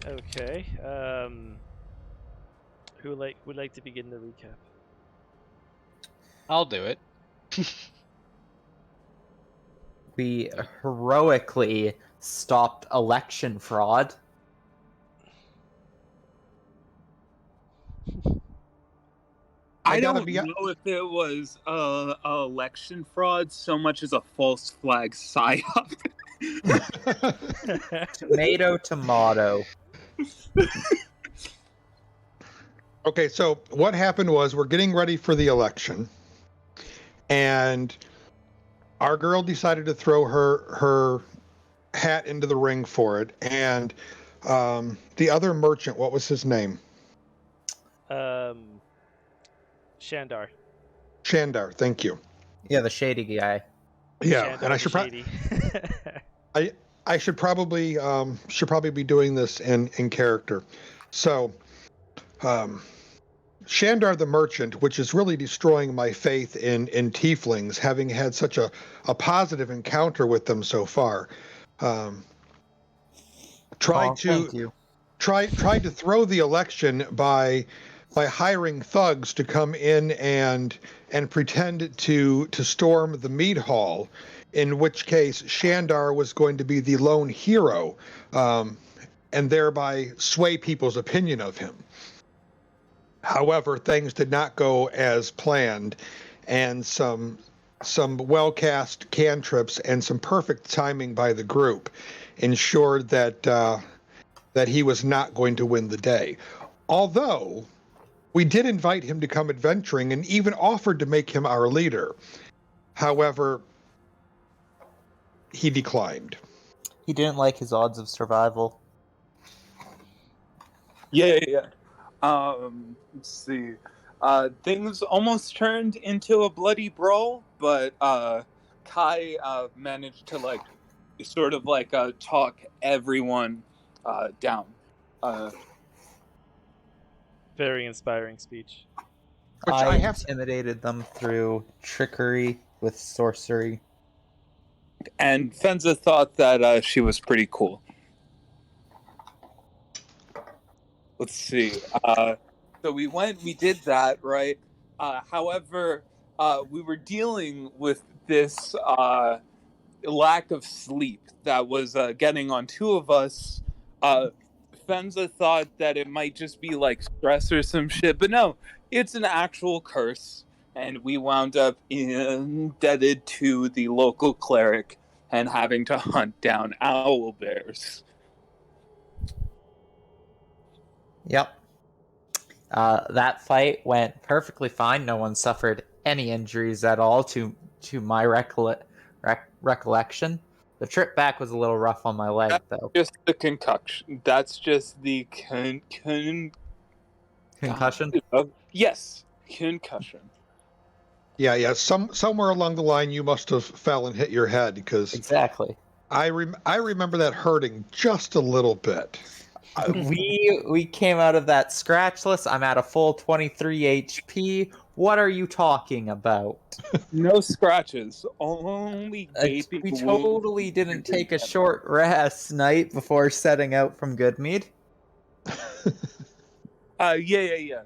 Okay. Who would like to begin the recap? I'll do it. We heroically stopped election fraud. I gotta don't be know if it was a election fraud so much as a false flag psyop. Tomato. Okay, so what happened was we're getting ready for the election, and our girl decided to throw her hat into the ring for it, and the other merchant, what was his name? Shandar. Shandar, thank you. Yeah, the shady guy. Yeah, Shandar and I the should shady. I should probably be doing this in character. So, Shandar the merchant, which is really destroying my faith in tieflings, having had such a positive encounter with them so far. Tried to throw the election by hiring thugs to come in and pretend to storm the mead hall, in which case Shandar was going to be the lone hero, and thereby sway people's opinion of him. However, things did not go as planned, and some well-cast cantrips and some perfect timing by the group ensured that he was not going to win the day. Although we did invite him to come adventuring and even offered to make him our leader. However, he declined. He didn't like his odds of survival. Yeah. Let's see. Things almost turned into a bloody brawl, but Kai managed to talk everyone down. Very inspiring speech. Which I I have intimidated them through trickery with sorcery. And Fenza thought that she was pretty cool. Let's see. So we did that, right? However, we were dealing with this lack of sleep that was getting on two of us. Fenza thought that it might just be like stress or some shit, but no, it's an actual curse. And we wound up indebted to the local cleric and having to hunt down owl bears. Yep. That fight went perfectly fine. No one suffered any injuries at all to my recollection. The trip back was a little rough on my leg, though. Just the concoction. That's just the Concussion? Yes, concussion. Yeah. Somewhere along the line, you must have fell and hit your head, because Exactly. I remember that hurting just a little bit. We came out of that scratchless. I'm at a full 23 HP. What are you talking about? No scratches. Only gaping We wounds. totally didn't take a short rest night before setting out from Goodmead. Yeah.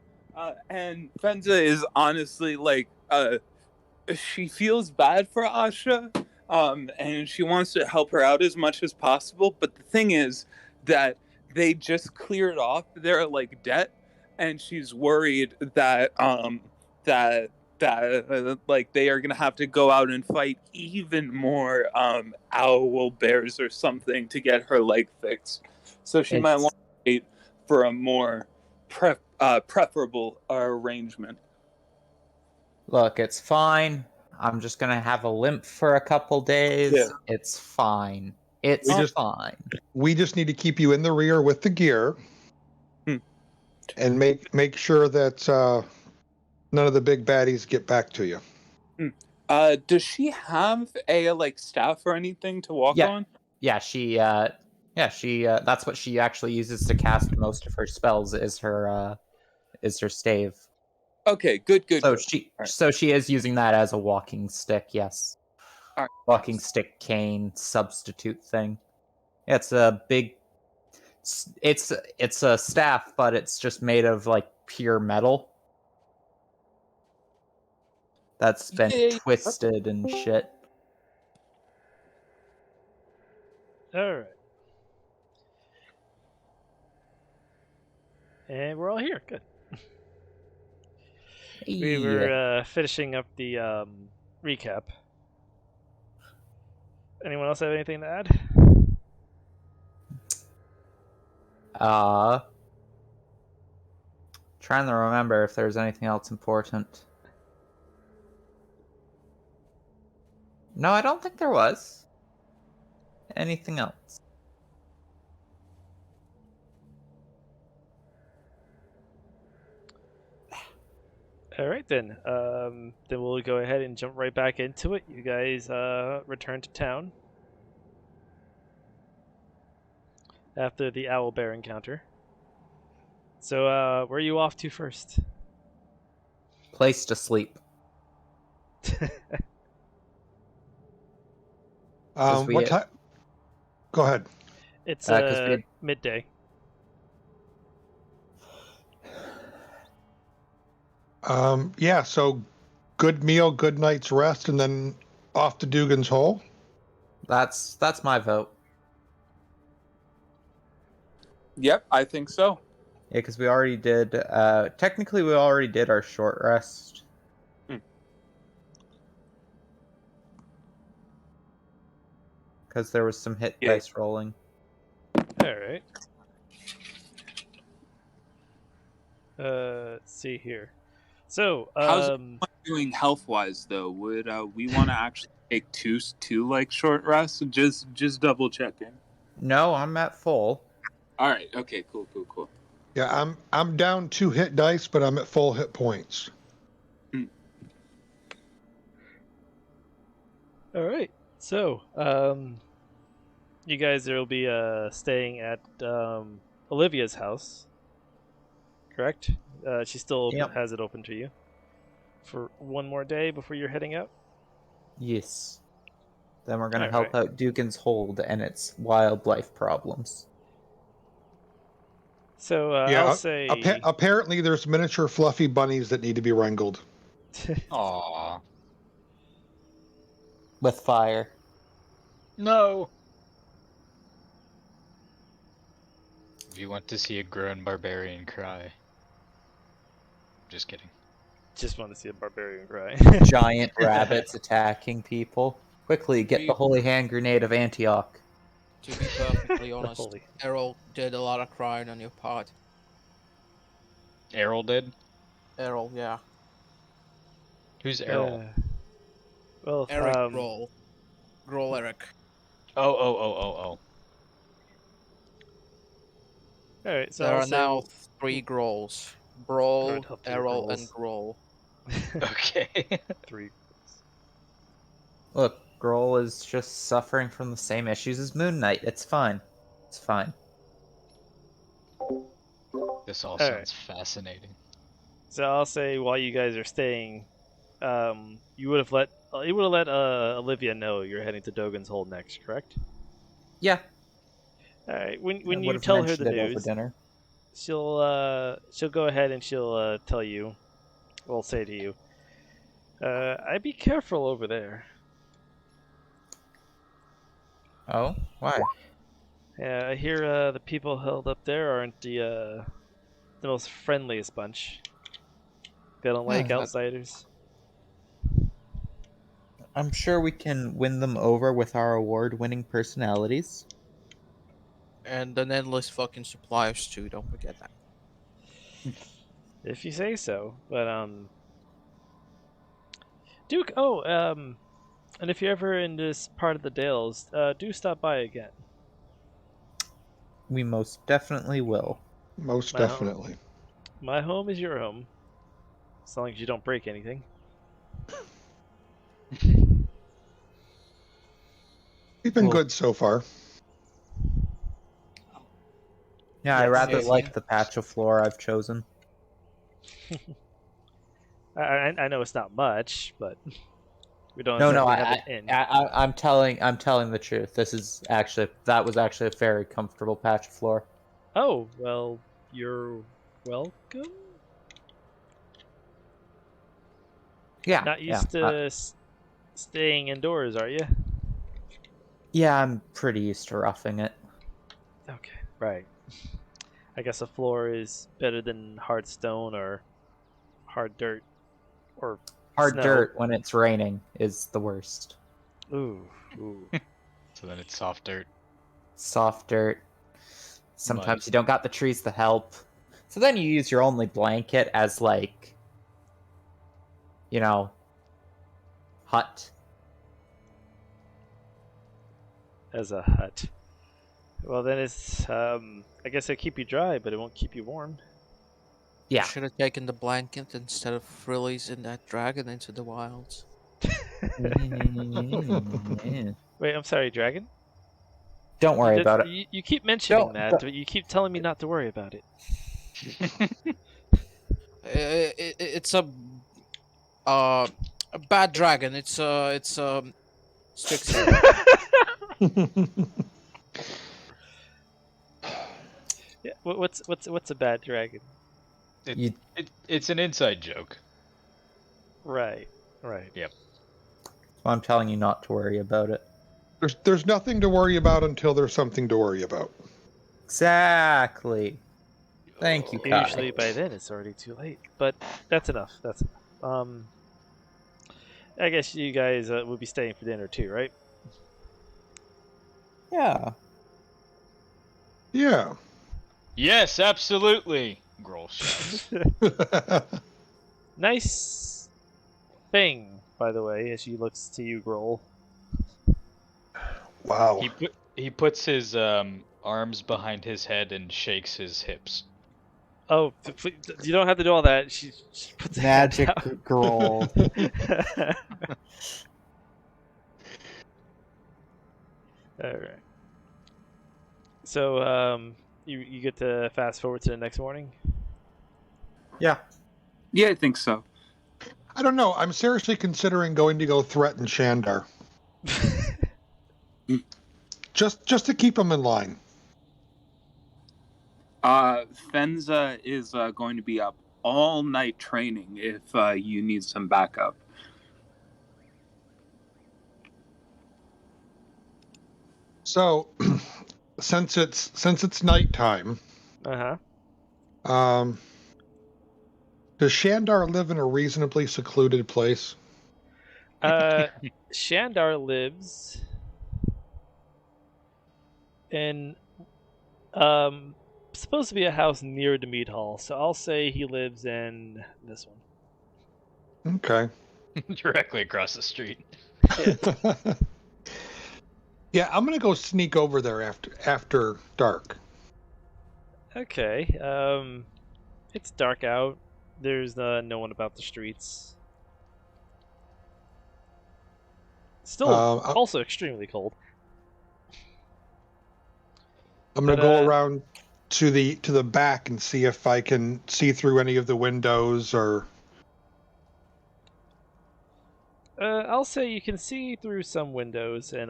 And Fenza is honestly she feels bad for Asha, and she wants to help her out as much as possible. But the thing is that they just cleared off their debt, and she's worried that they are gonna have to go out and fight even more owl bears or something to get her leg fixed. So she might want to wait for a more preferable arrangement. Look, it's fine. I'm just gonna have a limp for a couple days. Yeah. It's fine. It's fine. We just need to keep you in the rear with the gear, and make sure that none of the big baddies get back to you. Does she have a staff or anything to walk on? Yeah, she that's what she actually uses to cast most of her spells, is her stave. Okay, good. So she is using that as a walking stick, yes. All right. Walking stick cane substitute thing. Yeah, it's a big It's a staff, but it's just made of like pure metal that's been Yay. twisted and shit. All right. And we're all here. Good. We were finishing up the recap. Anyone else have anything to add? Trying to remember if there's anything else important. No, I don't think there was. Anything else? All right then. Then we'll go ahead and jump right back into it. You guys return to town after the owl bear encounter. So, where are you off to first? Place to sleep. What time? Go ahead. It's 'cause we had- midday. Yeah, so good meal, good night's rest, and then off to Dugan's Hole. That's my vote. Yep, I think so. Yeah, because we already did. Technically, we already did our short rest. Because there was some hit dice rolling. All right. Let's see here. So, How's everyone doing health-wise, though? Would we want to actually take two like short rests? Just double checking. No, I'm at full. All right. Okay. Cool. Yeah, I'm down 2 hit dice, but I'm at full hit points. all right. So, you guys will be staying at Olivia's house, correct? She still has it open to you for one more day before you're heading out. Yes. Then we're gonna help out Dugan's Hold and its wildlife problems. So I'll say. Apparently, there's miniature fluffy bunnies that need to be wrangled. Aww. With fire. No. If you want to see a grown barbarian cry. Just kidding. Just want to see a barbarian cry. Giant rabbits attacking people. Quickly, get the holy hand grenade of Antioch. To be perfectly honest, Errol did a lot of crying on your part. Errol did? Errol, yeah. Who's Errol? Well, Eric Grohl. Grohl Eric. Oh. All right, so there are now 3 Grohls. Brawl, Errol, and Grohl. Okay. 3. Look, Grohl is just suffering from the same issues as Moon Knight. It's fine. It's fine. This all sounds fascinating. So I'll say while you guys are staying, you would have let Olivia know you're heading to Dugan's Hole next, correct? Yeah. All right. When you tell her the news, dinner. she'll go ahead and she'll tell you, well, say to you, I'd be careful over there. Oh, why? Yeah, I hear the people held up there aren't the most friendliest bunch. They don't like outsiders. I'm sure we can win them over with our award-winning personalities. And an endless fucking suppliers too, don't forget that. If you say so. But Duke, and if you're ever in this part of the Dales, do stop by again. We most definitely will. Most definitely. My home is your home. As long as you don't break anything. We've been good so far. Yeah, I rather like the patch of floor I've chosen. I know it's not much, but we don't. I'm telling the truth. That was actually a very comfortable patch of floor. Oh, well, you're welcome. Yeah. Not used to staying indoors, are you? Yeah, I'm pretty used to roughing it. Okay, right. I guess a floor is better than hard stone or hard dirt or Hard snow. dirt when it's raining is the worst. Ooh. So then it's soft dirt. Soft dirt. Sometimes Mud. you don't got the trees to help. So then you use your only blanket as like, hut. As a hut. Well, then it's, I guess it'll keep you dry, but it won't keep you warm. Yeah. Should have taken the blanket instead of releasing that dragon into the wilds. Wait, I'm sorry, dragon? Don't worry about it. You keep mentioning Don't- that, don't- but you keep telling me not to worry about it. It's a bad dragon. It's Strixie. Yeah, what's a bad dragon? It's an inside joke. Right. Yep. I'm telling you not to worry about it. There's nothing to worry about until there's something to worry about. Exactly. Thank you, Kai. Usually by then it's already too late, but that's enough. I guess you guys will be staying for dinner too, right? Yeah. Yeah. Yes, absolutely. Grohl shouts. Nice thing, by the way, as she looks to you, Grohl. Wow. He puts his arms behind his head and shakes his hips. Oh, you don't have to do all that. She puts Magic her hand girl. out. All right. So, you get to fast forward to the next morning. Yeah. Yeah, I think so. I don't know. I'm seriously considering going to go threaten Shandar. just to keep him in line. Fenza is going to be up all night training if you need some backup. So, since it's nighttime, Uh-huh. Does Shandar live in a reasonably secluded place? Shandar lives in supposed to be a house near the mead hall, so I'll say he lives in this one. Okay. Directly across the street. Yeah, I'm gonna go sneak over there after dark. Okay. It's dark out. There's no one about the streets. Still, also extremely cold. I'm gonna go around to the back and see if I can see through any of the windows or. I'll say you can see through some windows, and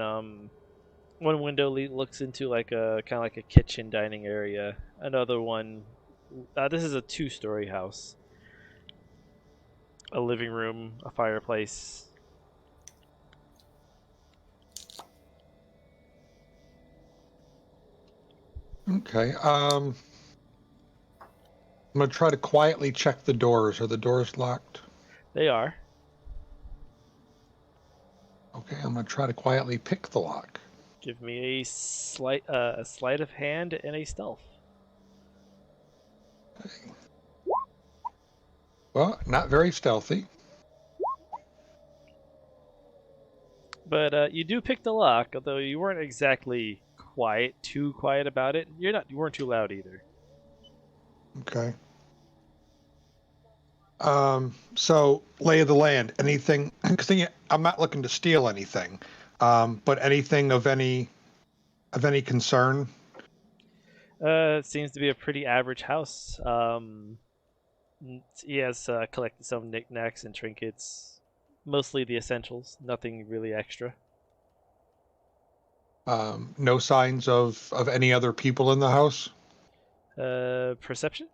one window looks into like a kind of like a kitchen dining area. Another one. This is a 2-story house. A living room, a fireplace. Okay. I'm gonna try to quietly check the doors. Are the doors locked? They are. Okay, I'm gonna try to quietly pick the lock. Give me a sleight of hand and a stealth. Okay. Well, not very stealthy. But you do pick the lock, although you weren't exactly too quiet about it. You weren't too loud either. Okay. So lay of the land. Anything? Because I'm not looking to steal anything. But anything of any concern? It seems to be a pretty average house. He has collected some knickknacks and trinkets, mostly the essentials. Nothing really extra. No signs of any other people in the house? Perception?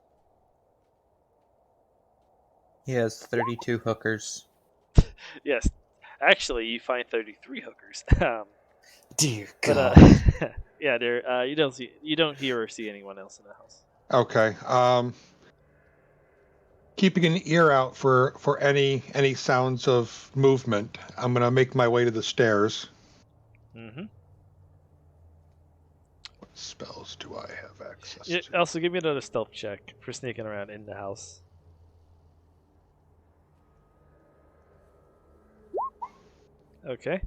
He has 32 hookers. Yes. Actually, you find 33 hookers. Dear but God. yeah, there. You don't hear or see anyone else in the house. Okay. Keeping an ear out for any sounds of movement. I'm gonna make my way to the stairs. Mm-hmm. What spells do I have access to? Also, give me another stealth check for sneaking around in the house. Okay.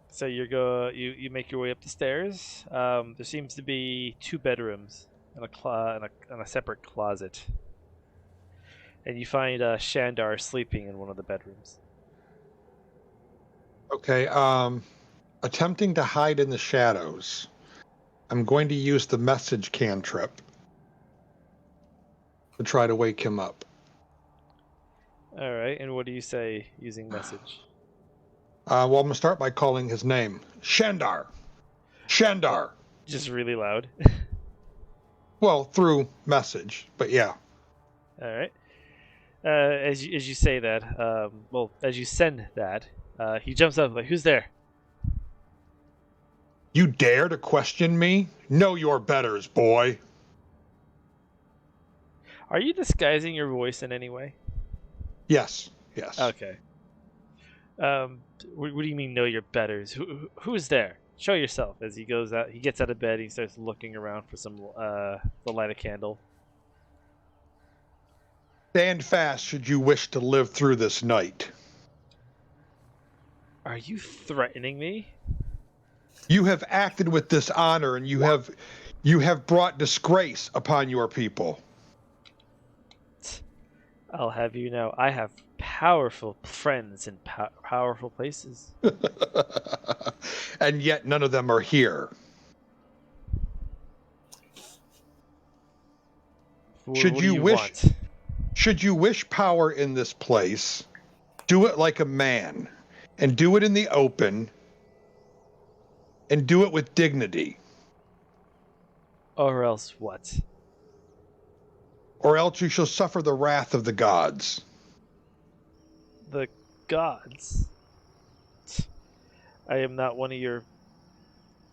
So you make your way up the stairs. There seems to be 2 bedrooms and a separate closet. And you find Shandar sleeping in one of the bedrooms. Okay. Attempting to hide in the shadows. I'm going to use the message cantrip to try to wake him up. All right. And what do you say using message? Well, I'm gonna start by calling his name, Shandar. Shandar. Just really loud. Well, through message, but yeah. All right. As you say that, as you send that, he jumps up like, "Who's there?" You dare to question me? Know your betters, boy. Are you disguising your voice in any way? Yes. Okay. What do you mean, know your betters? Who's there? Show yourself. As he goes out, he gets out of bed. He starts looking around for the light a candle. Stand fast should you wish to live through this night. Are you threatening me? You have acted with dishonor, and you have brought disgrace upon your people. I'll have you know, I have powerful friends in powerful places. And yet none of them are here. Should you wish power in this place, do it like a man, and do it in the open, and do it with dignity. Or else what? Or else you shall suffer the wrath of the gods. The gods? I am not one of your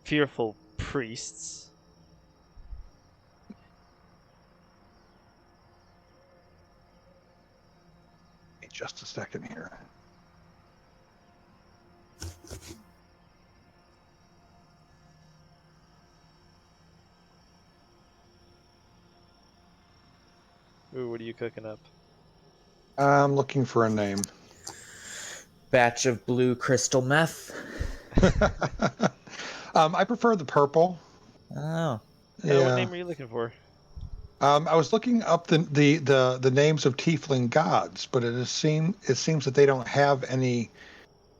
fearful priests. Just a second here. Ooh, what are you cooking up? I'm looking for a name. Batch of blue crystal meth. I prefer the purple. Oh. Yeah. What name are you looking for? I was looking up the names of tiefling gods, but it seems that they don't have any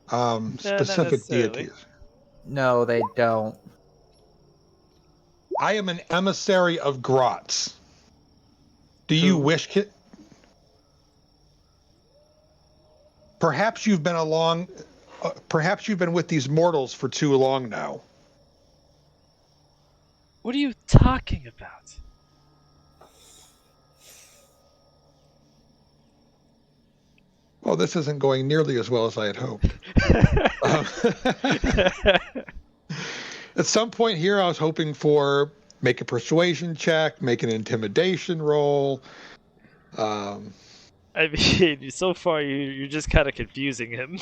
specific deities. No, they don't. I am an emissary of Grotz. Do you wish? Perhaps you've been perhaps you've been with these mortals for too long now. What are you talking about? Well, this isn't going nearly as well as I had hoped. At some point here, I was hoping for make a persuasion check, make an intimidation roll. I mean, so far you're just kind of confusing him.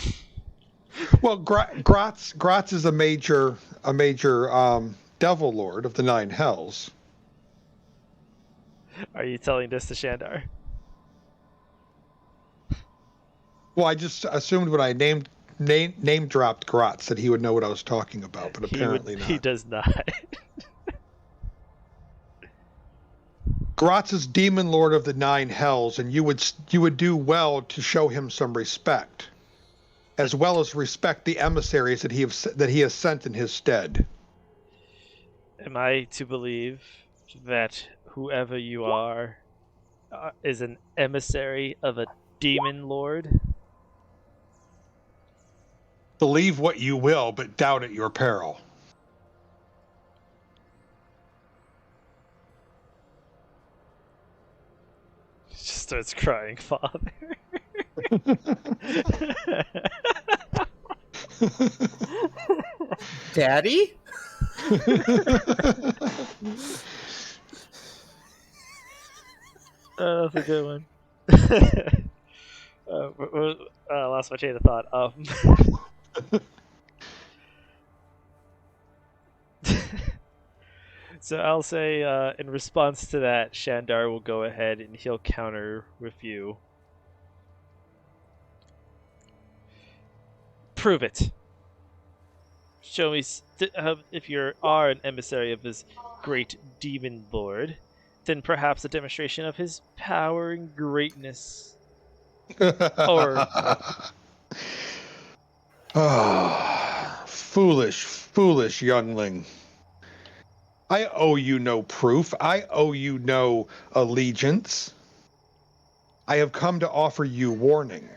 Well, Grotz is a major devil lord of the 9 hells. Are you telling this to Shandar? Well, I just assumed when I name dropped Grotz that he would know what I was talking about, but apparently not. He does not. Grotz is demon lord of the 9 hells, and you would do well to show him some respect, as well as respect the emissaries that he has sent in his stead. Am I to believe that whoever you are is an emissary of a demon lord? Believe what you will, but doubt at your peril. starts crying, Father. Daddy? That's a good one. I lost my chain of thought. So I'll say, in response to that, Shandar will go ahead and he'll counter with you. Prove it. Show me if you are an emissary of this great demon lord, then perhaps a demonstration of his power and greatness. Foolish youngling. I owe you no proof. I owe you no allegiance. I have come to offer you warning.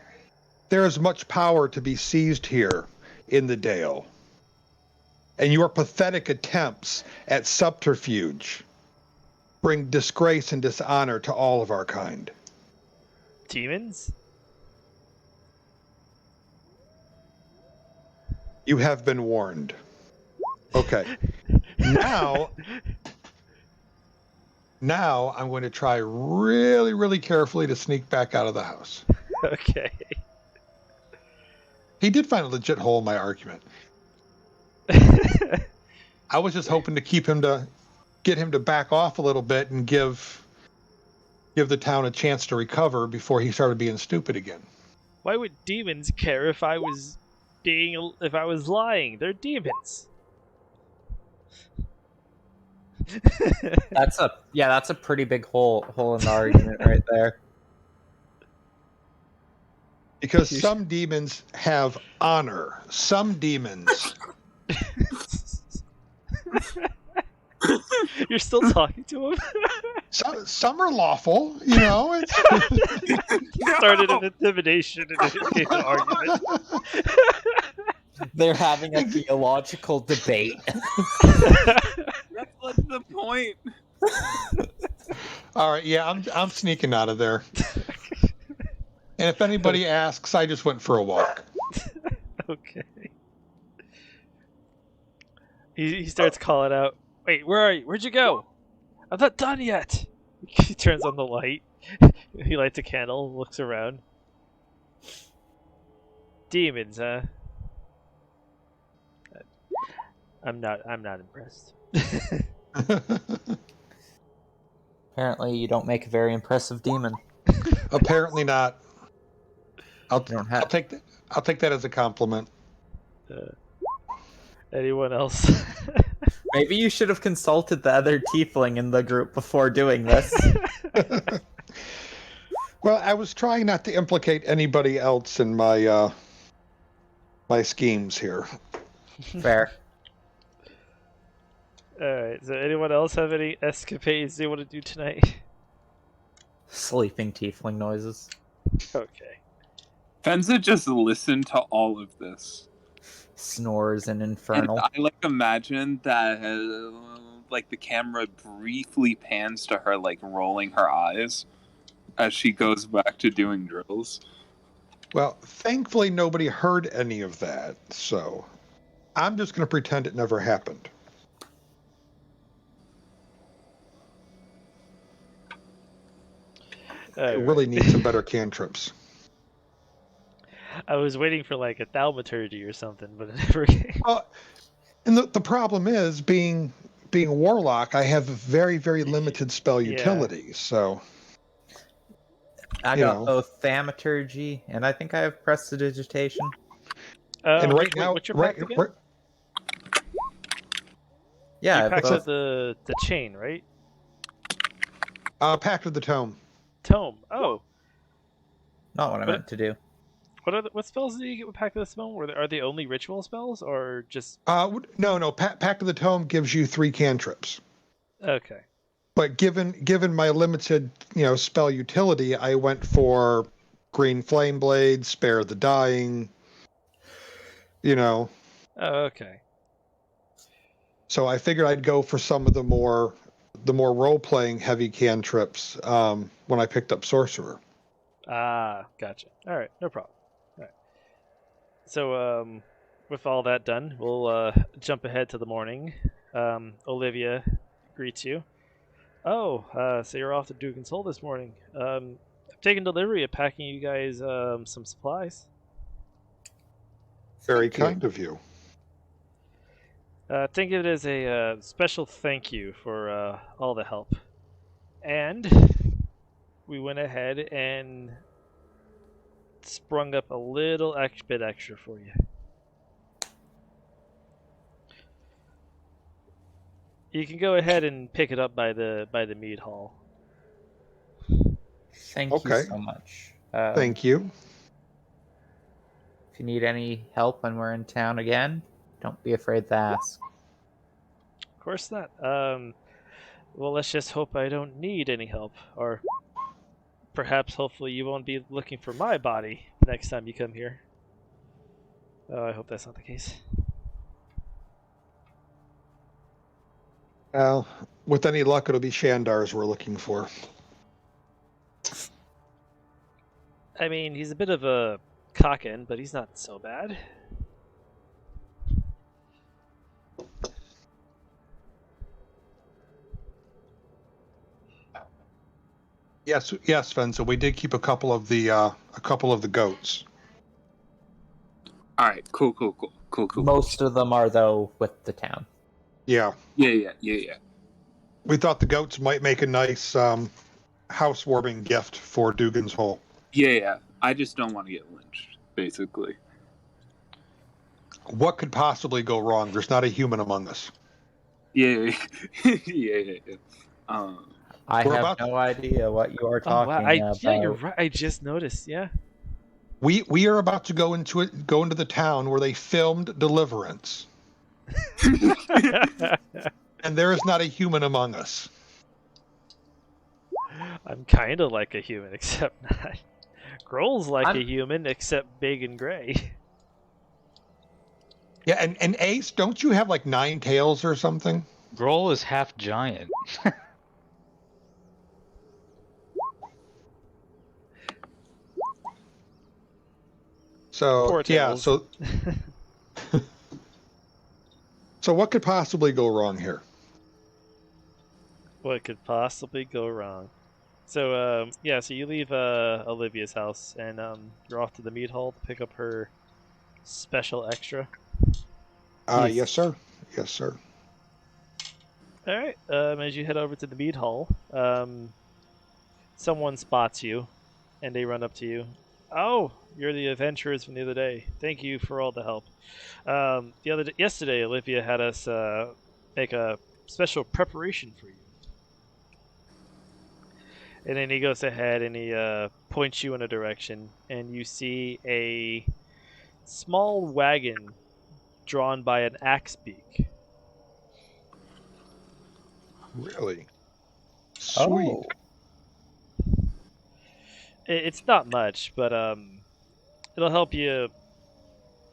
There is much power to be seized here in the Dale. And your pathetic attempts at subterfuge bring disgrace and dishonor to all of our kind. Demons? You have been warned. Okay. Now I'm going to try really, really carefully to sneak back out of the house. Okay. He did find a legit hole in my argument. I was just hoping to get him to back off a little bit and give the town a chance to recover before he started being stupid again. Why would demons care if I was lying? They're demons. That's a pretty big hole in the argument right there. Because some demons have honor. Some demons. You're still talking to him? Some are lawful, you know. It's... Started an intimidation and an argument. They're having a theological debate. That's what's the point. All right, yeah, I'm sneaking out of there. And if anybody asks, I just went for a walk. Okay. He starts calling out, "Wait, where are you? Where'd you go? I'm not done yet." He turns on the light. He lights a candle, looks around. Demons, huh? I'm not impressed. Apparently, you don't make a very impressive demon. Apparently not. I'll take that as a compliment. Anyone else? Maybe you should have consulted the other tiefling in the group before doing this. Well, I was trying not to implicate anybody else in my my schemes here. Fair. Alright, so anyone else have any escapades they want to do tonight? Sleeping tiefling noises. Okay. Fenza just listened to all of this. Snores and infernal. And I imagine that the camera briefly pans to her rolling her eyes as she goes back to doing drills. Well, thankfully nobody heard any of that, so I'm just going to pretend it never happened. I really need some better cantrips. I was waiting for a thaumaturgy or something, but it never came. Well, and the problem is being a warlock, I have very, very limited spell utility, so I got both thaumaturgy and I think I have prestidigitation. And right now, what's your pact again? Yeah, you pact with the chain, right? Pact of the Tome. Tome. Oh, not what I meant to do. What spells do you get with Pact of the Tome? Are they only ritual spells or just? No. Pact of the Tome gives you 3 cantrips. Okay. But given my limited, spell utility, I went for Green Flame Blade, Spare the Dying. Oh, okay. So I figured I'd go for some of the more the more role-playing heavy cantrips when I picked up Sorcerer. Ah, gotcha. All right, no problem. All right. So, with all that done, we'll jump ahead to the morning. Olivia greets you. Oh, so you're off to Dugan's Hole this morning. I've taken delivery of packing you guys some supplies. Very kind of you. Think of it as a special thank you for all the help. And we went ahead and sprung up a little bit extra for you. You can go ahead and pick it up by the mead hall. Thank you so much. Thank you. If you need any help when we're in town again, don't be afraid to ask. Of course not. Well, let's just hope I don't need any help, or perhaps, hopefully, you won't be looking for my body the next time you come here. Oh, I hope that's not the case. Well, with any luck, it'll be Shandar's we're looking for. I mean, he's a bit of a cock-in, but he's not so bad. Yes, Sven. So we did keep a couple of the goats. All right, cool. Most of them are, though, with the town. Yeah. Yeah. We thought the goats might make a nice housewarming gift for Dugan's Hole. Yeah. I just don't want to get lynched, basically. What could possibly go wrong? There's not a human among us. Yeah. I have no idea what you are talking about. Yeah, you're right. I just noticed. Yeah. We are about to go into the town where they filmed Deliverance, and there is not a human among us. I'm kind of like a human, except not. Grohl's like a human, except big and gray. Yeah, and Ace, don't you have like 9 tails or something? Grohl is half giant. So 4 tails. so so what could possibly go wrong here? What could possibly go wrong? So so you leave Olivia's house and you're off to the meat hall to pick up her special extra. Yes, sir. All right. As you head over to the meat hall, someone spots you, and they run up to you. Oh, you're the adventurers from the other day. Thank you for all the help. Yesterday, Olivia had us make a special preparation for you. And then he goes ahead and he points you in a direction, and you see a small wagon drawn by an axe beak. Really? Sweet. Oh. It's not much, but it'll help you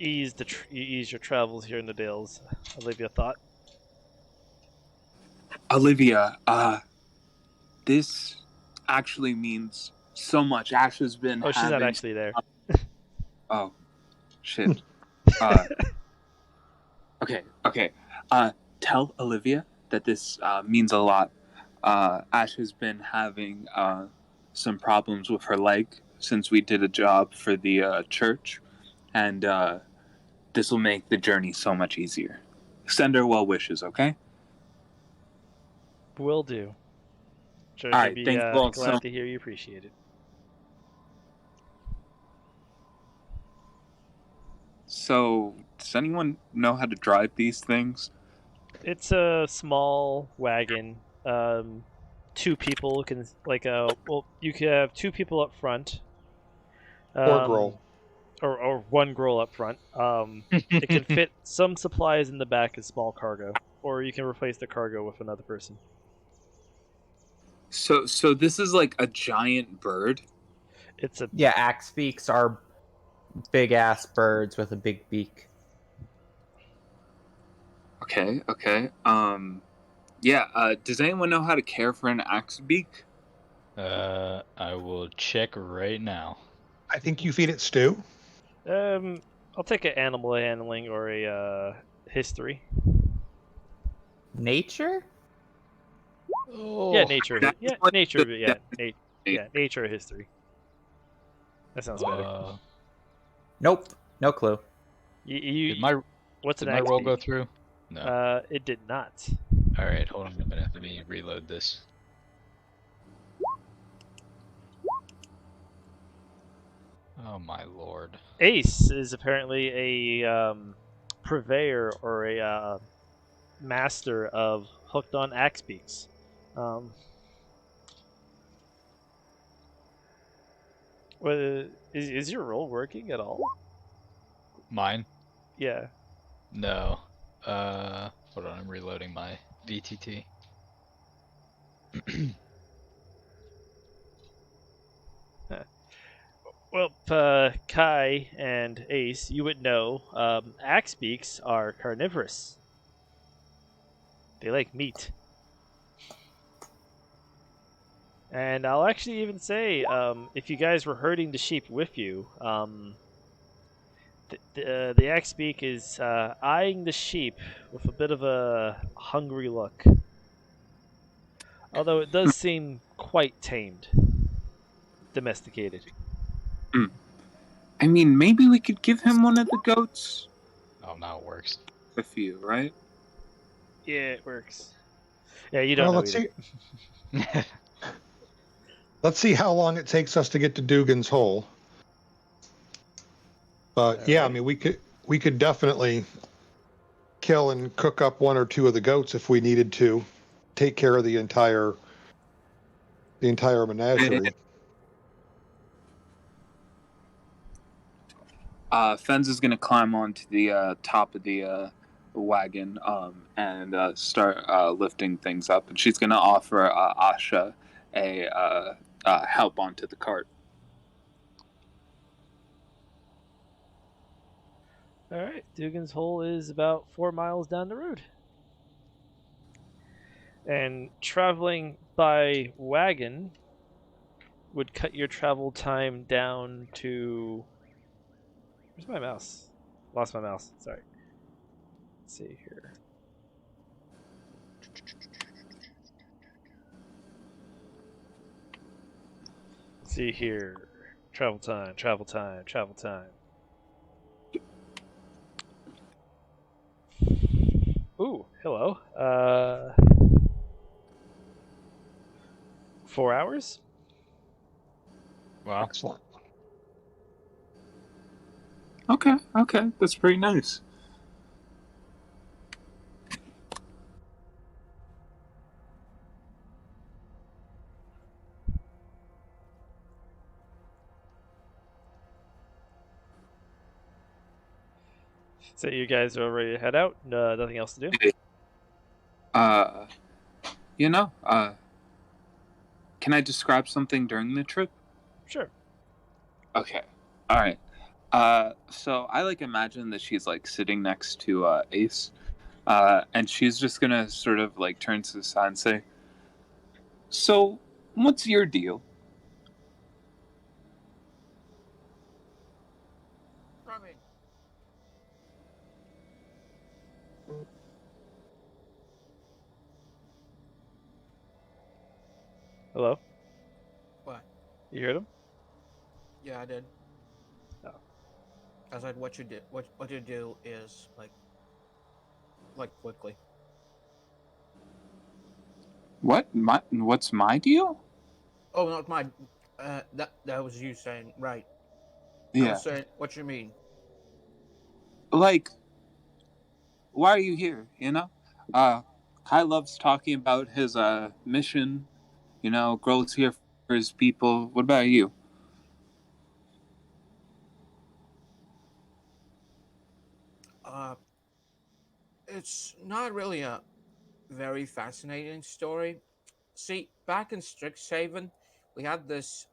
ease your travels here in the Dales. Olivia thought. Olivia, this actually means so much. Ash has been. Oh, she's not actually there. Oh, shit. Okay. Tell Olivia that this means a lot. Ash has been having some problems with her leg since we did a job for the church, and this will make the journey so much easier. Send her well wishes, okay? Will do. Sure, All she'll right, be thank you all glad to hear you appreciate it. So, does anyone know how to drive these things? It's a small wagon. 2 people can you can have 2 people up front. Or Grohl. Or 1 Grohl up front. It can fit some supplies in the back as small cargo, or you can replace the cargo with another person. So this is like a giant bird? Yeah, axe beaks are big-ass birds with a big beak. Okay. Yeah, does anyone know how to care for an axe beak? I will check right now. I think you feed it stew. I'll take an animal handling or a history. Nature? Yeah, Oh, nature. That is Yeah, like nature. the Yeah, designate. nature or history. That sounds better. Nope. No clue. What's did an my axe roll go beak? through? No. It did not. All right, hold on. I'm gonna have to reload this. Oh my lord. Ace is apparently a purveyor or a master of hooked on axe beaks. Is your roll working at all? Mine? Yeah. No. Hold on. I'm reloading my VTT. Well, Kai and Ace, you would know axe beaks are carnivorous. They like meat. And I'll actually even say, if you guys were herding the sheep with you, the axe beak is eyeing the sheep with a bit of a hungry look. Although it does seem quite tamed, domesticated. I mean, maybe we could give him one of the goats. Oh, now it works. A few, right? Yeah, it works. Yeah, you don't Well, know let's either. see. Let's see how long it takes us to get to Dugan's hole. But All yeah, right. I mean, we could definitely kill and cook up one or two of the goats if we needed to take care of the entire menagerie. Fenz is gonna climb onto the top of the wagon and start lifting things up, and she's gonna offer Asha a help onto the cart. All right. Dugan's hole is about 4 miles down the road. And traveling by wagon would cut your travel time down to. Where's my mouse? Lost my mouse. Sorry. Let's see here. Let's see here. Travel time, travel time, travel time. Ooh, hello. 4 hours? Wow. Excellent. Okay, that's pretty nice. So you guys are ready to head out? Nothing else to do? Uh, can I describe something during the trip? Sure. Okay. All right. So I imagine that she's sitting next to Ace, and she's just gonna sort of turn to the side and say, "So, what's your deal?" Rime. Hello? What? You heard him? Yeah, I did. Oh. I said, what you did, what you do is quickly. What's my deal? Oh, not my. That was you saying right. I Yeah. was saying, what you mean? Why are you here? Kai loves talking about his mission. Grows here for his people. What about you? Uh, it's not really a very fascinating story. See, back in Strixhaven, we had this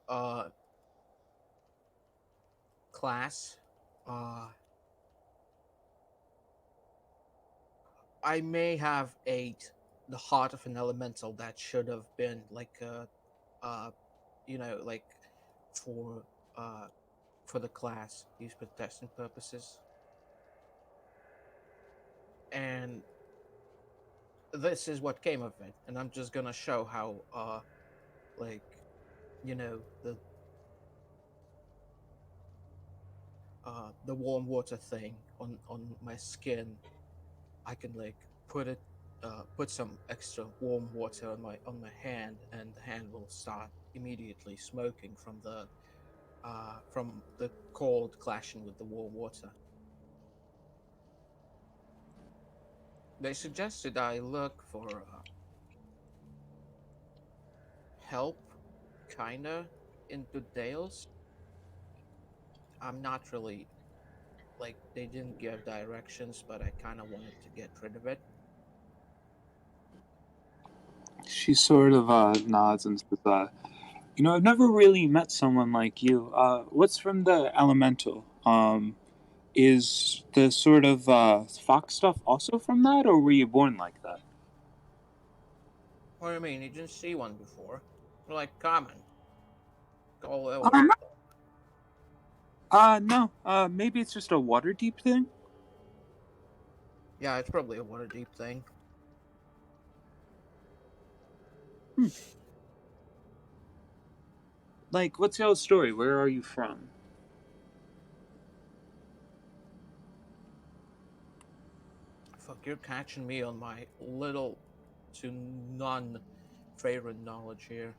class. Uh, I may have eight the heart of an elemental that should have been like like for for the class used for testing purposes. And this is what came of it, and I'm just gonna show how like the warm water thing on my skin. I can like put some extra warm water on my hand, and the hand will start immediately smoking from the cold clashing with the warm water. They suggested I look for help, kinda, in the Dales. I'm not really like, they didn't give directions, but I kind of wanted to get rid of it. She sort of nods and says, I've never really met someone like you. What's from the elemental? Is the sort of fox stuff also from that, or were you born like that? What do you mean? You didn't see one before? They're like common. All No. Maybe it's just a water deep thing. Yeah, it's probably a water deep thing. Like, what's your story? Where are you from? Fuck, you're catching me on my little to none favorite knowledge here.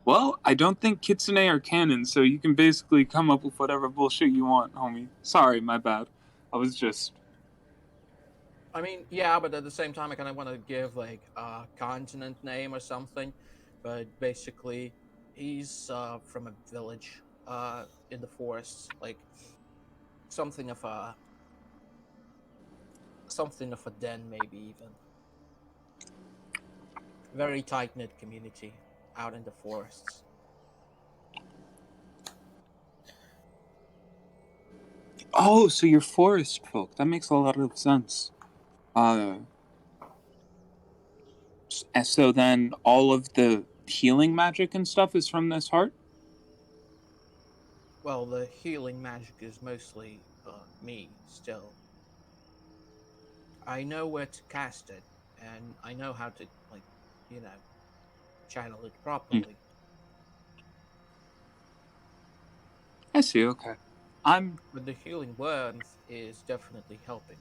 Well, I don't think Kitsune are canon, so you can basically come up with whatever bullshit you want, homie. Sorry, my bad. I was just... I mean, yeah, but at the same time, I kind of want to give like a continent name or something. But basically, he's from a village in the forests, like something of a den, maybe even. Very tight knit community out in the forests. Oh, so you're forest folk. That makes a lot of sense. So then all of the healing magic and stuff is from this heart? Well, the healing magic is mostly me still. I know where to cast it, and I know how to channel it properly. I see, okay. But the healing warmth is definitely helping.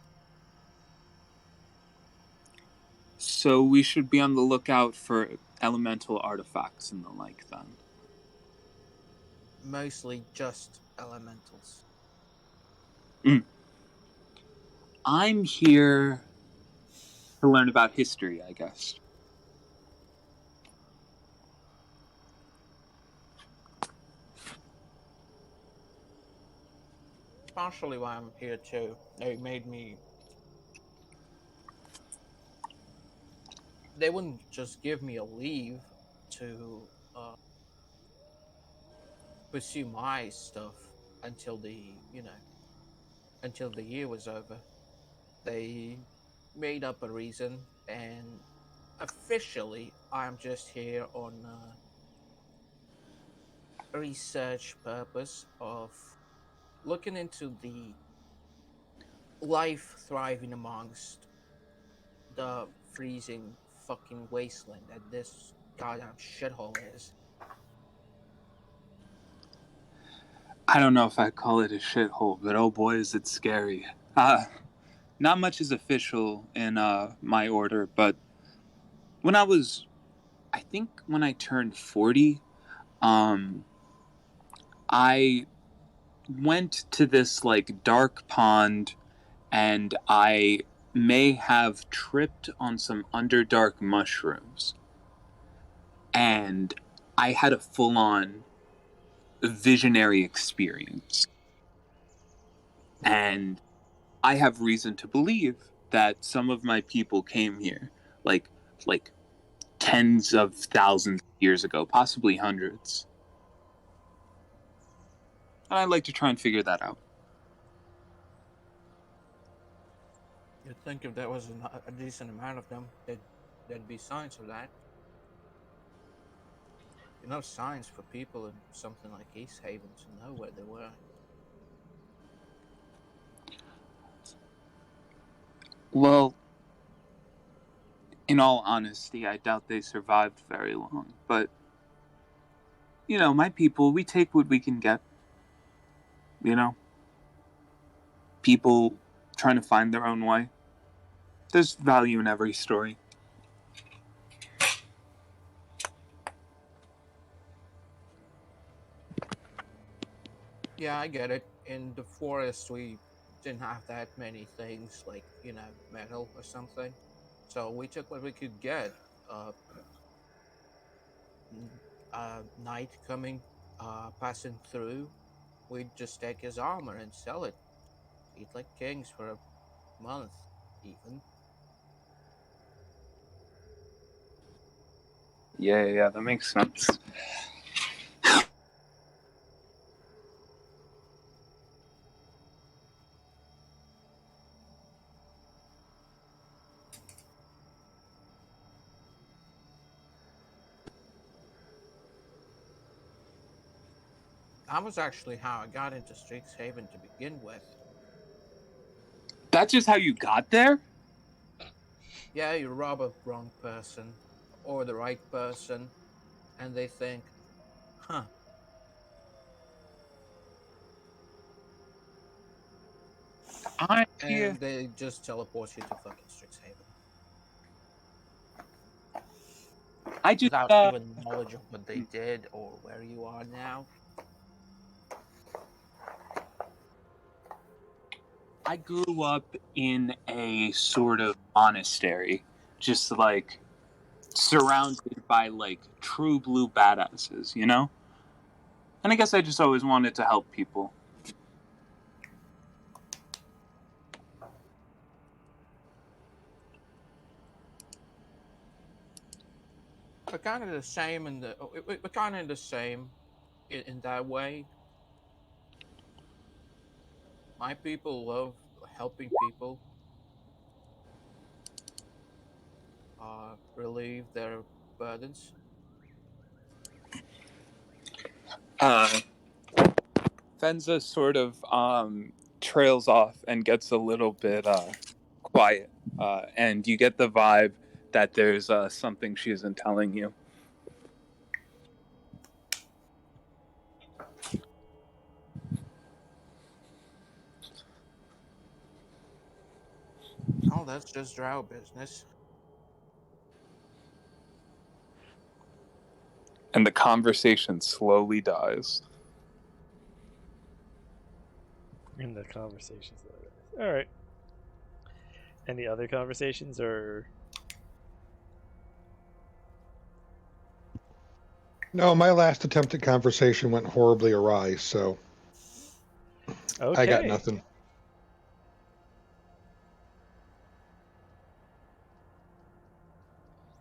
So we should be on the lookout for elemental artifacts and the like, then. Mostly just elementals. I'm here to learn about history, I guess. Partially why I'm here too. They made me. They wouldn't just give me a leave to pursue my stuff until until the year was over. They made up a reason, and officially, I'm just here on research purpose of looking into the life thriving amongst the freezing fucking wasteland that this goddamn shithole is. I don't know if I'd call it a shithole, but oh boy, is it scary. Not much is official in my order, but when I think when I turned 40, I went to this like dark pond, and I may have tripped on some underdark mushrooms, and I had a full-on visionary experience. And I have reason to believe that some of my people came here like tens of thousands of years ago, possibly hundreds. And I'd like to try and figure that out. You'd think if there was a decent amount of them, there'd be signs of that. Enough signs for people in something like East Haven to know where they were. Well, in all honesty, I doubt they survived very long. But, my people, we take what we can get. People trying to find their own way. There's value in every story. Yeah, I get it. In the forest, we didn't have that many things like, metal or something. So we took what we could get. Uh, Night coming, passing through, we'd just take his armor and sell it. Eat like kings for a month, even. Yeah, that makes sense. That was actually how I got into Strixhaven to begin with. That's just how you got there? Yeah, you rob a wrong person or the right person, and they think, huh. And they just teleport you to fucking Strixhaven. I just Without even knowledge of what they did or where you are now. I grew up in a sort of monastery, just like surrounded by like true blue badasses, And I guess I just always wanted to help people. We're kind of the same we're kind of the same in that way. My people love helping people, relieve their burdens. Fenza sort of trails off and gets a little bit quiet, and you get the vibe that there's something she isn't telling you. Oh, that's just drow business. And the conversation slowly dies. In the conversations. All right. Any other conversations or? No, my last attempt at conversation went horribly awry, so Okay. I got nothing.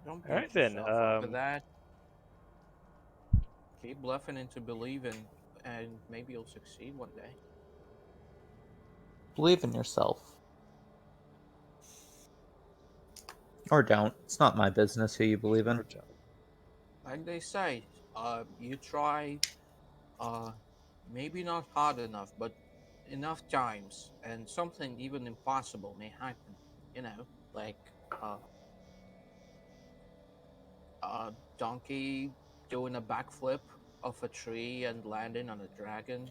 Don't All right then. over that. Keep bluffing into believing, and maybe you'll succeed one day. Believe in yourself. Or don't. It's not my business who you believe in. Like they say, you try, maybe not hard enough, but enough times, and something even impossible may happen. Like uh, a donkey doing a backflip off a tree and landing on a dragon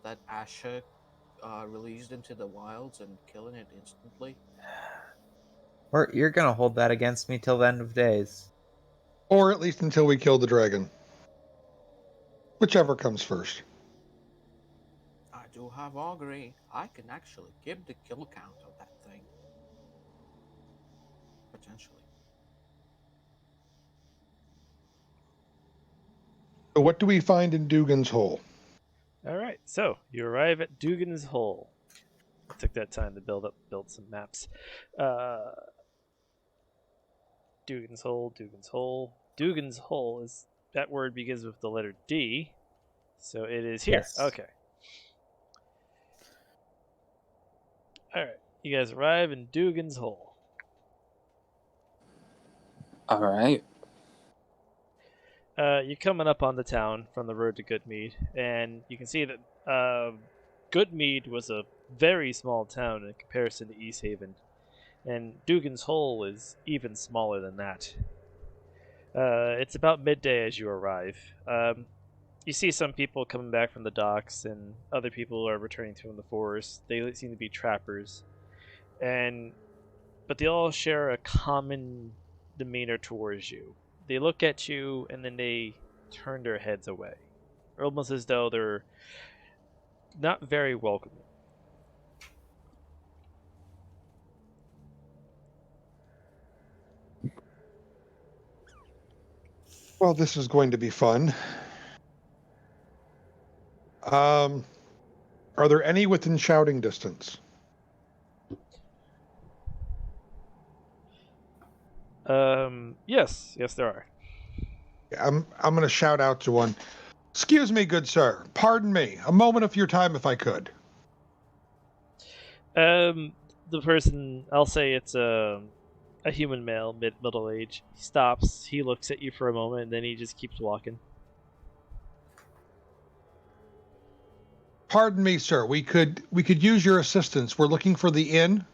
that Asher released into the wilds and killing it instantly. Or you're gonna hold that against me till the end of days. Or at least until we kill the dragon. Whichever comes first. I do have augury. I can actually give the kill count of that thing. Potentially. So what do we find in Dugan's hole? All right. So you arrive at Dugan's hole. Took that time to build some maps. Dugan's hole. Dugan's hole is that word begins with the letter D, so it is here. Yes. Okay. All right. You guys arrive in Dugan's Hole. All right. You're coming up on the town from the road to Goodmead, and you can see that Goodmead was a very small town in comparison to East Haven, and Dugan's Hole is even smaller than that. It's about midday as you arrive. You see some people coming back from the docks, and other people are returning from the forest. They seem to be trappers, but they all share a common demeanor towards you. They look at you and then they turn their heads away, almost as though they're not very welcoming. Well, this is going to be fun. Are there any within shouting distance? Yes, there are. I'm going to shout out to one. Excuse me, good sir. Pardon me. A moment of your time, if I could. The person, I'll say it's a human male, middle age. He stops. He looks at you for a moment, and then he just keeps walking. Pardon me, sir. We could use your assistance. We're looking for the inn.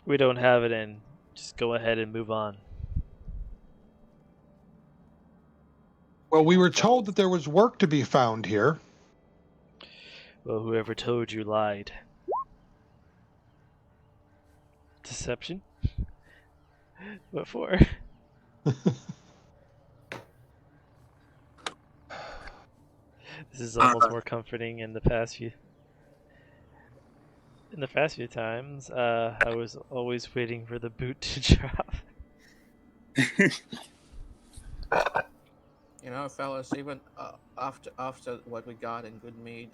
We don't have it in. Just go ahead and move on. Well, we were told that there was work to be found here. Well, whoever told you lied. Deception? What for? This is almost more comforting in the past few. In the past few times, I was always waiting for the boot to drop. You know, fellas, even after what we got in Goodmead,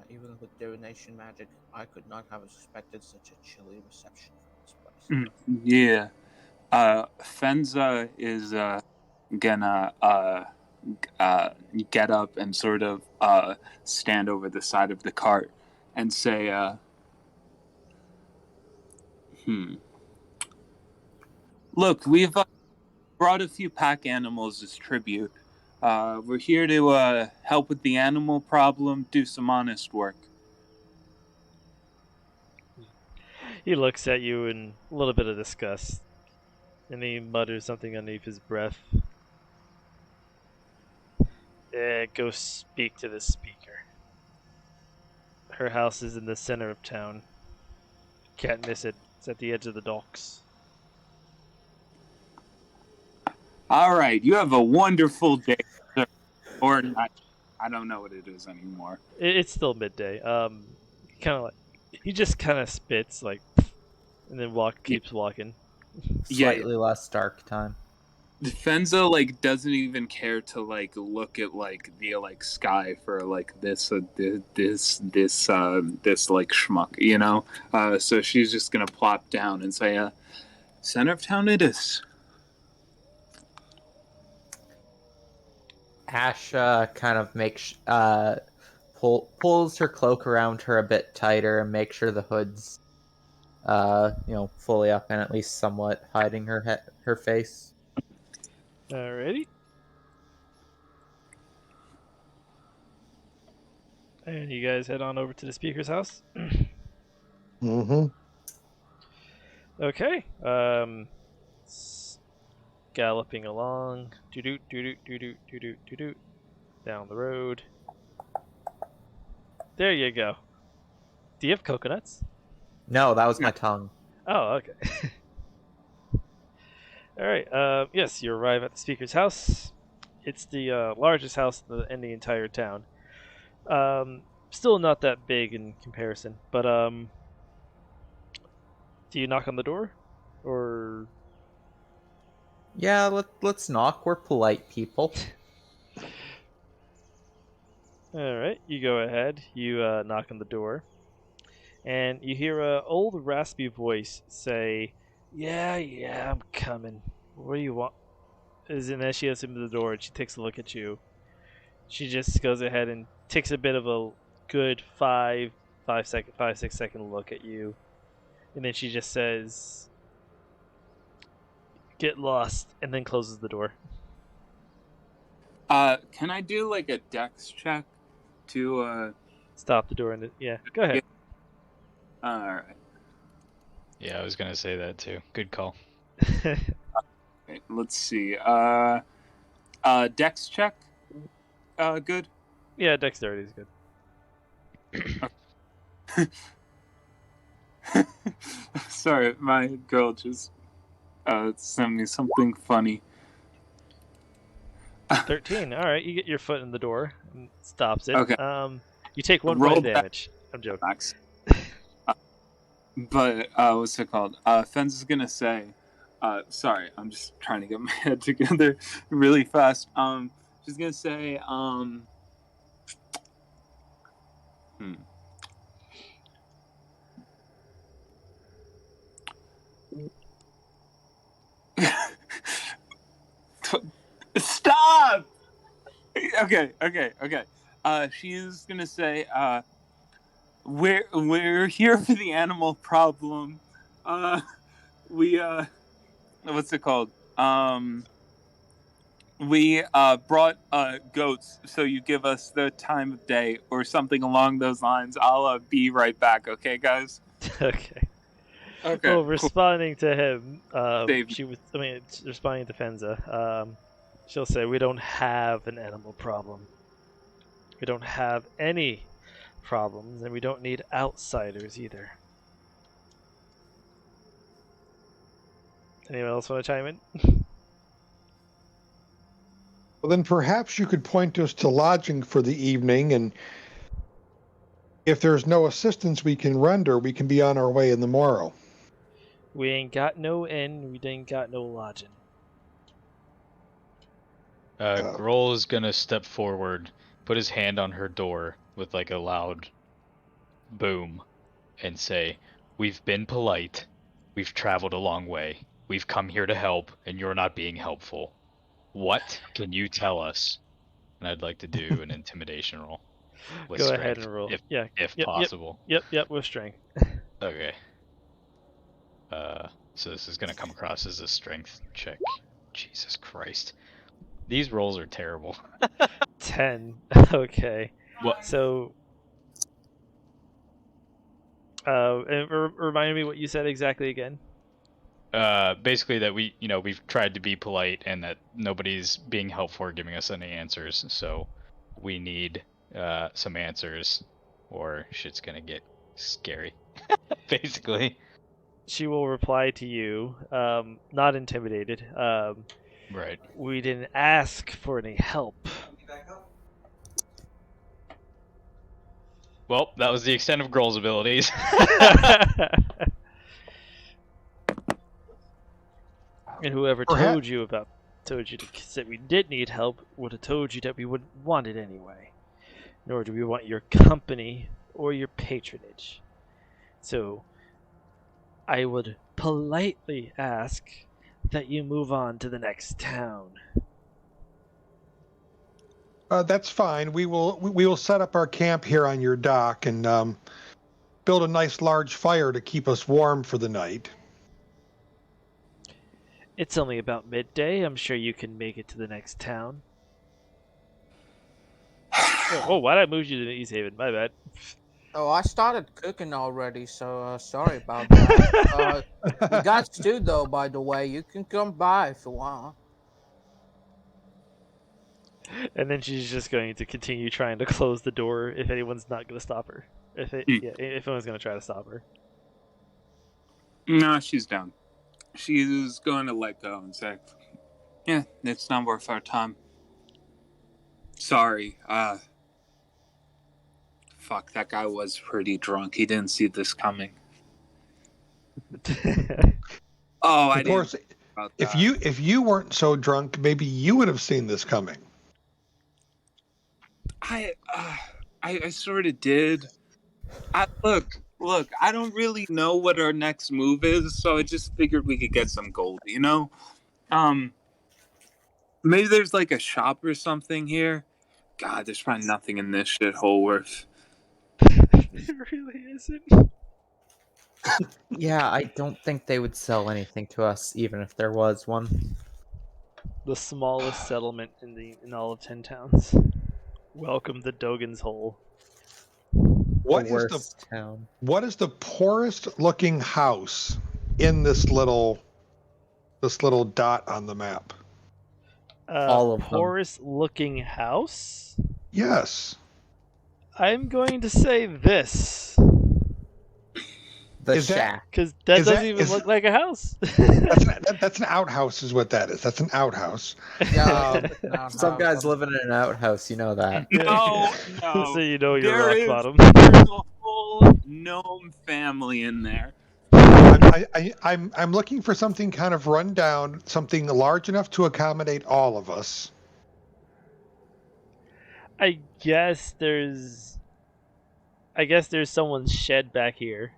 even with divination magic, I could not have suspected such a chilly reception for this place. Yeah. Fenza is gonna get up and sort of stand over the side of the cart and say, Look, we've brought a few pack animals as tribute. We're here to help with the animal problem, do some honest work. He looks at you in a little bit of disgust, and he mutters something underneath his breath. Go speak to the speaker. Her house is in the center of town. Can't miss it. It's at the edge of the docks. All right, you have a wonderful day, sir. Or not. I don't know what it is anymore. It's still midday. Kind of like he just kind of spits like, and then keeps walking. Slightly less dark time. Fenza doesn't even care to look at the sky for this schmuck, you know. So she's just gonna plop down and say, "Center of town it is." Ash kind of makes pulls her cloak around her a bit tighter and makes sure the hood's fully up and at least somewhat hiding her face. Alrighty. And you guys head on over to the speaker's house. Mm-hmm. Okay. Galloping along, down the road. There you go. Do you have coconuts? No, that was my tongue. Oh, okay. All right. Yes, you arrive at the speaker's house. It's the largest house in the entire town. Still not that big in comparison, but do you knock on the door, or? Yeah, let's knock. We're polite people. All right, you go ahead. You knock on the door, and you hear an old raspy voice say, "Yeah, I'm coming. What do you want?" And as she opens the door, and she takes a look at you. She just goes ahead and takes a bit of a good 6 second look at you, and then she just says, "Get lost," and then closes the door. Can I do like a dex check to stop the door? And yeah, go ahead. All right. Yeah, I was gonna say that too. Good call. Okay, let's see. Dex check. Good. Yeah, dexterity is good. Sorry, my girl just sent me something funny. 13. All right, you get your foot in the door and stops it. Okay. You take 1 Roll point of damage. I'm joking. Max. But what's it called? Fence is gonna say, sorry, I'm just trying to get my head together really fast. She's gonna say, Stop! Okay. She's gonna say, we're here for the animal problem. We what's it called? We brought goats, so you give us the time of day or something along those lines. I'll be right back. Okay, guys. Okay. Okay. Well, responding to him, Dave. responding to Fenza, she'll say, "We don't have an animal problem. We don't have any problems, and we don't need outsiders either." Anyone else want to chime in? Well, then perhaps you could point us to lodging for the evening, and if there's no assistance we can render, we can be on our way in the morrow. We ain't got no inn, we ain't got no lodging. Grohl is gonna step forward, put his hand on her door with like a loud boom, and say, "We've been polite. We've traveled a long way. We've come here to help, and you're not being helpful. What can you tell us?" And I'd like to do an intimidation roll. With Go strength, ahead and roll. if possible. Yep, with strength. Okay. So this is gonna come across as a strength check. Jesus Christ. These rolls are terrible. 10. Okay. What? So, remind me what you said exactly again. Basically that we've tried to be polite and that nobody's being helpful or giving us any answers. So we need some answers, or shit's gonna get scary. Basically. She will reply to you, not intimidated. Right. We didn't ask for any help. Well, that was the extent of Grohl's abilities. And whoever told you that we did need help would have told you that we wouldn't want it anyway. Nor do we want your company or your patronage. So, I would politely ask that you move on to the next town. That's fine. We will set up our camp here on your dock and build a nice large fire to keep us warm for the night. It's only about midday. I'm sure you can make it to the next town. Oh, why did I move you to East Haven? My bad. Oh, I started cooking already, so sorry about that. We got stew, though, by the way. You can come by if you want. And then she's just going to continue trying to close the door if anyone's not going to stop her. If anyone's going to try to stop her. No, she's down. She's going to let go and say, "Yeah, it's not worth our time. Sorry. Fuck, that guy was pretty drunk. He didn't see this coming." Oh, I didn't. Of course, if you weren't so drunk, maybe you would have seen this coming. I sort of did. Look, I don't really know what our next move is, so I just figured we could get some gold, you know? Maybe there's like a shop or something here. God, there's probably nothing in this shithole worth It really isn't. Yeah, I don't think they would sell anything to us, even if there was one. The smallest settlement in all of 10 towns. Welcome to Dugan's Hole. What The is worst town. What is the poorest looking house in this little dot on the map? All of them. Poorest looking house? Yes. I'm going to say this. The Is that- shack. Because that Is doesn't that- even is- look like a house. That's an outhouse, is what that is. That's an outhouse. Yeah, Some guys living in an outhouse, you know that. No, So no. you know you're There rock is- bottom. There's a whole gnome family in there. I'm looking for something kind of run down, something large enough to accommodate all of us. I guess there's someone's shed back here.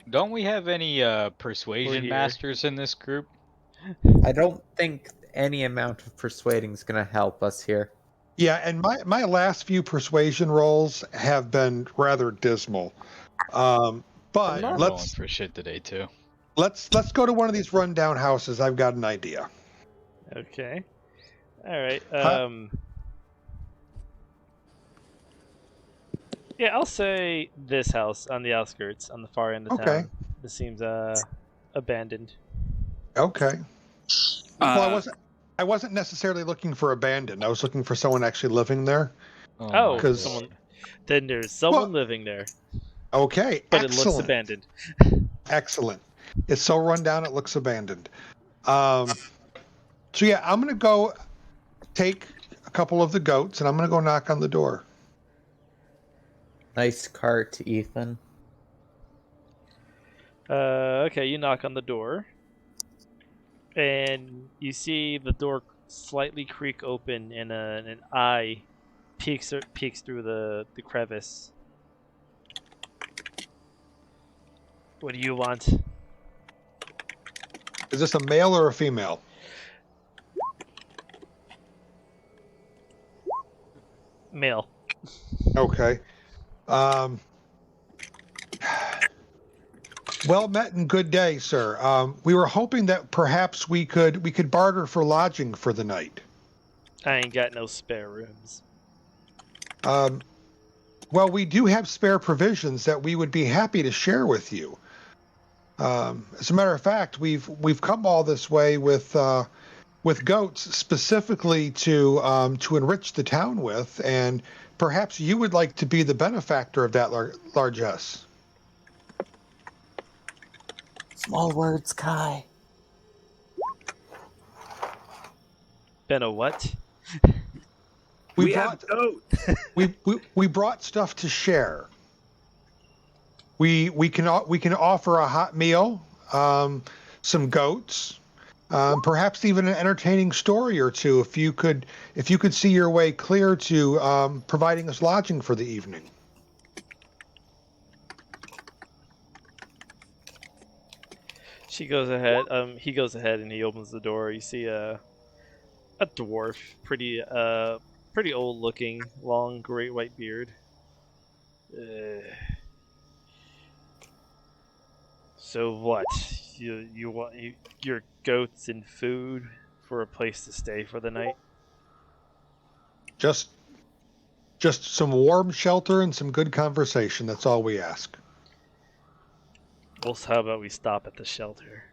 Don't we have any We're persuasion here. masters in this group? I don't think any amount of persuading is going to help us here. Yeah, and my last few persuasion rolls have been rather dismal. I'm But rolling let's for shit today too. let's go to one of these rundown houses. I've got an idea. Okay. All right. Yeah, I'll say this house on the outskirts, on the far end of Okay. town. This seems abandoned. Okay. Well, Uh, I wasn't necessarily looking for abandoned. I was looking for someone actually living there. Oh, my 'cause- God. someone. Then there's someone Well- living there, Okay, but it excellent. looks abandoned. Excellent. It's so run down it looks abandoned. So yeah, I'm gonna go take a couple of the goats and I'm gonna go knock on the door. Nice cart, Ethan. Okay, you knock on the door, and you see the door slightly creak open, and an eye peeks through the crevice. What do you want? Is this a male or a female? Male. Okay. Well met and good day, sir. We were hoping that perhaps we could barter for lodging for the night. I ain't got no spare rooms. Well, we do have spare provisions that we would be happy to share with you. As a matter of fact, we've come all this way with goats specifically to enrich the town with, and perhaps you would like to be the benefactor of that largesse. Small words, Kai. Been a what? we have goats. we brought stuff to share. We can offer a hot meal, some goats, perhaps even an entertaining story or two if you could see your way clear to providing us lodging for the evening. She goes ahead. He goes ahead and he opens the door. You see a dwarf, pretty old looking, long, great white beard. So what? You want your goats and food for a place to stay for the night? Just some warm shelter and some good conversation. That's all we ask. Well, so how about we stop at the shelter?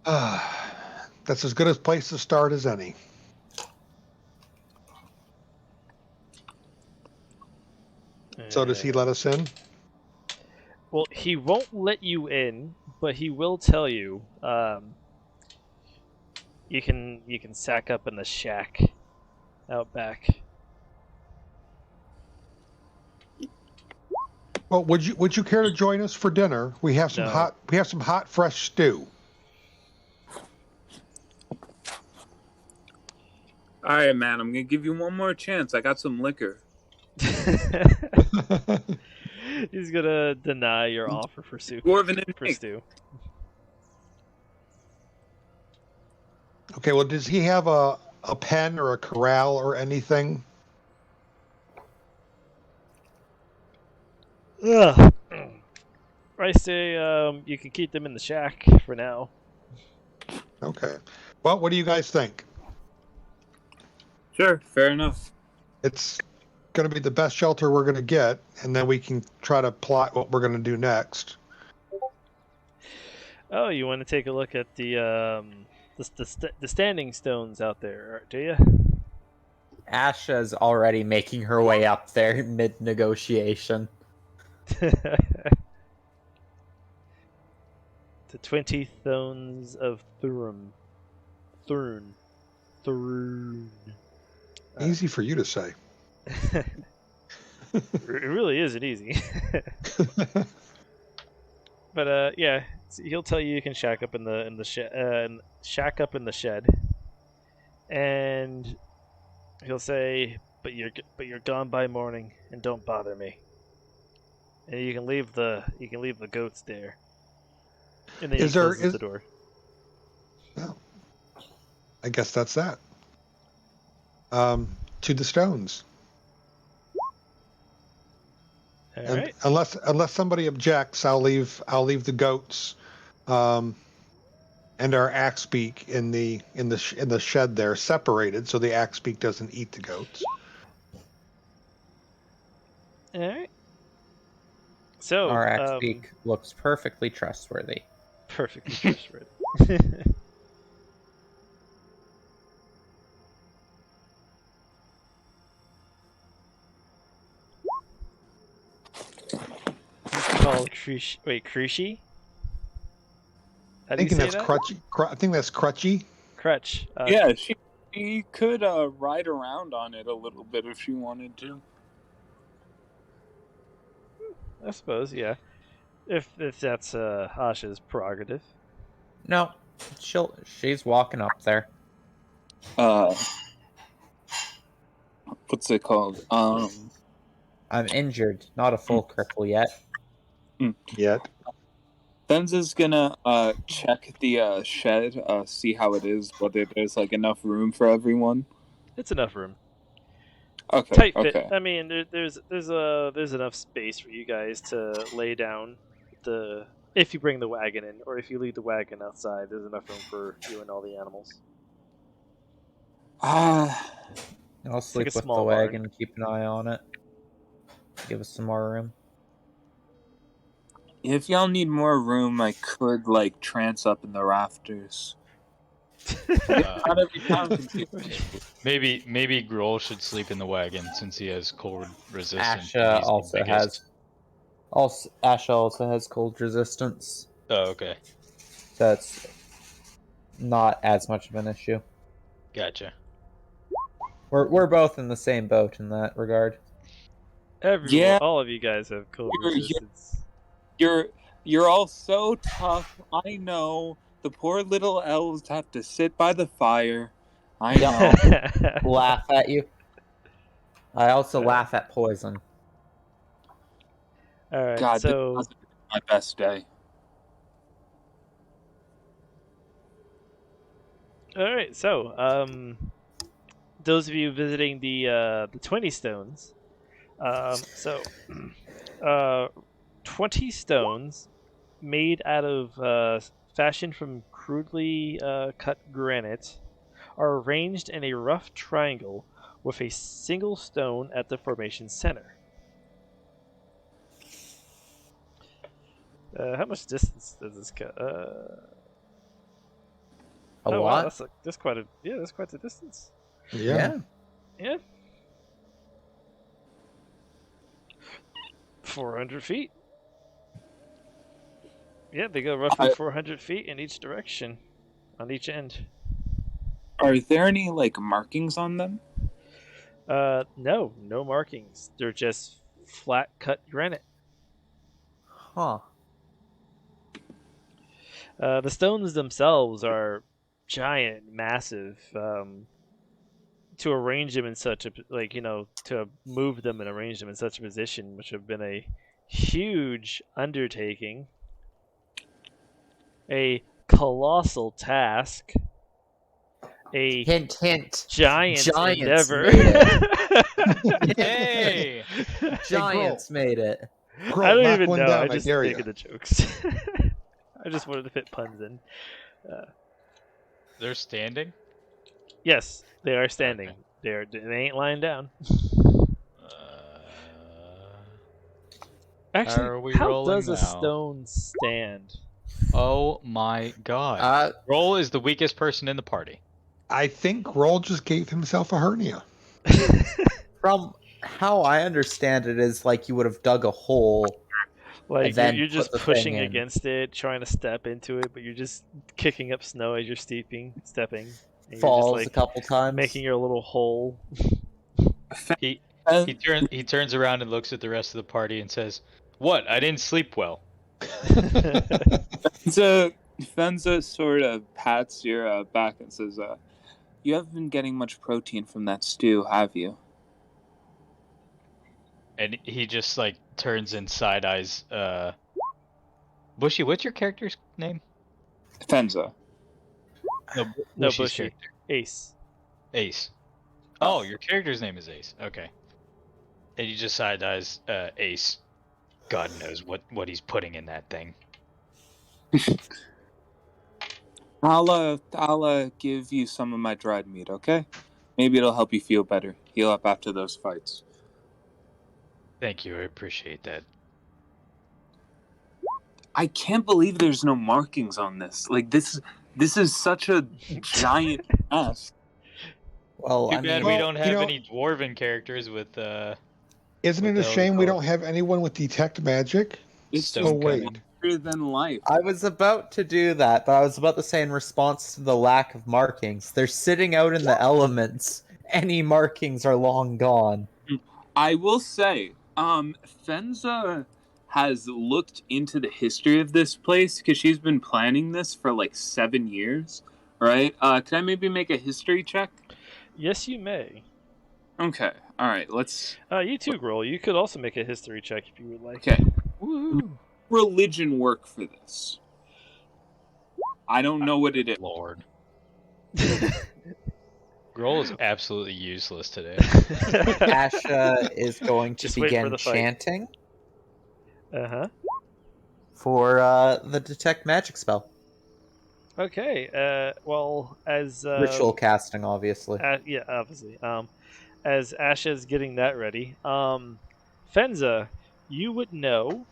That's as good a place to start as any. So does he let us in? Well, he won't let you in, but he will tell you. You can sack up in the shack out back. Well, would you care to join us for dinner? We have some No. hot fresh stew. All right, man. I'm gonna give you one more chance. I got some liquor. He's gonna deny your offer for soup. Dwarven and For Nick. stew. Okay, well, does he have a a pen or a corral or anything? Ugh. I say you can keep them in the shack for now. Okay. Well, what do you guys think? Sure, fair enough. It's going to be the best shelter we're going to get, and then we can try to plot what we're going to do next. Oh, you want to take a look at the standing stones out there, do you? Asha's already making her way up there mid-negotiation. The 20 Stones of Thurn. Easy for you to say. It really isn't easy. But yeah, he'll tell you can shack up in the shed, and he'll say, "But you're gone by morning, and don't bother me." And you can leave the goats there. And then he closes the door. No. I guess that's that. To the stones. All right. Unless somebody objects, I'll leave the goats, and our axe beak in the shed there separated, so the axe beak doesn't eat the goats. All right. So Our axe beak looks perfectly trustworthy. Perfectly trustworthy. Called Crushi? How do you say that? I think that's Crutchy. Crutch. Yeah, she could ride around on it a little bit if she wanted to. I suppose, yeah. If that's Asha's prerogative. No, she's walking up there. What's it called? I'm injured, not a full cripple yet. Yet. Benz is gonna check the shed, see how it is, whether there's like enough room for everyone. It's enough room. Okay. Tight fit. Okay. I mean, there's enough space for you guys to lay down if you bring the wagon in, or if you leave the wagon outside. There's enough room for you and all the animals. I'll sleep with the wagon and keep an eye on it. Give us some more room. If y'all need more room, I could like trance up in the rafters. Not every time. Maybe Grohl should sleep in the wagon since he has cold resistance. Asha also has cold resistance. Oh, okay. That's not as much of an issue. Gotcha. We're both in the same boat in that regard. All of you guys have cold resistance. You're all so tough. I know. The poor little elves have to sit by the fire. I know. Laugh at you. I also laugh at poison. All right. God, so this is my best day. All right. So those of you visiting the 20 stones. 20 stones made out of fashioned from crudely cut granite are arranged in a rough triangle with a single stone at the formation's center. How much distance does this cut? A lot. Wow, that's quite the distance. Yeah. 400 feet. Yeah, they go roughly 400 feet in each direction, on each end. Are there any like markings on them? No markings. They're just flat cut granite. Huh. The stones themselves are giant, massive. To arrange them in such a to move them and arrange them in such a position, which have been a huge undertaking, a colossal task. a Hint, hint. giant Giants endeavor. made it. Hey! Giants made it. I Grohl, don't knock even one know. down, I I just dare think you. of the jokes. I just wanted to fit puns in. They're standing? Yes, they are standing. Okay. They ain't lying down. How Actually, are we how rolling does a now? stone stand? Oh my god. Roll is the weakest person in the party. I think Grohl just gave himself a hernia. From how I understand it, is like you would have dug a hole. Like And then you're put just the thing pushing in. against it, trying to step into it, but you're just kicking up snow as you're stepping. And you're Falls just a like couple times. making your little hole. He turns around and looks at the rest of the party and says, "What? I didn't sleep well." Fenza sort of pats your back and says, "You haven't been getting much protein from that stew, have you?" And he just like turns and side eyes. Bushy, what's your character's name? Fenza. No, No, Bushy's Bushy. character. Ace. Ace. Oh, your character's name is Ace. Okay. And you just side eyes Ace. God knows what he's putting in that thing. I'll give you some of my dried meat, okay? Maybe it'll help you feel better, heal up after those fights. Thank you, I appreciate that. I can't believe there's no markings on this. Like this is such a giant mess. Well, Too bad we Well, don't have any dwarven characters with Isn't what it the a hell shame is it we called? don't have anyone with detect magic? It's Stone just wait. cutting. bigger than life. I was about to do that, but I was about to say in response to the lack of markings, they're sitting out in the elements. Any markings are long gone. I will say, Fenza has looked into the history of this place because she's been planning this for like 7 years, right? Can I maybe make a history check? Yes, you may. Okay, all right. Let's. You too, Grohl. You could also make a history check if you would like. Okay, Woo! religion work for this. I don't know what it is. Lord. Grohl is absolutely useless today. Asha is going to Just wait for begin the fight. chanting Uh-huh. for the detect magic spell. Okay. Well, as Ritual casting, obviously. yeah, obviously. As Asha's getting that ready, Fenza, you would know,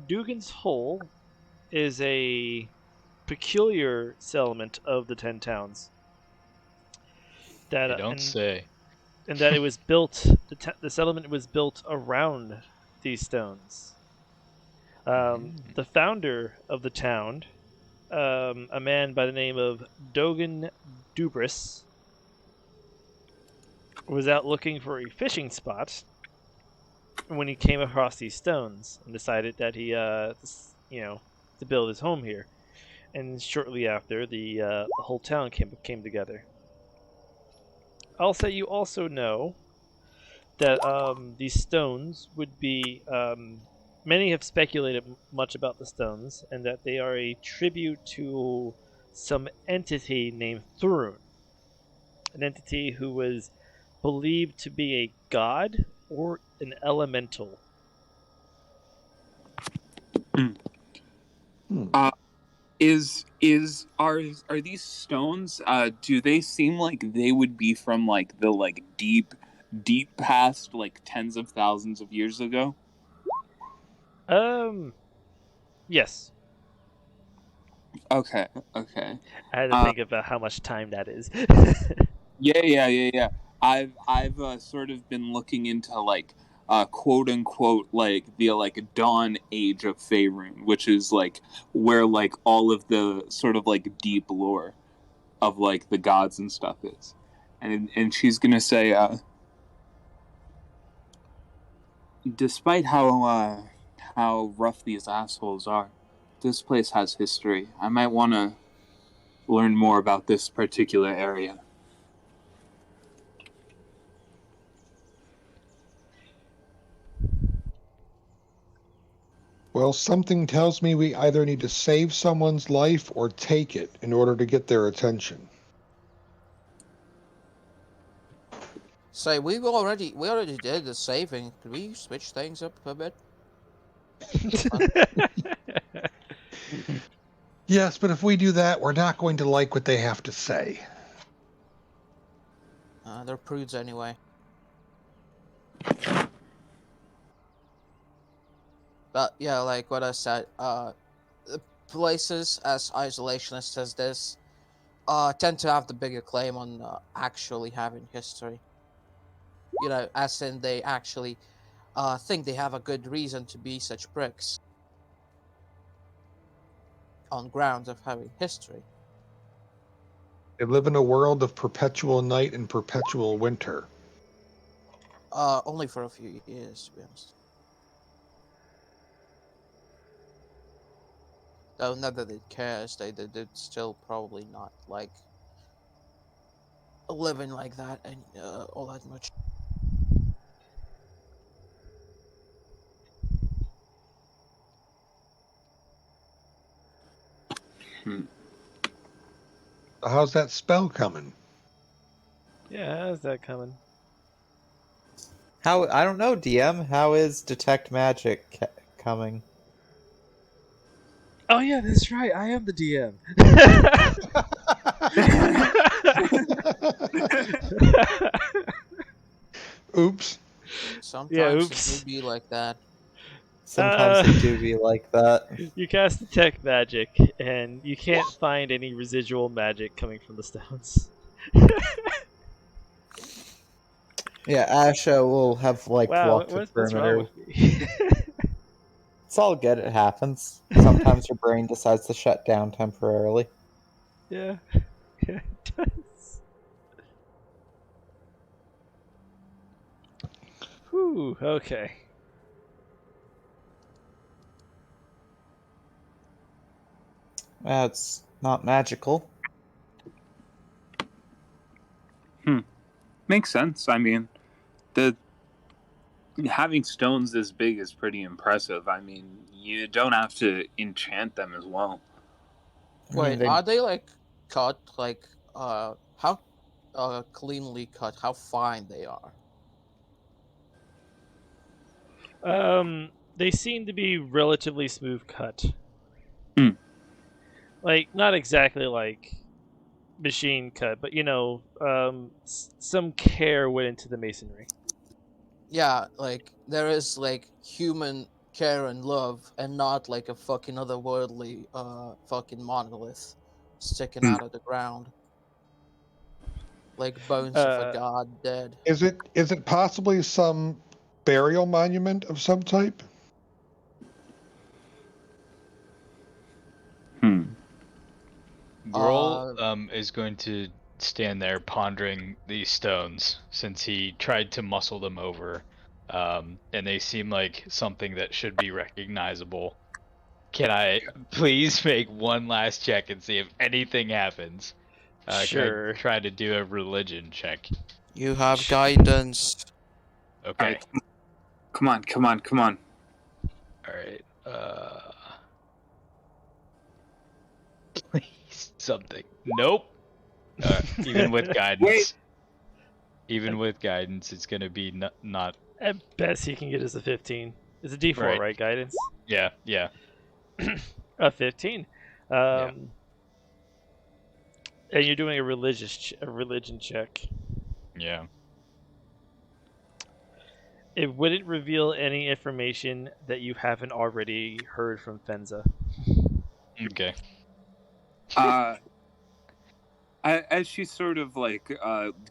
Dugan's Hole is a peculiar settlement of the 10 Towns. That You don't say. And that it was built. The settlement was built around these stones. The founder of the town, a man by the name of Dugan Dubris, was out looking for a fishing spot when he came across these stones and decided that he, to build his home here. And shortly after, the whole town came together. I'll say you also know that these stones would be. Many have speculated much about the stones, and that they are a tribute to some entity named Thurun, an entity who was believed to be a god or an elemental. Are these stones? Do they seem like they would be from like the like deep past, like tens of thousands of years ago? Yes. Okay. I had to think about how much time that is. Yeah. I've sort of been looking into like quote unquote like the like dawn age of Faerun, which is like where like all of the sort of like deep lore of like the gods and stuff is. And she's gonna say, despite how rough these assholes are, this place has history. I might want to learn more about this particular area. Well, something tells me we either need to save someone's life or take it in order to get their attention. Say, we already did the saving. Could we switch things up a bit? Yes, but if we do that, we're not going to like what they have to say. They're prudes anyway. But yeah, like what I said, the places as isolationist as this tend to have the bigger claim on actually having history. You know, as in they actually think they have a good reason to be such pricks on grounds of having history. They live in a world of perpetual night and perpetual winter. Only for a few years, to be honest. Though not that it cares, they'd still probably not like living like that and all that much. How's that spell coming? Yeah, how's that coming? How I don't know, DM. How is detect magic coming? Oh yeah, that's right. I am the DM. Oops. Sometimes oops. it do be like that. Sometimes it do be like that. You cast detect magic, and you can't find any residual magic coming from the stones. Yeah, Asha will have like Wow, walked the what's wrong perimeter. with me? It's all good. It happens. Sometimes her brain decides to shut down temporarily. Yeah, it does. Whew, okay. That's not magical. Makes sense. I mean, the having stones this big is pretty impressive. I mean, you don't have to enchant them as well. Wait, they, are they like cut like how cleanly cut? How fine they are? They seem to be relatively smooth cut. Hmm. Like, not exactly like machine cut, but some care went into the masonry. Yeah, like there is like human care and love, and not like a fucking otherworldly fucking monolith sticking Hmm. out of the ground, like bones of a Uh, god dead. Is it possibly some burial monument of some type? Grohl Uh, is going to stand there pondering these stones since he tried to muscle them over, and they seem like something that should be recognizable. Can I please make one last check and see if anything happens? Can I sure. try to do a religion check? you have guidance. All Okay. right, come on. All right. Please something. Nope. Even with guidance. Wait. Even with guidance, it's gonna be not. At best, he can get us a 15. It's a D4, Right. right? Guidance. Yeah. A 15. Yeah. And you're doing a religion check. Yeah. It wouldn't reveal any information that you haven't already heard from Fenza. Okay. As she sort of like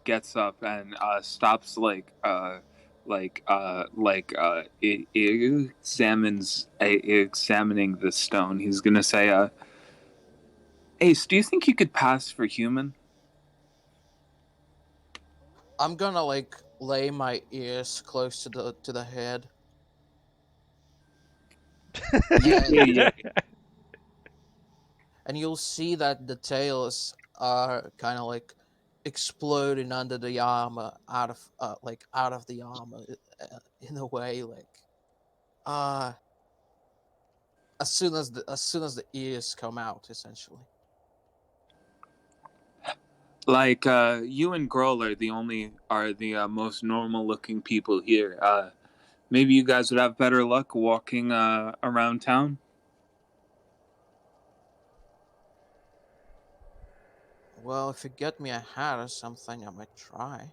gets up and stops examining the stone, he's gonna say, Ace, do you think you could pass for human? I'm gonna like lay my ears close to the head. Yeah. And you'll see that the tails are kind of like exploding under the armor, out of the armor, in a way, like uh as soon as the ears come out, essentially. Like you and Grohl are the most normal looking people here. Maybe you guys would have better luck walking around town. Well, if you get me a hat or something, I might try.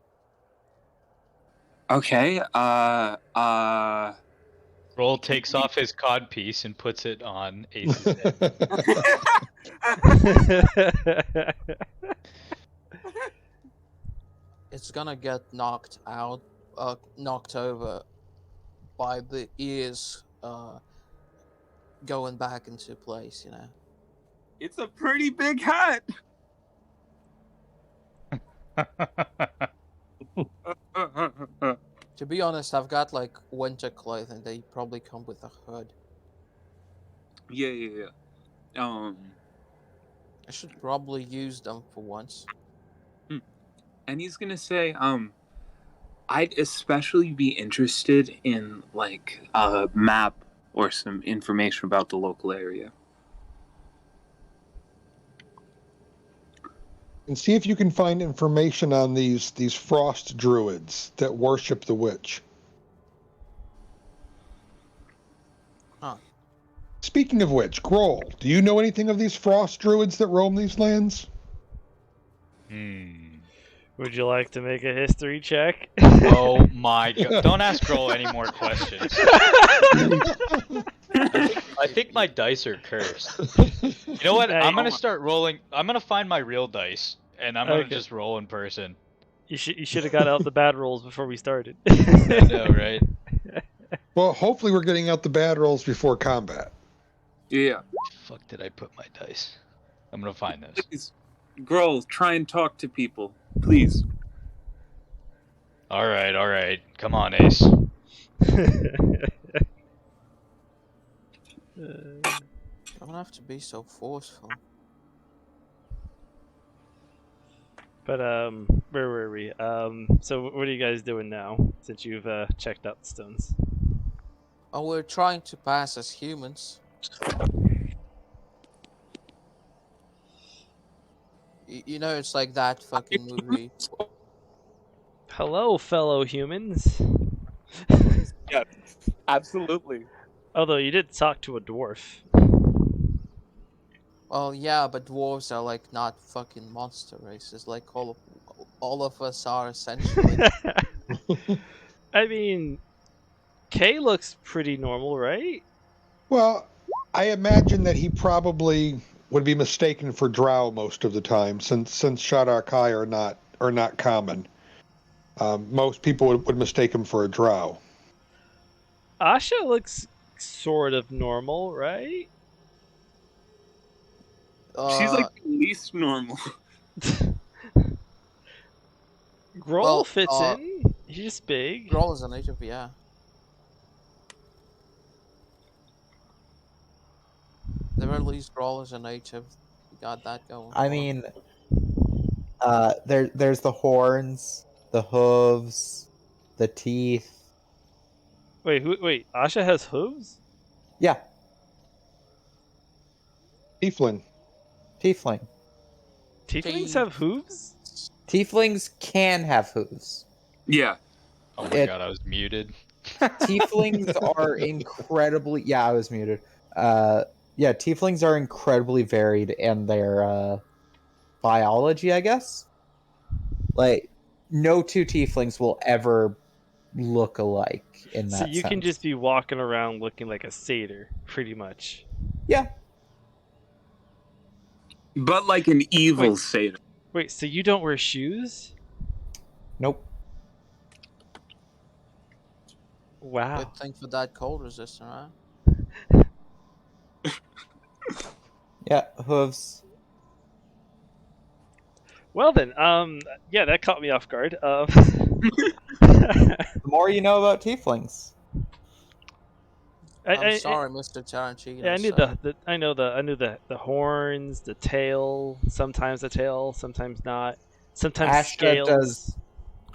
Okay. Roll takes off his codpiece and puts it on Ace's head. It's gonna get knocked over by the ears going back into place, you know. It's a pretty big hat. To be honest, I've got like winter clothing. They probably come with a hood. Yeah. I should probably use them for once. And he's gonna say, I'd especially be interested in like a map or some information about the local area. And see if you can find information on these Frost Druids that worship the witch. Huh. Speaking of which, Grohl, do you know anything of these Frost Druids that roam these lands? Would you like to make a history check? Oh my god. Don't ask Grohl any more questions. I think my dice are cursed. You know what? I'm gonna start rolling. I'm gonna find my real dice, and I'm gonna just roll in person. You should have got out the bad rolls before we started. I know, right? Well, hopefully we're getting out the bad rolls before combat. Yeah. Fuck did I put my dice? I'm gonna find this. Please, Grohl, try and talk to people, please. All right. Come on, Ace. Don't have to be so forceful. But where were we? So what are you guys doing now since you've checked out the stones? Oh, we're trying to pass as humans. You know, it's like that fucking movie. Hello, fellow humans. Yeah, absolutely. Although you did talk to a dwarf. Well, yeah, but dwarves are like not fucking monster races. Like all of us are essentially. I mean, Kay looks pretty normal, right? Well, I imagine that he probably would be mistaken for drow most of the time, since Shandar Kai are not common. Most people would mistake him for a drow. Asha looks sort of normal, right? She's like the least normal. Grohl fits in. He's just big. Grohl is a native, yeah. The very least, Grohl is a native. We got that going. I mean, there's the horns, the hooves, the teeth. Wait, Asha has hooves? Yeah, Tiefling. Tieflings have hooves? Tieflings can have hooves. Yeah. Oh my god, I was muted. Tieflings are incredibly... Yeah, I was muted. Yeah, tieflings are incredibly varied in their biology, I guess. Like, no two tieflings will ever look alike in that So you sense. can just be walking around looking like a satyr, pretty much. Yeah. But like an evil satyr. Wait, so you don't wear shoes? Nope. Wow. Good thing for that cold resistant, right? Yeah, hooves. Well then, yeah, that caught me off guard. The more you know about tieflings. I'm sorry, Mr. Tarantino. Yeah, I knew the horns, the tail. Sometimes the tail, sometimes not. Sometimes scales.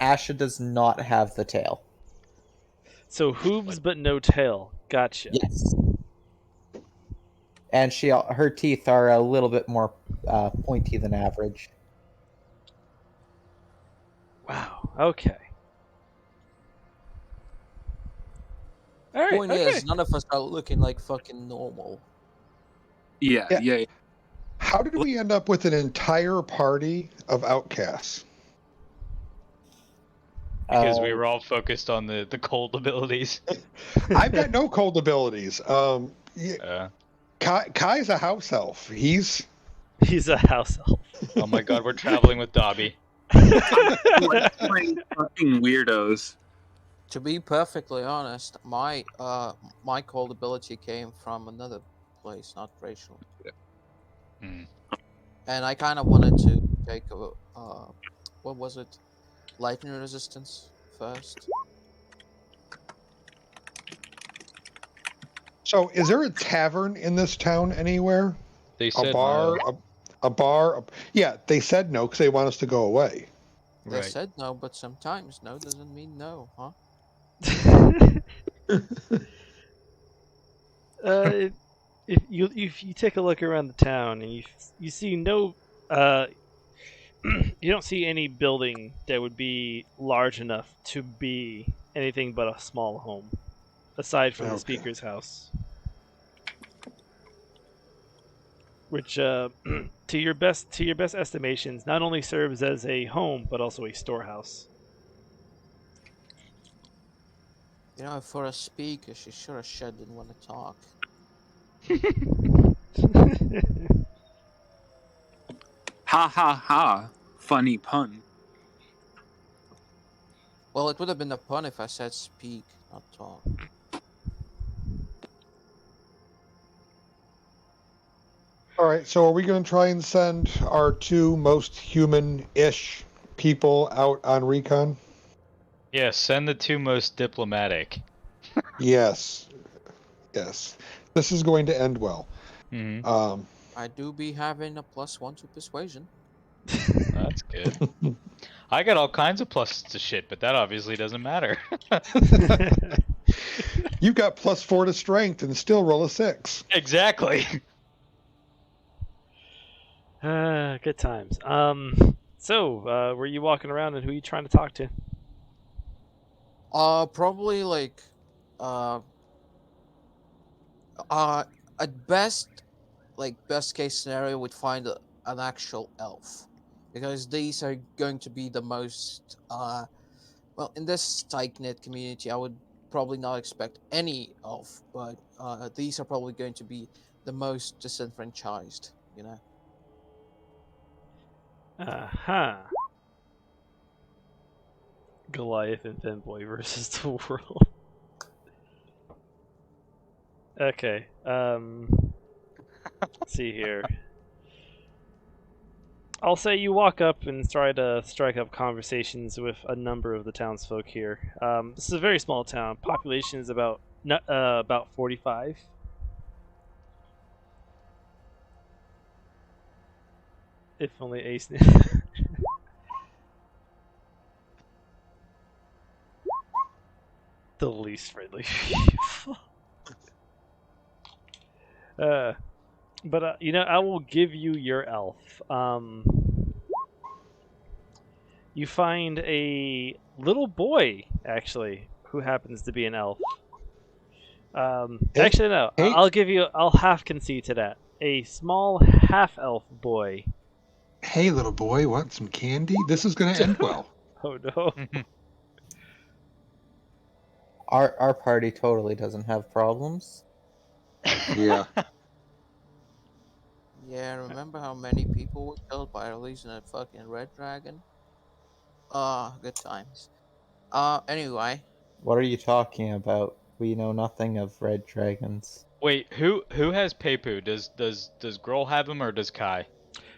Asha does not have the tail. So hooves but no tail. Gotcha. Yes. And her teeth are a little bit more pointy than average. Wow. Okay. All right. Point Okay. is, none of us are looking like fucking normal. Yeah. How did we end up with an entire party of outcasts? Because we were all focused on the cold abilities. I've got no cold abilities. Kai's a house elf. He's a house elf. Oh my god, we're traveling with Dobby. Fucking weirdos. To be perfectly honest, my cold ability came from another place, not racial. Hmm. And I kind of wanted to take a what was it? Lightning resistance first. So, is there a tavern in this town anywhere? They said A bar? no. A bar? Yeah, they said no because they want us to go away. They Right. said no, but sometimes no doesn't mean no, huh? If you take a look around the town and you see no you don't see any building that would be large enough to be anything but a small home, aside from the speaker's house, which to your best estimations not only serves as a home but also a storehouse. You know, for a speaker, she sure as shit didn't want to talk. Ha ha ha. Funny pun. Well, it would have been a pun if I said speak, not talk. All right, so are we going to try and send our two most human-ish people out on recon? Yeah, send the two most diplomatic. Yes. This is going to end well. Mm-hmm. I do be having a +1 to persuasion. That's good. I got all kinds of pluses to shit, but that obviously doesn't matter. You've got +4 to strength and still roll a 6. Exactly. Good times. So, were you walking around and who are you trying to talk to? Probably like, at best, like best case scenario, would find an actual elf, because these are going to be the most, well, in this tight-knit community, I would probably not expect any elf, but these are probably going to be the most disenfranchised, you know. Uh-huh. Goliath and Femboy versus the world. Okay. Let's see here. I'll say you walk up and try to strike up conversations with a number of the townsfolk here. This is a very small town. Population is about 45. If only Ace knew. The least friendly people. But you know, I will give you your elf. You find a little boy, actually, who happens to be an elf. Actually, no. I'll half concede to that. A small half-elf boy. Hey, little boy, want some candy? This is going to end well. Oh no. Our party totally doesn't have problems. Yeah. Yeah, remember how many people were killed by releasing a fucking red dragon? Good times. Anyway. What are you talking about? We know nothing of red dragons. Wait, who has Pepu? Does Grohl have him or does Kai?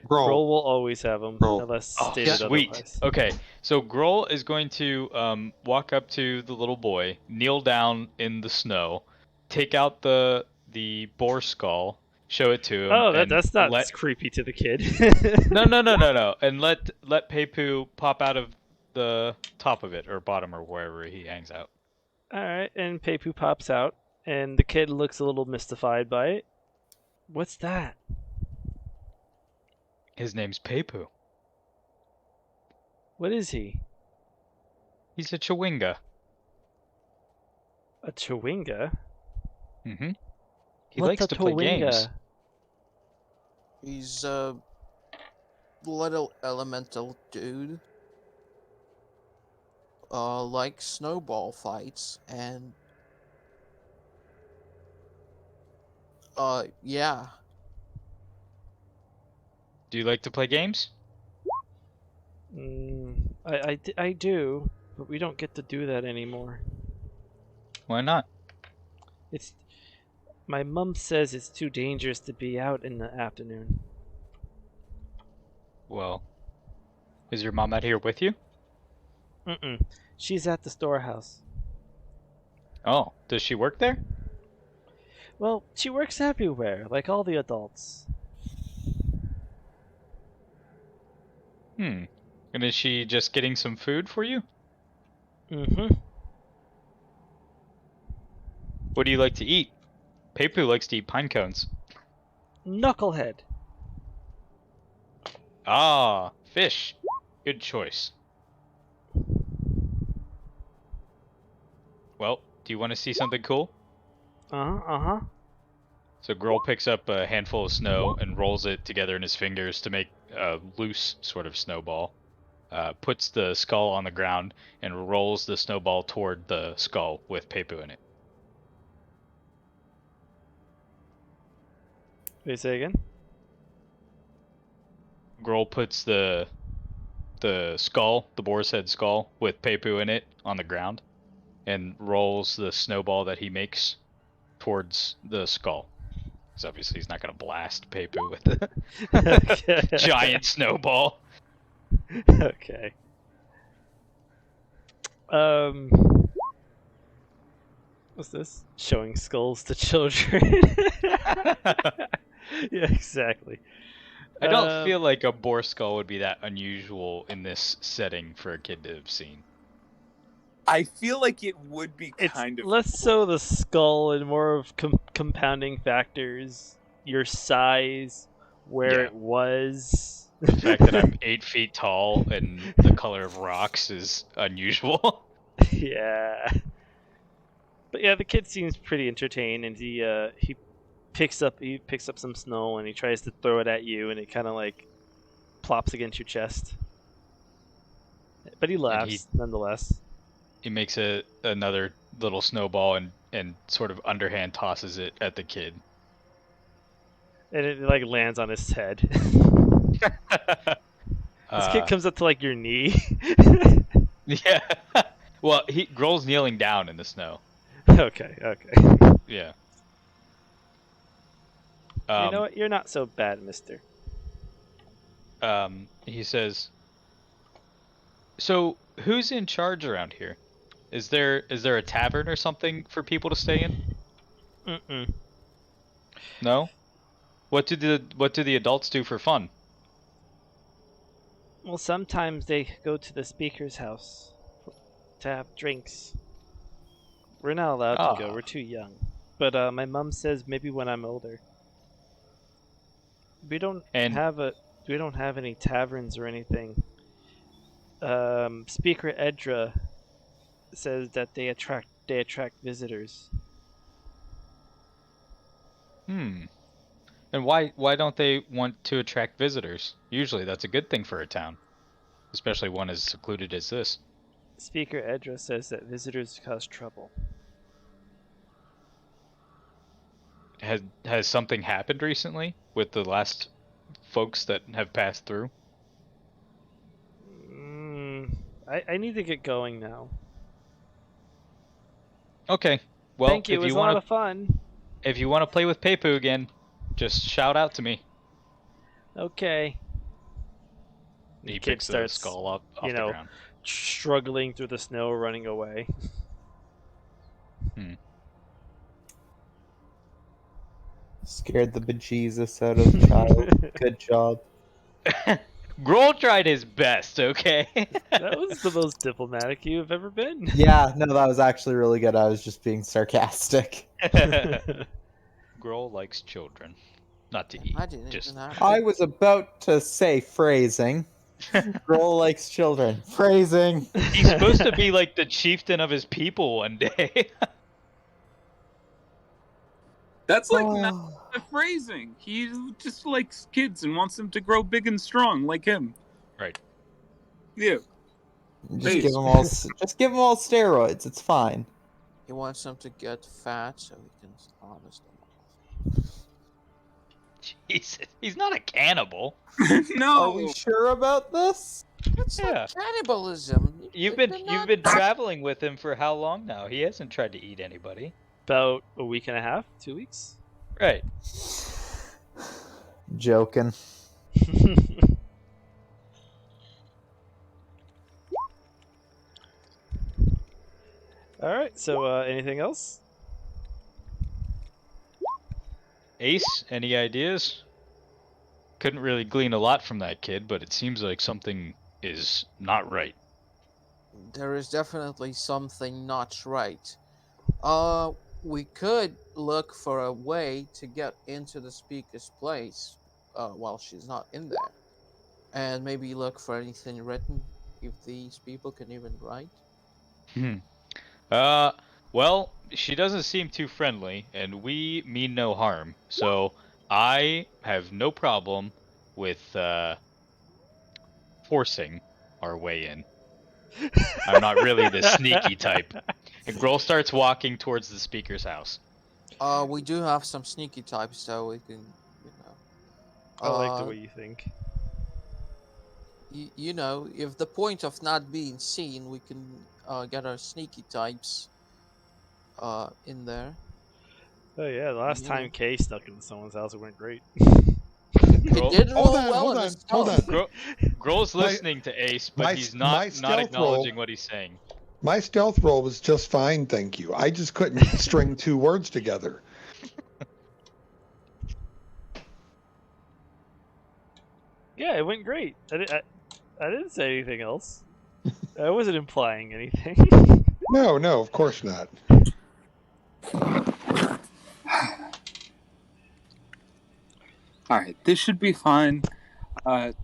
Grohl will always have him, unless stated sweet. otherwise. Okay, so Grohl is going to walk up to the little boy, kneel down in the snow, take out the boar skull, show it to him. Oh, that's not creepy to the kid. No. And let Pepu pop out of the top of it or bottom or wherever he hangs out. All right, and Pepu pops out, and the kid looks a little mystified by it. What's that? His name's Pepu. What is he? He's a chewinga. A chewinga? Mm-hmm. He What's likes a to play games. chewinga? He's a little elemental dude. Like snowball fights and yeah. Do you like to play games? I do, but we don't get to do that anymore. Why not? It's my mom says it's too dangerous to be out in the afternoon. Well, is your mom out here with you? Mm-mm. She's at the storehouse. Oh, does she work there? Well, she works everywhere, like all the adults. And is she just getting some food for you? Mm-hmm. What do you like to eat? Pepu likes to eat pine cones. Knucklehead. Ah, fish. Good choice. Well, do you want to see something cool? Uh-huh. So Grohl picks up a handful of snow and rolls it together in his fingers to make a loose sort of snowball. Puts the skull on the ground and rolls the snowball toward the skull with Pepu in it. Wait, say again? Grohl puts the skull, the boar's head skull, with Pepu in it on the ground and rolls the snowball that he makes towards the skull. Because obviously he's not going to blast Pepu with a giant snowball. Okay. What's this? Showing skulls to children. Yeah, exactly. I don't feel like a boar skull would be that unusual in this setting for a kid to have seen. I feel like it would be It's kind of less so the skull and more of compounding factors, your size, where it was. The fact that I'm 8 feet tall and the color of rocks is unusual. Yeah. But yeah, the kid seems pretty entertained, and he picks up some snow and he tries to throw it at you, and it kind of like plops against your chest. But he laughs nonetheless. He makes another little snowball and sort of underhand tosses it at the kid. And it like lands on his head. This kid comes up to like your knee. Yeah. Well, Grohl's kneeling down in the snow. Okay. Yeah. You know what? You're not so bad, mister. He says, so who's in charge around here? Is there a tavern or something for people to stay in? Mm-mm. No? What do the adults do for fun? Well, sometimes they go to the speaker's house to have drinks. We're not allowed to go. We're too young. But my mom says maybe when I'm older. We don't have any taverns or anything. Speaker Edra says that they attract visitors. And why don't they want to attract visitors? Usually that's a good thing for a town, especially one as secluded as this. Speaker Edra says that visitors cause trouble. Has something happened recently with the last folks that have passed through? I need to get going now. Okay. Well, thank you. It was a lot of fun. If you want to play with Pepu again, just shout out to me. Okay. He picks the skull up off the ground. Struggling through the snow, running away. Scared the bejesus out of the child. Good job. Grohl tried his best, okay? That was the most diplomatic you've ever been. Yeah, no, that was actually really good. I was just being sarcastic. Grohl likes children. Not to eat. I was about to say phrasing. Grohl likes children. Phrasing. He's supposed to be like the chieftain of his people one day. That's like not the phrasing. He just likes kids and wants them to grow big and strong like him. Right. Yeah. Just give them all. Just give them all steroids. It's fine. He wants them to get fat so he can harvest them off. Jesus, he's not a cannibal. No. Are we sure about this? It's Yeah. not cannibalism. You've been traveling with him for how long now? He hasn't tried to eat anybody. About a week and a half, 2 weeks. Right. Joking. All right. So, anything else? Ace, any ideas? Couldn't really glean a lot from that kid, but it seems like something is not right. There is definitely something not right. We could look for a way to get into the speaker's place while she's not in there. And maybe look for anything written, if these people can even write. Well, she doesn't seem too friendly, and we mean no harm. So I have no problem with forcing our way in. I'm not really the sneaky type. And Grohl starts walking towards the speaker's house. We do have some sneaky types, so we can, I like the way you think. You know, if the point of not being seen, we can get our sneaky types in there. Oh yeah, the last time Kay snuck into someone's house, it went great. It did roll Hold on. Grohl's listening to Ace, but he's not acknowledging what he's saying. My stealth roll was just fine, thank you. I just couldn't string two words together. Yeah, it went great. I didn't say anything else. I wasn't implying anything. No, of course not. Alright, this should be fine.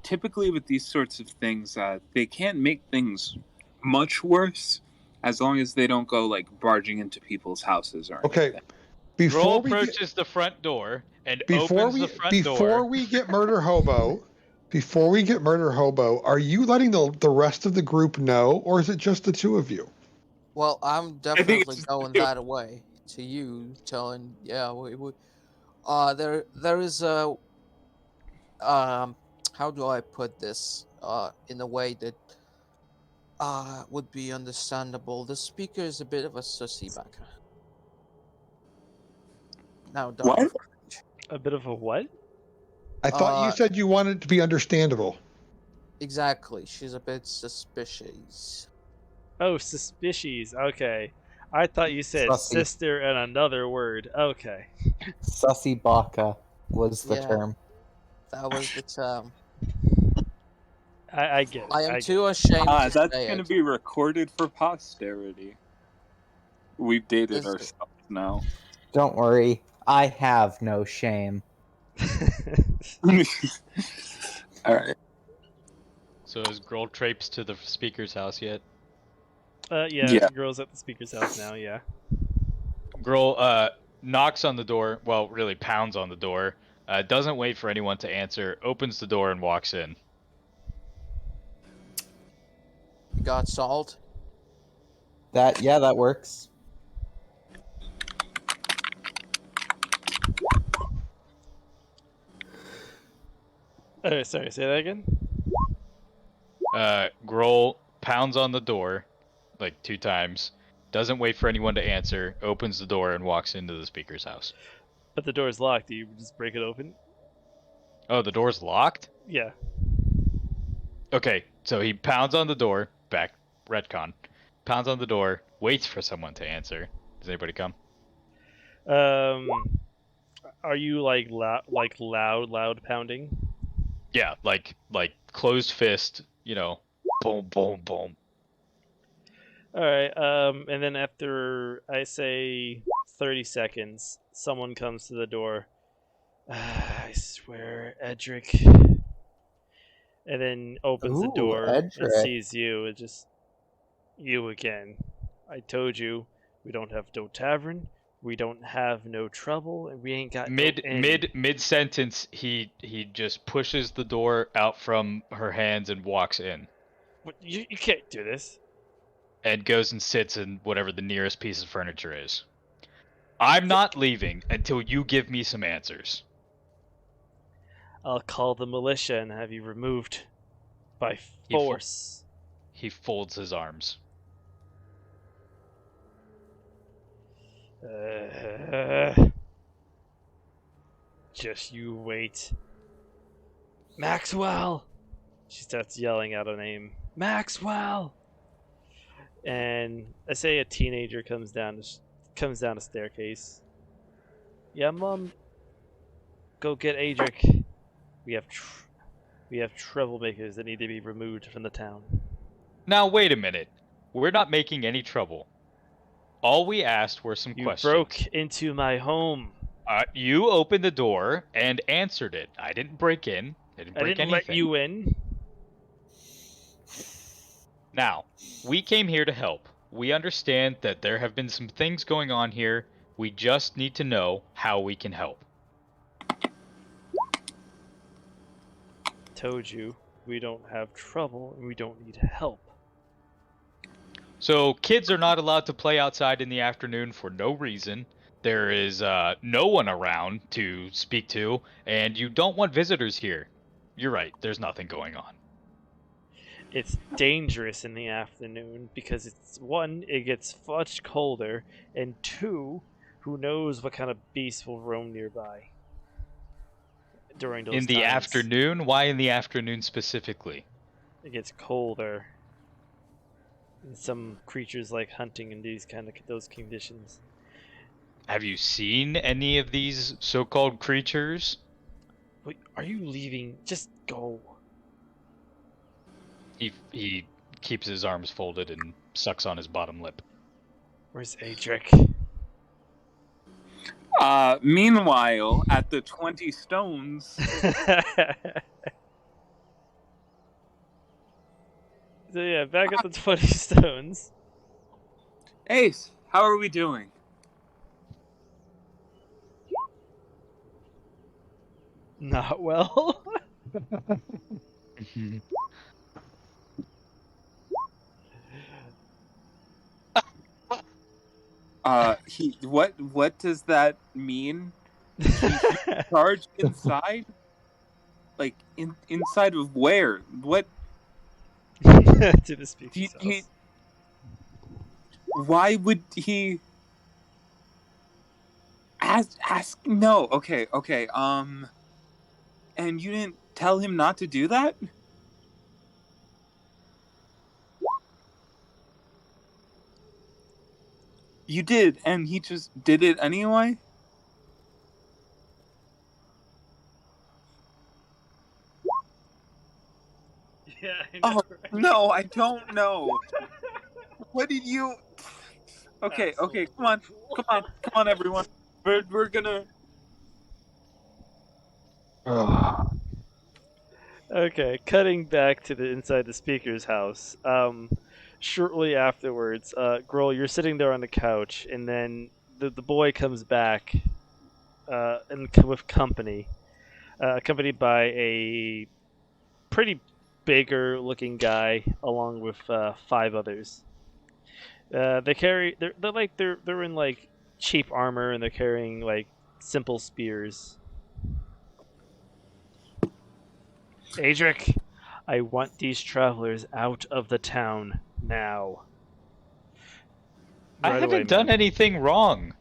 Typically with these sorts of things, they can't make things much worse as long as they don't go like barging into people's houses or anything. Okay. Before Grohl approaches the front door and before opens we the front before door. we get murder hobo, are you letting the rest of the group know, or is it just the two of you? Well, I'm definitely going that way to you, telling there is a how do I put this in a way that would be understandable. The speaker is a bit of a sussy backer. Now, What? A bit of a what? I thought you said you wanted it to be understandable. Exactly. She's a bit suspicious. Oh, suspicious. Okay. I thought you said Sussy. sister and another word. Okay. Sussy baka was the term. That was the term. I get it. I am too ashamed to That's say going to it. be recorded for posterity. We've dated Is it? ourselves now. Don't worry, I have no shame. Alright. So has Grohl traipsed to the speaker's house yet? Yeah. Girl's at the speaker's house now, yeah. Grohl knocks on the door, well, really pounds on the door, doesn't wait for anyone to answer, opens the door and walks in. You got salt? That works. Sorry, say that again? Grohl pounds on the door, like 2 times, doesn't wait for anyone to answer, opens the door and walks into the speaker's house. But the door's locked. Do you just break it open? Oh, the door's locked? Yeah. Okay, so he pounds on the door, back, retcon, pounds on the door, waits for someone to answer. Does anybody come? Are you like loud pounding? Yeah, like closed fist, boom, boom, boom. All right. And then after I say 30 seconds, someone comes to the door. I swear, Edric. and then opens the Ooh, door and Edric. sees you. It's just you again. I told you we don't have no tavern, we don't have no trouble, and we ain't got Mid no inn. mid sentence, he just pushes the door out from her hands and walks in, What, you can't do this. and goes and sits in whatever the nearest piece of furniture is. I'm not leaving until you give me some answers. I'll call the militia and have you removed by force. He folds his arms. Just you wait. Maxwell! She starts yelling out a name. Maxwell! And I say a teenager comes down a staircase. Yeah, Mom. Go get Adric. We have troublemakers that need to be removed from the town. Now wait a minute. We're not making any trouble. All we asked were some questions. You broke into my home. You opened the door and answered it. I didn't break in. I didn't anything. Let you in. Now, we came here to help. We understand that there have been some things going on here. We just need to know how we can help. Told you, we don't have trouble and we don't need help. So, kids are not allowed to play outside in the afternoon for no reason. There is no one around to speak to, and you don't want visitors here. You're right, there's nothing going on. It's dangerous in the afternoon because it's one, it gets much colder, and two, who knows what kind of beasts will roam nearby during those In the times. afternoon? Why in the afternoon specifically? It gets colder. And some creatures like hunting in those conditions. Have you seen any of these so-called creatures? Wait, are you leaving? Just go. He keeps his arms folded and sucks on his bottom lip. Where's Adric? Meanwhile, at the 20 stones. So yeah, back at the 20 stones. Ace, how are we doing? Not well. What does that mean? He charged inside? Like inside of where? What? To the speaker's house. Why would he ask? No. Okay. And you didn't tell him not to do that? You did, and he just did it anyway? Yeah, I know, right? No, I don't know. What did you... Okay, come on, everyone. We're gonna... Okay, cutting back to the inside the speaker's house. Shortly afterwards, Grohl, you're sitting there on the couch, and then the boy comes back, and with company, accompanied by a pretty bigger looking guy, along with 5 others. They're in like cheap armor, and they're carrying like simple spears. Adric, I want these travelers out of the town now. I haven't done anything wrong.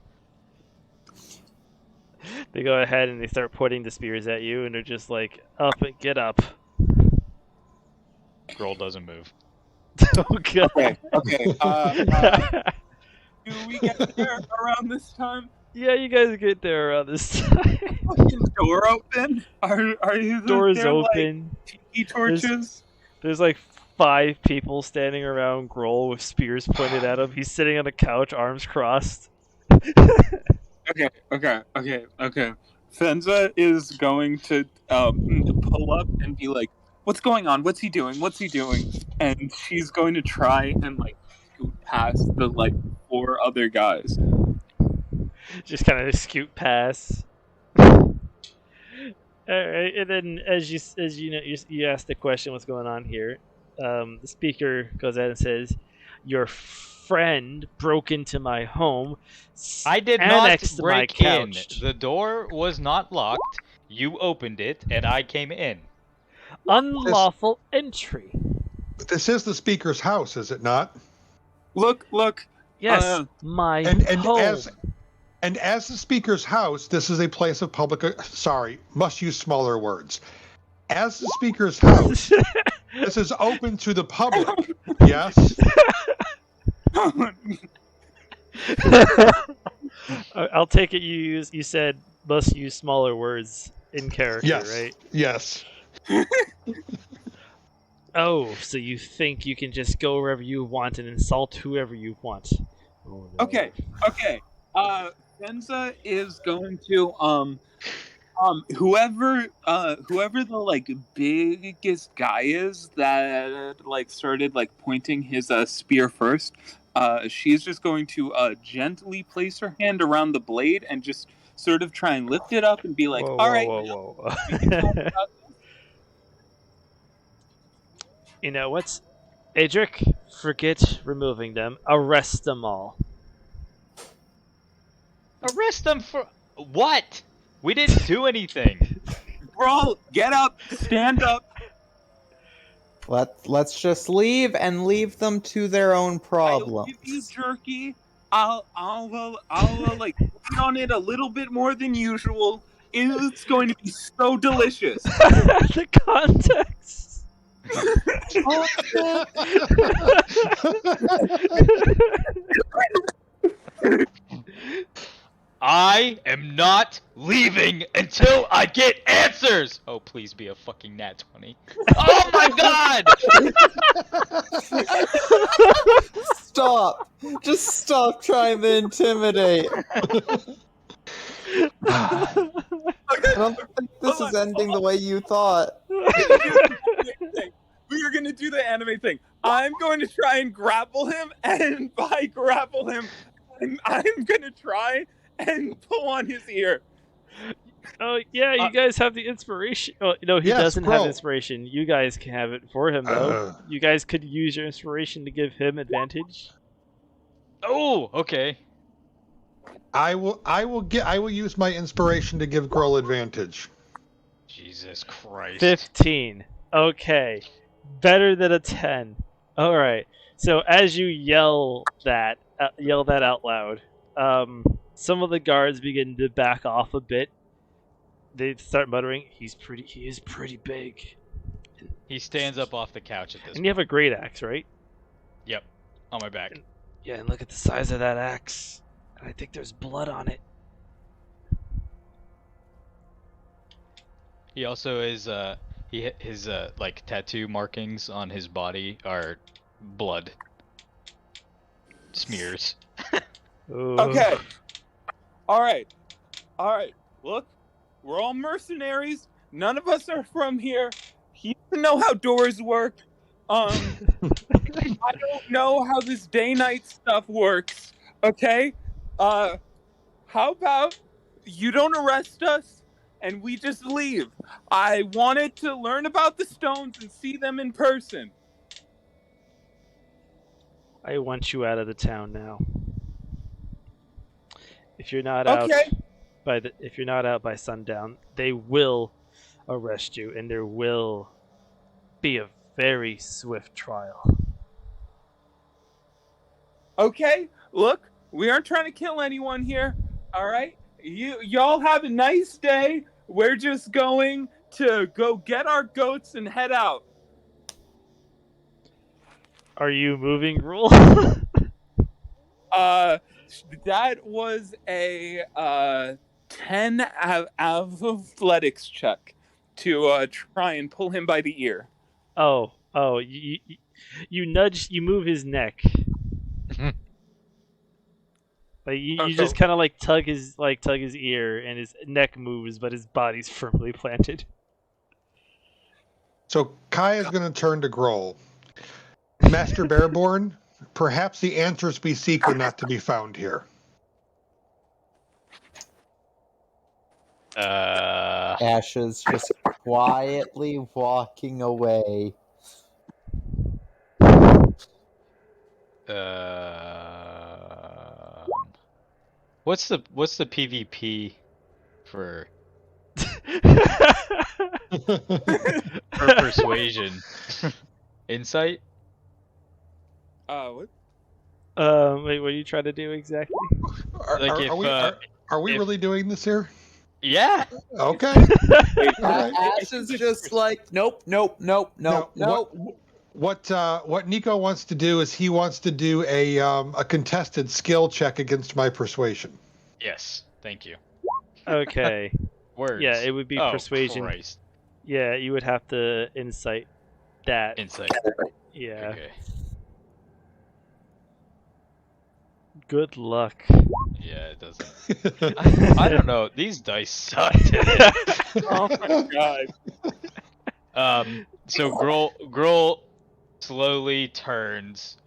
They go ahead and they start pointing the spears at you, and they're just like, "Up and get up." Grohl doesn't move. Oh god. Okay. Do we get there around this time? Yeah, you guys get there around this time. Fucking door open? Are you Doors there, open. Like, tiki torches? There's like 5 people standing around Grohl with spears pointed at him. He's sitting on a couch, arms crossed. Okay. Fenza is going to pull up and be like, What's going on? What's he doing? What's he doing? And she's going to try and like scoot past the like 4 other guys. Just kind of scoot past. Alright, and then as you know, you ask the question, what's going on here? The speaker goes out and says, "Your friend broke into my home. I did not annexed my break in. couch. The door was not locked. You opened it, and I came in. Unlawful entry." This is the speaker's house, is it not? Look. Yes, my And home. as the speaker's house, this is a place of public. Sorry, must use smaller words. As the speaker's house, this is open to the public. Yes. I'll take it. You said must use smaller words in character, Yes. right? Yes. Oh, so you think you can just go wherever you want and insult whoever you want? Oh, no. Okay. Senza is going to whoever the like biggest guy is that like started like pointing his spear first. She's just going to gently place her hand around the blade and just sort of try and lift it up and be like, Whoa, "All right, whoa. we can talk about this." You know what? Adric, forget removing them. Arrest them all. Arrest them for what? We didn't do anything. Brawl, get up, stand up. Let's just leave and leave them to their own I'll problems. give you jerky. I'll like eat on it a little bit more than usual. It's going to be so delicious. The context. I am not leaving until I get answers. Oh, please be a fucking nat 20. Oh my god! Stop! Just stop trying to intimidate. I don't think this is ending the way you thought. We are going to do the anime thing. I'm going to try and grapple him, and by grapple him, I'm going to try and pull on his ear. Oh yeah, you guys have the inspiration. Oh no, he Yes, doesn't bro. have inspiration. You guys can have it for him though. You guys could use your inspiration to give him advantage. Oh, okay. I will use my inspiration to give Grohl advantage. Jesus Christ. 15. Okay, better than a 10. All right. So as you yell that out loud, some of the guards begin to back off a bit. They start muttering, he is pretty big. He stands up off the couch at this And you have a great axe, right? Yep. On my back. Yeah, and look at the size of that axe. I think there's blood on it. He also is his like tattoo markings on his body are blood smears. Ooh. Okay. All right. Look, we're all mercenaries. None of us are from here. He doesn't know how doors work. I don't know how this day-night stuff works. Okay? How about you don't arrest us and we just leave? I wanted to learn about the stones and see them in person. I want you out of the town now. If you're not out Okay. if you're not out by sundown, they will arrest you, and there will be a very swift trial. Okay, look, we aren't trying to kill anyone here. All right, y'all have a nice day. We're just going to go get our goats and head out. Are you moving, Rule? That was a 10 athletics check to try and pull him by the ear. Oh, you move his neck. Like you just kind of like tug his ear, and his neck moves, but his body's firmly planted. So Kai is going to turn to Groll. Master Bearborn, perhaps the answers we seek are not to be found here. Ash is just quietly walking away. What's the PvP for persuasion? Insight? What? Wait, what are you trying to do exactly? Are we really doing this here? Yeah. Okay. Ash is just like, nope. What Nico wants to do is he wants to do a contested skill check against my persuasion. Yes. Thank you. Okay. Words. Yeah, it would be persuasion. Christ. Yeah, you would have to insight that. Insight. Yeah. Okay. Good luck. Yeah, it doesn't. I don't know. These dice suck today. Oh my god. So Groll slowly turns,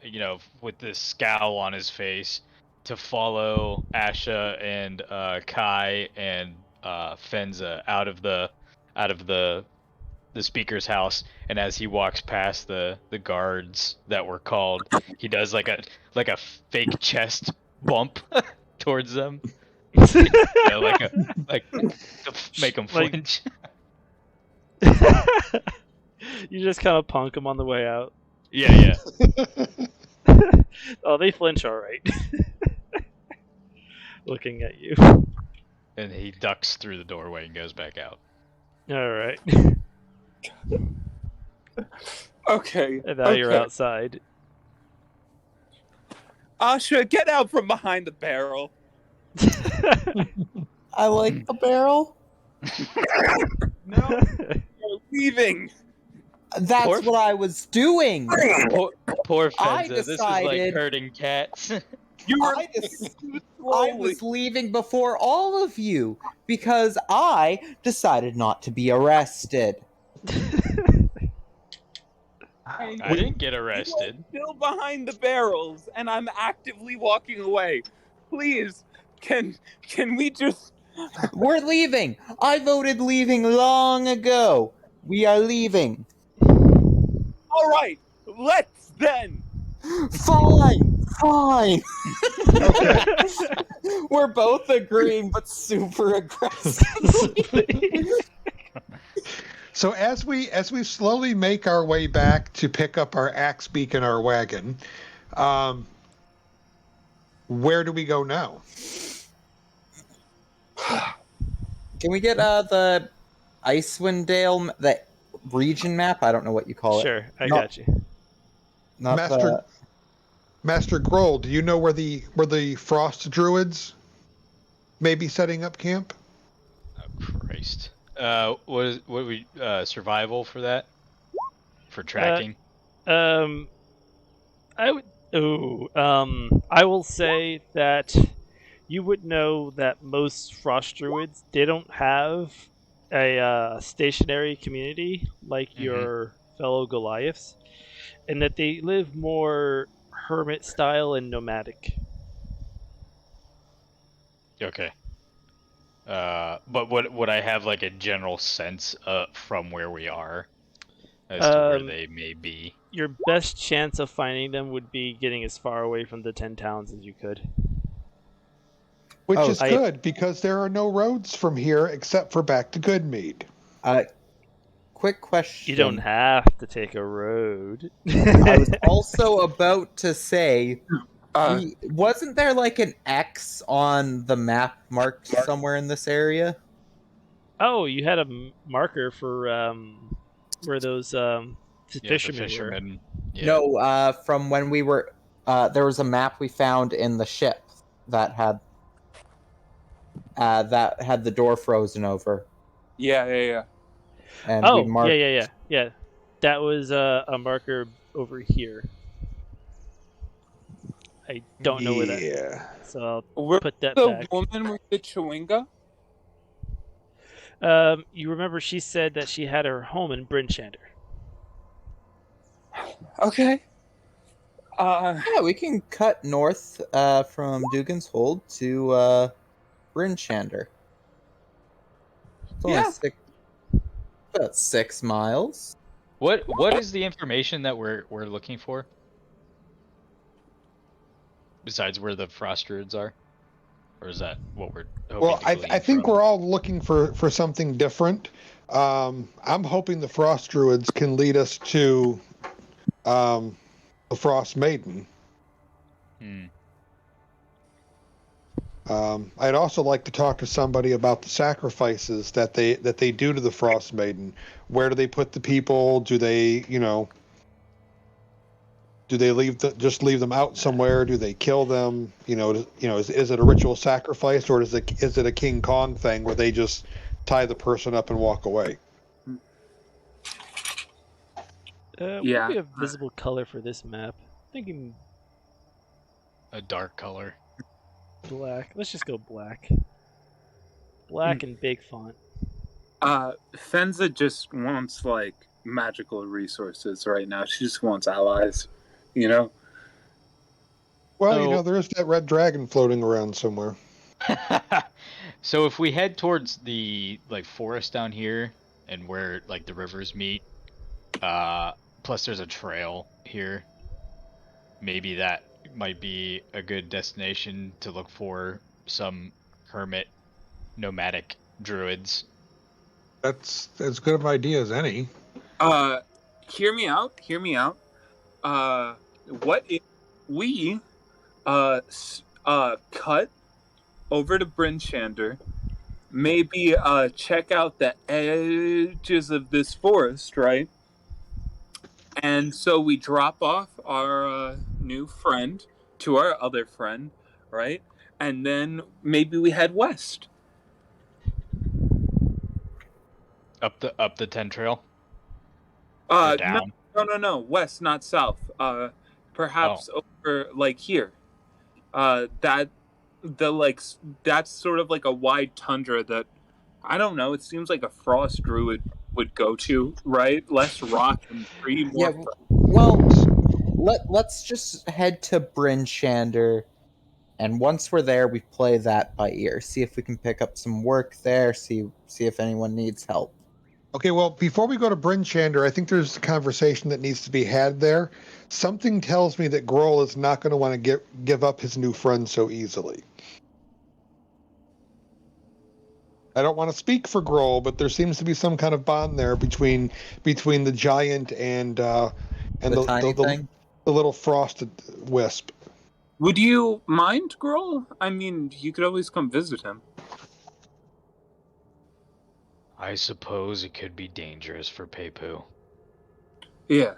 with this scowl on his face, to follow Asha and Kai and Fenza out of the speaker's house. And as he walks past the guards that were called, he does like a fake chest bump towards them. Like to make them flinch. You just kind of punk them on the way out. Yeah. Oh, they flinch all right. Looking at you. And he ducks through the doorway and goes back out. All right. Okay. And now you're outside. Asha, get out from behind the barrel. I like the barrel. No, you're leaving. That's what I was doing. Poor I Fenza. This is like decided- herding cats. I was leaving before all of you because I decided not to be arrested. I didn't get arrested. You are still behind the barrels, and I'm actively walking away. Please, can we just... We're leaving. I voted leaving long ago. We are leaving. All right, let's then. Fine. Okay. We're both agreeing, but super aggressively. So as we slowly make our way back to pick up our axe beak and our wagon, where do we go now? Can we get the Icewind Dale, the region map? I don't know what you call it. Sure, I got you. Not Master Groll, do you know where the Frost Druids may be setting up camp? Oh Christ! What we survival for that? For tracking? I will say that you would know that most Frost Druids, they don't have a stationary community like your fellow Goliaths, and that they live more hermit style and nomadic. Okay. But would I have like a general sense from where we are as to where they may be? Your best chance of finding them would be getting as far away from the 10 towns as you could. Which is good, because there are no roads from here except for back to Goodmead. Quick question. You don't have to take a road. I was also about to say, wasn't there like an X on the map marked somewhere in this area? Oh, you had a marker for where those fishermen were. Yeah. No, from when we were... there was a map we found in the ship that had the door frozen over. Yeah. And oh, we marked... yeah. That was a marker over here. I don't know where that is. So I'll put that the back. woman with the chewinga? You remember she said that she had her home in Bryn Shandar. Okay. Yeah, we can cut north from Dugan's Hold to Bryn Shandar. It's only Yeah. about 6 miles. What is the information that we're looking for? Besides where the Frost Druids are? Or is that what we're hoping Well, to I glean think from? we're all looking for something different. I'm hoping the Frost Druids can lead us to the Frost Maiden. I'd also like to talk to somebody about the sacrifices that they do to the Frost Maiden. Where do they put the people? Do they, do they just leave them out somewhere? Do they kill them? Is it a ritual sacrifice, or is it a King Kong thing where they just tie the person up and walk away? What would be a visible color for this map? Thinking A dark color. black. Let's just go black. Black and big font. Fenza just wants like magical resources right now. She just wants allies, you know? Well, there is that red dragon floating around somewhere. So if we head towards the forest down here and where the rivers meet, plus there's a trail here, maybe that might be a good destination to look for some hermit nomadic druids. That's as good of an idea as any. Hear me out. What if we cut over to Bryn Shandar, maybe check out the edges of this forest, right? And so we drop off our new friend to our other friend, right? And then maybe we head west. Up the 10 trail? Or down? No. West, not south. Perhaps over here. That's sort of like a wide tundra that I don't know. It seems like a Frost Druid would go to, right? Less rock and tree. More. Yeah. Well, let's just head to Bryn Shandar, and once we're there, we play that by ear. See if we can pick up some work there. See if anyone needs help. Okay, well, before we go to Bryn Shandar, I think there's a conversation that needs to be had there. Something tells me that Grohl is not going to want to give up his new friend so easily. I don't want to speak for Grohl, but there seems to be some kind of bond there between the giant and the tiny thing? The little frosted wisp. Would you mind, Grohl? I mean, you could always come visit him. I suppose it could be dangerous for Pepu. Yeah.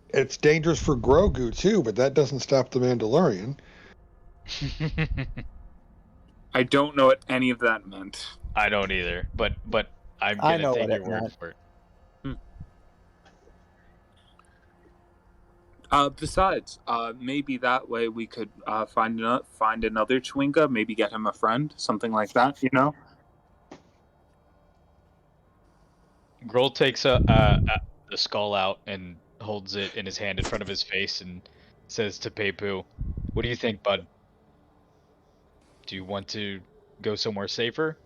It's dangerous for Grogu, too, but that doesn't stop the Mandalorian. I don't know what any of that meant. I don't either, but I'm going to take your word for it. Besides, maybe that way we could find another Chwinga, maybe get him a friend, something like that, you know? Grohl takes the skull out and holds it in his hand in front of his face and says to Pepu, "What do you think, bud? Do you want to go somewhere safer?"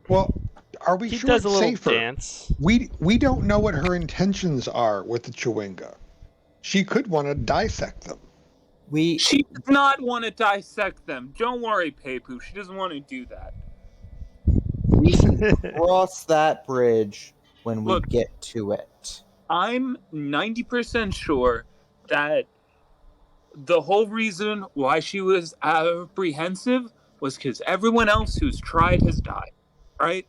Well, are we sure it's safer? Dance. We don't know what her intentions are with the Chwinga. She could want to dissect them. She does not want to dissect them. Don't worry, Pepu. She doesn't want to do that. We can cross that bridge when we get to it. I'm 90% sure that the whole reason why she was apprehensive was because everyone else who's tried has died, right?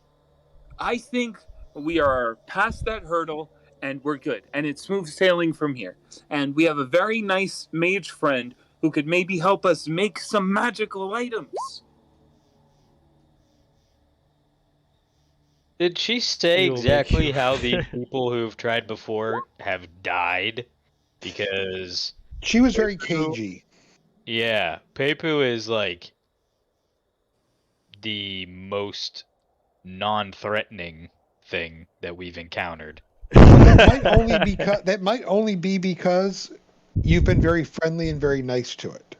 I think we are past that hurdle and we're good. And it's smooth sailing from here. And we have a very nice mage friend who could maybe help us make some magical items. Did she say exactly how the people who've tried before have died? Because she was very cagey. Yeah, Pepu is like the most non-threatening thing that we've encountered. that might only be because you've been very friendly and very nice to it.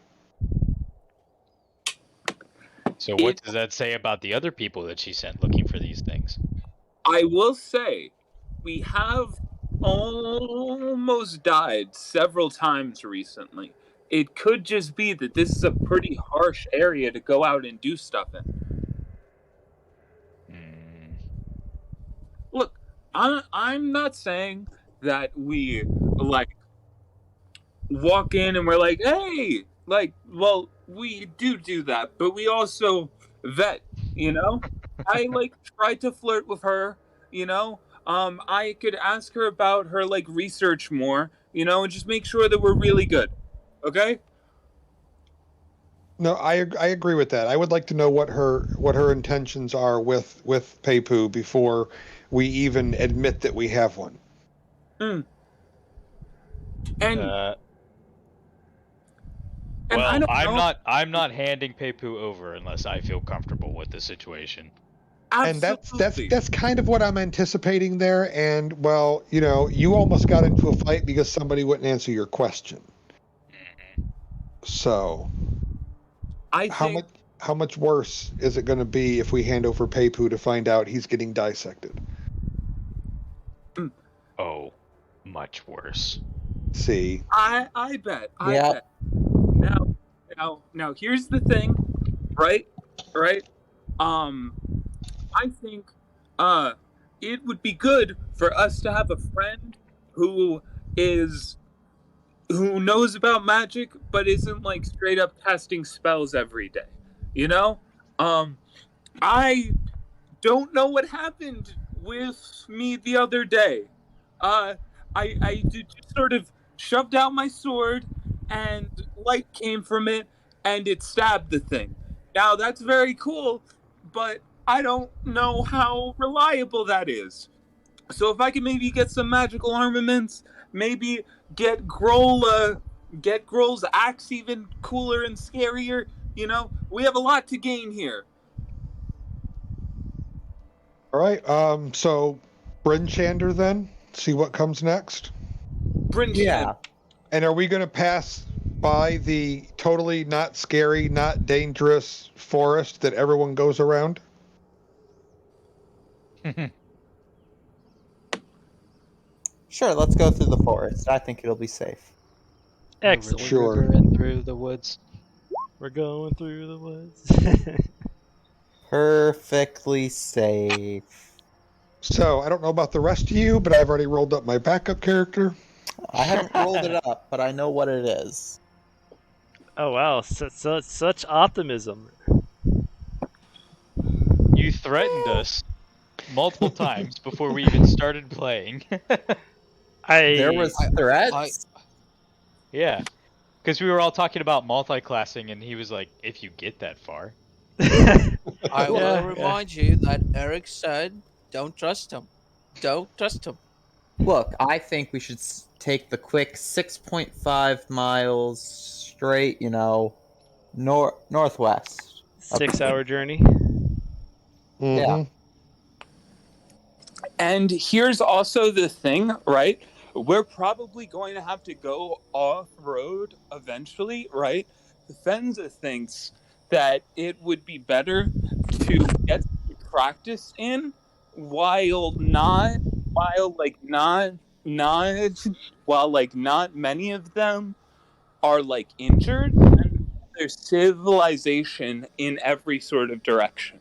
So what does that say about the other people that she sent looking for these things? I will say, we have almost died several times recently. It could just be that this is a pretty harsh area to go out and do stuff in. Look, I'm not saying that we like walk in and we're like, hey, like, well, we do that, but we also vet, you know? I like try to flirt with her, you know? I could ask her about her like research more, you know, and just make sure that we're really good. Okay? No, I agree with that. I would like to know what her intentions are with Pepu before we even admit that we have one. And Well, I don't know. I'm not handing Pepu over unless I feel comfortable with the situation. Absolutely. And that's kind of what I'm anticipating there. And well, you know, you almost got into a fight because somebody wouldn't answer your question. So, how much worse is it going to be if we hand over Pepu to find out he's getting dissected? Oh, much worse. See, I bet. Now here's the thing, right? I think it would be good for us to have a friend who knows about magic but isn't like straight up casting spells every day. You know? I don't know what happened with me the other day. I just sort of shoved out my sword and light came from it and it stabbed the thing. Now that's very cool, but I don't know how reliable that is. So if I can maybe get some magical armaments, maybe get Grohl's axe even cooler and scarier, you know, we have a lot to gain here. all right. So Bryn Shandar then. See what comes next. Bryn Yeah. Shandar. And are we going to pass by the totally not scary, not dangerous forest that everyone goes around? Sure, let's go through the forest. I think it'll be safe. Excellent. Over the Sure. river and through the woods. We're going through the woods. Perfectly safe. So I don't know about the rest of you, but I've already rolled up my backup character. I haven't rolled it up, but I know what it is. Oh wow, such optimism. You threatened us multiple times before we even started playing. There was threats. Yeah, because we were all talking about multi-classing, and he was like, "If you get that far." I will remind you that Eric said, "Don't trust him. Don't trust him." Look, I think we should take the quick 6.5 miles straight, you know, northwest. 6-hour journey. Mm-hmm. Yeah. And here's also the thing, right? We're probably going to have to go off-road eventually, right? Fenza thinks that it would be better to get some practice in while not many of them are like injured and there's civilization in every sort of direction.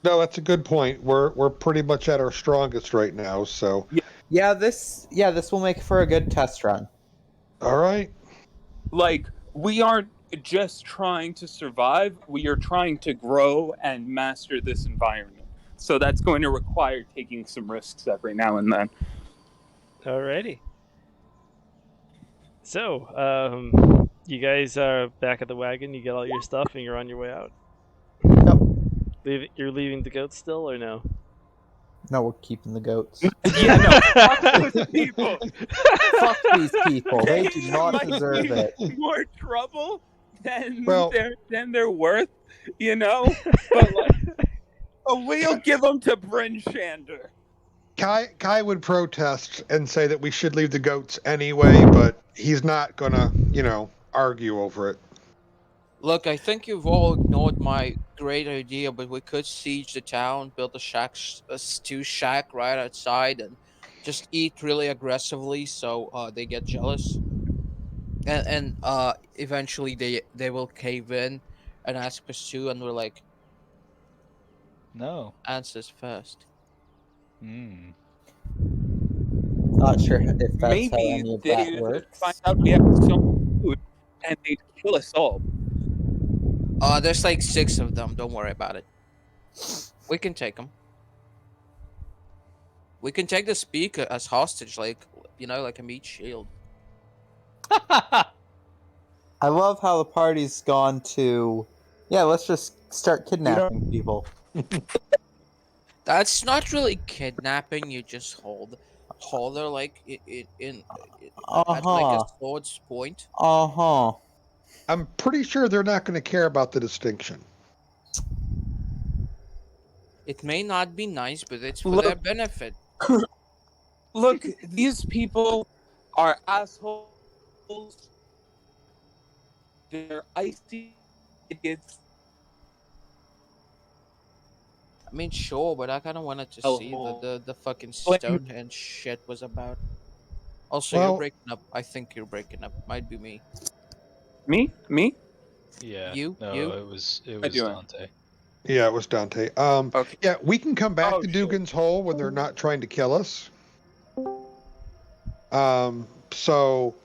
No, that's a good point. We're pretty much at our strongest right now, so Yeah, this will make for a good test run. all right. Like, we aren't just trying to survive, we are trying to grow and master this environment. So that's going to require taking some risks every now and then. Alrighty. So, you guys are back at the wagon. You get all your stuff, and you're on your way out. Yep. You're leaving the goats still, or no? No, we're keeping the goats. Yeah, no, fuck those people. Fuck these people. They do not might deserve be it. more trouble than Well- they're worth, you know? But like, we'll give them to Bryn Shandar. Kai would protest and say that we should leave the goats anyway, but he's not gonna, argue over it. Look, I think you've all ignored my great idea, but we could siege the town, build a stew shack right outside, and just eat really aggressively so they get jealous. And eventually they will cave in and ask us to, and we're like, No. answers first. Hmm. Not sure if that's how Maybe any of that they'd find works. out we have so much food and they'd kill us all. There's like 6 of them. Don't worry about it. We can take them. We can take the speaker as hostage, like like a meat shield. I love how the party's gone to, yeah, let's just start kidnapping people. That's not really kidnapping. You just hold her like at like a Uh-huh. sword's point. Uh-huh. I'm pretty sure they're not going to care about the distinction. It may not be nice, but it's for their benefit. Look, these people are assholes. They're icy idiots. I mean, sure, but I kind of wanted to see the fucking Blame- Stonehenge shit was about. Also, Well- you're breaking up. I think you're breaking up. Might be me. Me? Yeah. You? No, You? it was doing? Dante. Yeah, it was Dante. Okay. Yeah, we can come back Oh, to shit. Dugan's Hole when they're not trying to kill us. So,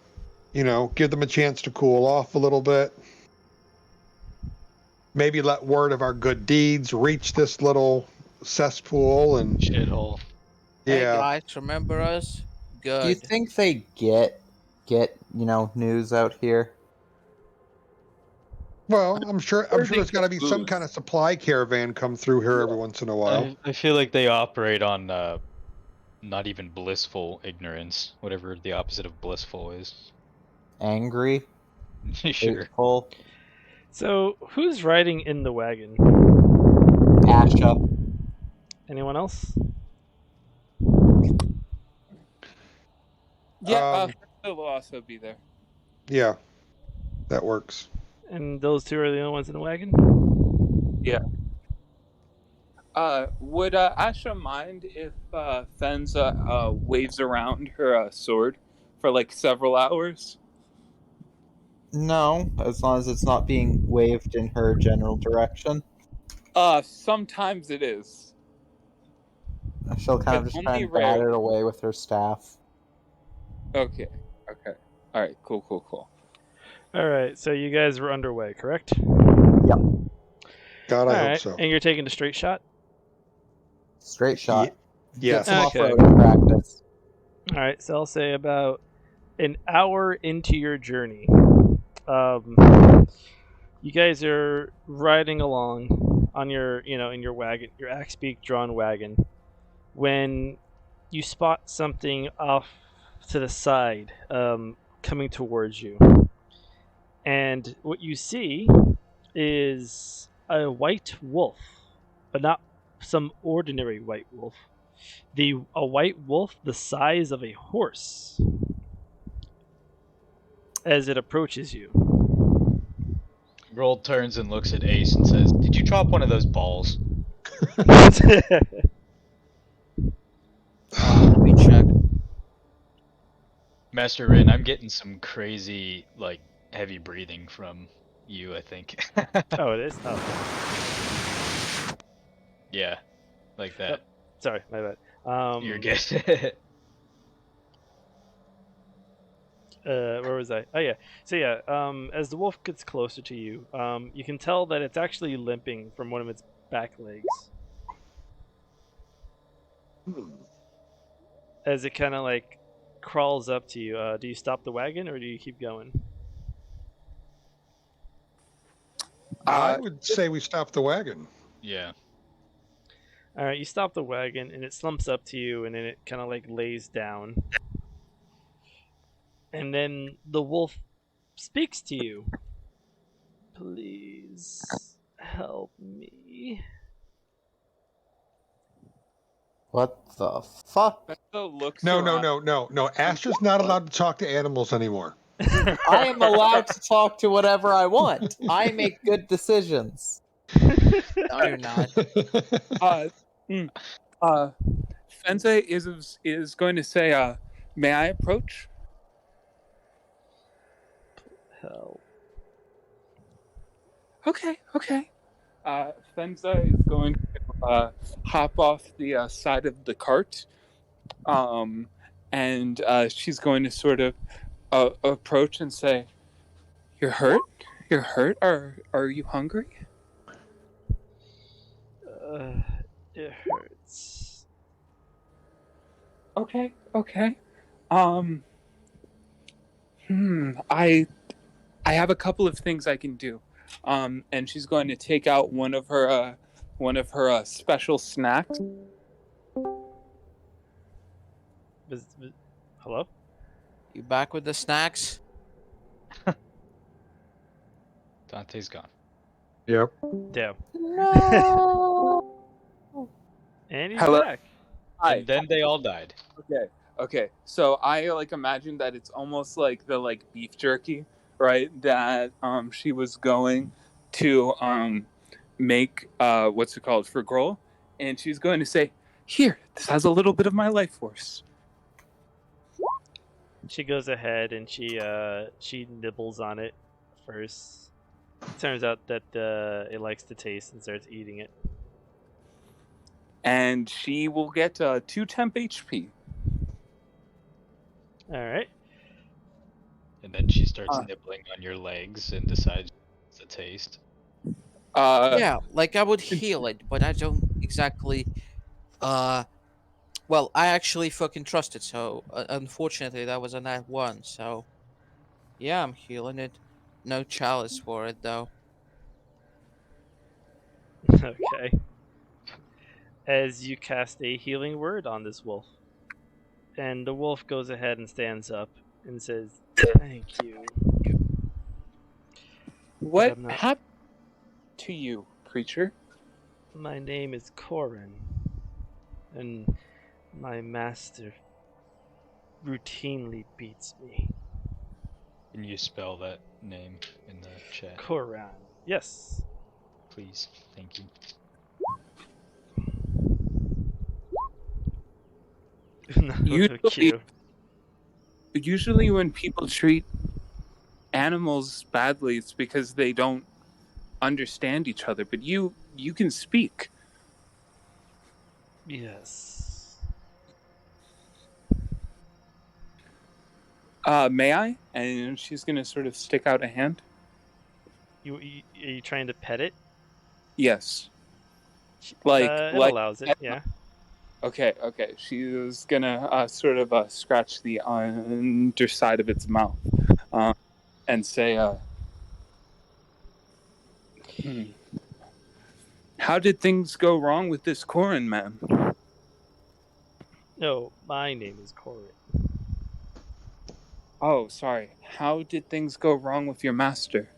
give them a chance to cool off a little bit. Maybe let word of our good deeds reach this little cesspool and Shithole. Hey yeah. guys, remember us? Good. Do you think they get news out here? Well, I'm sure there's got to be some Booze. kind of supply caravan come through here every once in a while. I feel like they operate on not even blissful ignorance, whatever the opposite of blissful is. Angry? Sure. Hateful? So, who's riding in the wagon? Asha? Anyone else? Yeah, will also be there. Yeah, that works. And those two are the only ones in the wagon? Yeah. Would Asha mind if Fenza waves around her sword for like several hours? No, as long as it's not being waved in her general direction. Sometimes it is. She'll kind of But just try only and bat it rarely. away with her staff. Okay. All right. Cool. Alright, so you guys were underway, correct? Yep. God, I hope Alright, so. and you're taking a straight shot? Straight shot. Yes. Get some Okay. off-road practice. Alright, so I'll say about an hour into your journey. You guys are riding along on your, in your wagon, your axe-beak drawn wagon, when you spot something off to the side, coming towards you. And what you see is a white wolf, but not some ordinary white wolf. A white wolf the size of a horse as it approaches you. Roll turns and looks at Ace and says, "Did you drop one of those balls?" Let me check. Master Rin, I'm getting some crazy, heavy breathing from you, I think. Oh, it is? Oh. Yeah, like that. Yep. Sorry, my bad. You're good. Where was I? Oh yeah. So yeah, as the wolf gets closer to you, you can tell that it's actually limping from one of its back legs. As it kind of crawls up to you. Do you stop the wagon or do you keep going? I would say we stop the wagon. Yeah. All right, you stop the wagon and it slumps up to you, and then it kind of lays down. And then the wolf speaks to you. Please help me. What the fuck? Fenza looks No. around. Astra's not allowed to talk to animals anymore. I am allowed to talk to whatever I want. I make good decisions. No, you're not. Fenza is going to say, "May I approach?" Hell. Okay. Fenza is going to hop off the side of the cart, and she's going to sort of approach and say, "You're hurt? You're hurt? Are you hungry?" It hurts. Okay. Um. I have a couple of things I can do. And she's going to take out one of her special snacks. Hello? You back with the snacks? Dante's gone. Yep. Damn. No. And he's Hello? back. Hi. And then they all died. Okay. So I imagine that it's almost like the beef jerky, right? That she was going to make what's it called for Grohl, and she's going to say, "Here, this has a little bit of my life force." She goes ahead and she nibbles on it first. Turns out that it likes the taste and starts eating it. And she will get 2 temp HP. All right. And then she starts nibbling on your legs and decides it's a taste. Yeah, like I would heal it, but I don't exactly. Well, I actually fucking trust it, so unfortunately that was a nat 1. So yeah, I'm healing it. No chalice for it though. Okay. As you cast a healing word on this wolf, and the wolf goes ahead and stands up and says, "Thank you." What I'm not- happened to you, creature? My name is Corin, and my master routinely beats me. Can you spell that name in the chat, Coran. Yes. please? Thank you. Usually when people treat animals badly, it's because they don't understand each other. But you can speak. Yes. May I? And she's gonna sort of stick out a hand. Are you trying to pet it? Yes. It allows it. Yeah. Okay. She's gonna sort of scratch the underside of its mouth, and say, "How did things go wrong with this Corin man?" No, my name is Corin. Oh, sorry. How did things go wrong with your master?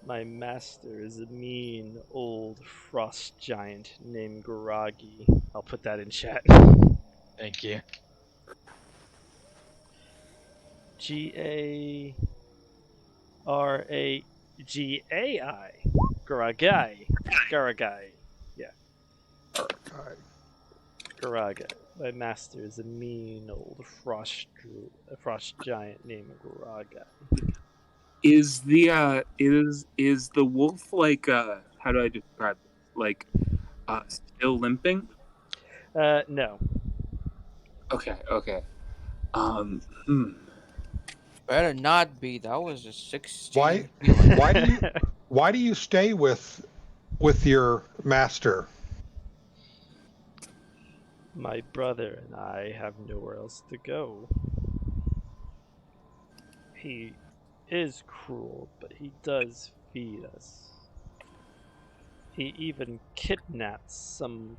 My master is a mean old frost giant named Garagi. I'll put that in chat. Thank you. Garagi. Garagai. Yeah. Garagai. My master is a mean old frost giant named Garagai. Is the wolf how do I describe it? Still limping? No. Okay. Better not be. That was a 16. Why do you stay with your master? My brother and I have nowhere else to go. He is cruel, but he does feed us. He even kidnaps some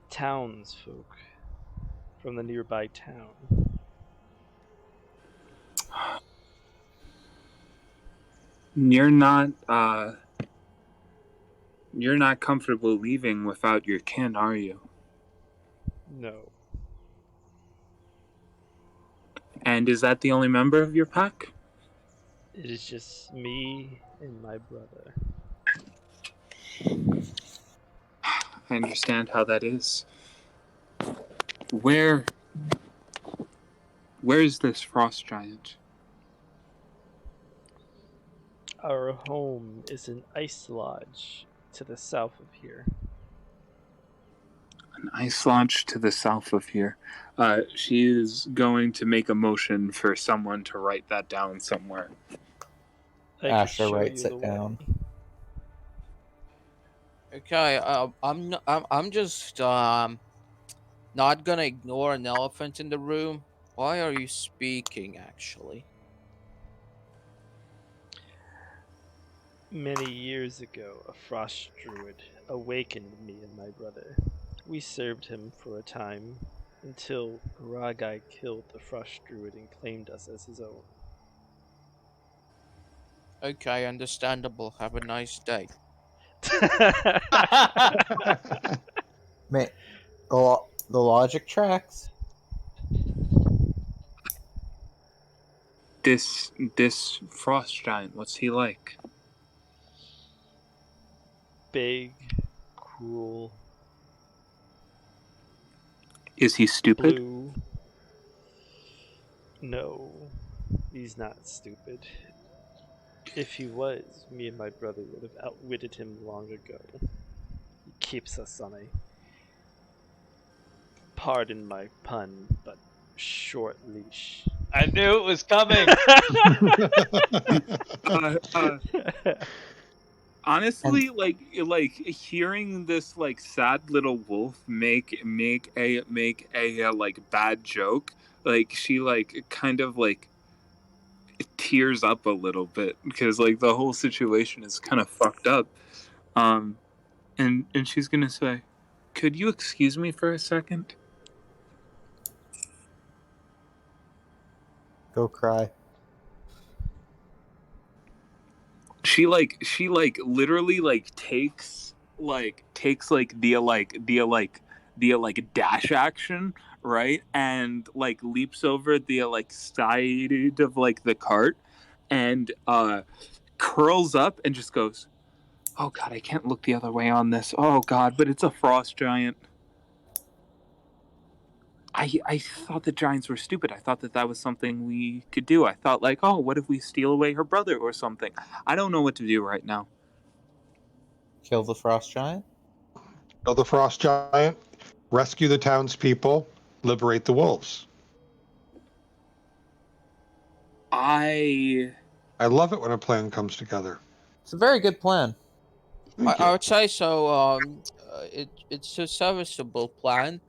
townsfolk from the nearby town. You're not comfortable leaving without your kin, are you? No. And is that the only member of your pack? It is just me and my brother. I understand how that is. Where is this frost giant? Our home is an ice lodge to the south of here. An ice lodge to the south of here. She is going to make a motion for someone to write that down somewhere. I could Asher show writes you the it down. way. Okay, I'm just not gonna ignore an elephant in the room. Why are you speaking, actually? Many years ago, a Frost Druid awakened me and my brother. We served him for a time, until Ragai killed the Frost Druid and claimed us as his own. Okay, understandable. Have a nice day. Ma- the logic tracks. This frost giant, what's he like? Big, cruel, Is he stupid? blue. No, he's not stupid. If he was, me and my brother would have outwitted him long ago. He keeps us on a, pardon my pun, but short leash. I knew it was coming. Honestly, like hearing this like sad little wolf make a like bad joke, like she like kind of like tears up a little bit because like the whole situation is kind of fucked up. Um, and she's gonna say, "Could you excuse me for a second?" Go cry. She literally like takes the dash action, right, and like leaps over the like side of like the cart and curls up and just goes, "Oh god, I can't look the other way on this. Oh god, but it's a frost giant." I thought the giants were stupid. I thought that was something we could do. I thought like, oh, what if we steal away her brother or something? I don't know what to do right now. Kill the frost giant. Kill the frost giant, rescue the townspeople, liberate the wolves. I love it when a plan comes together. It's a very good plan. I would say so. It's a serviceable plan,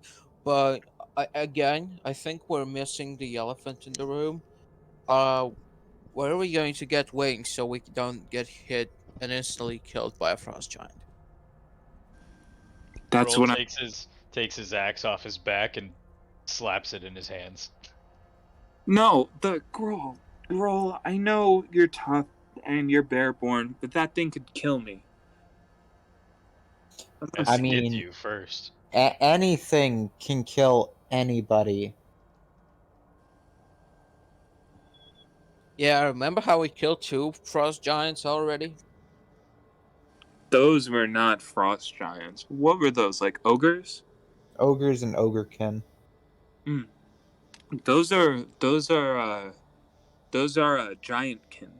but I think we're missing the elephant in the room. Where are we going to get wings so we don't get hit and instantly killed by a frost giant? That's Grohl what I takes his axe off his back and slaps it in his hands. No, the Grohl, I know you're tough and you're bearborn, but that thing could kill me. I mean, you first. Anything can kill anybody. Yeah, remember how we killed 2 frost giants already? Those were not frost giants. What were those, like ogres? Ogres and ogrekin. Those are giantkin.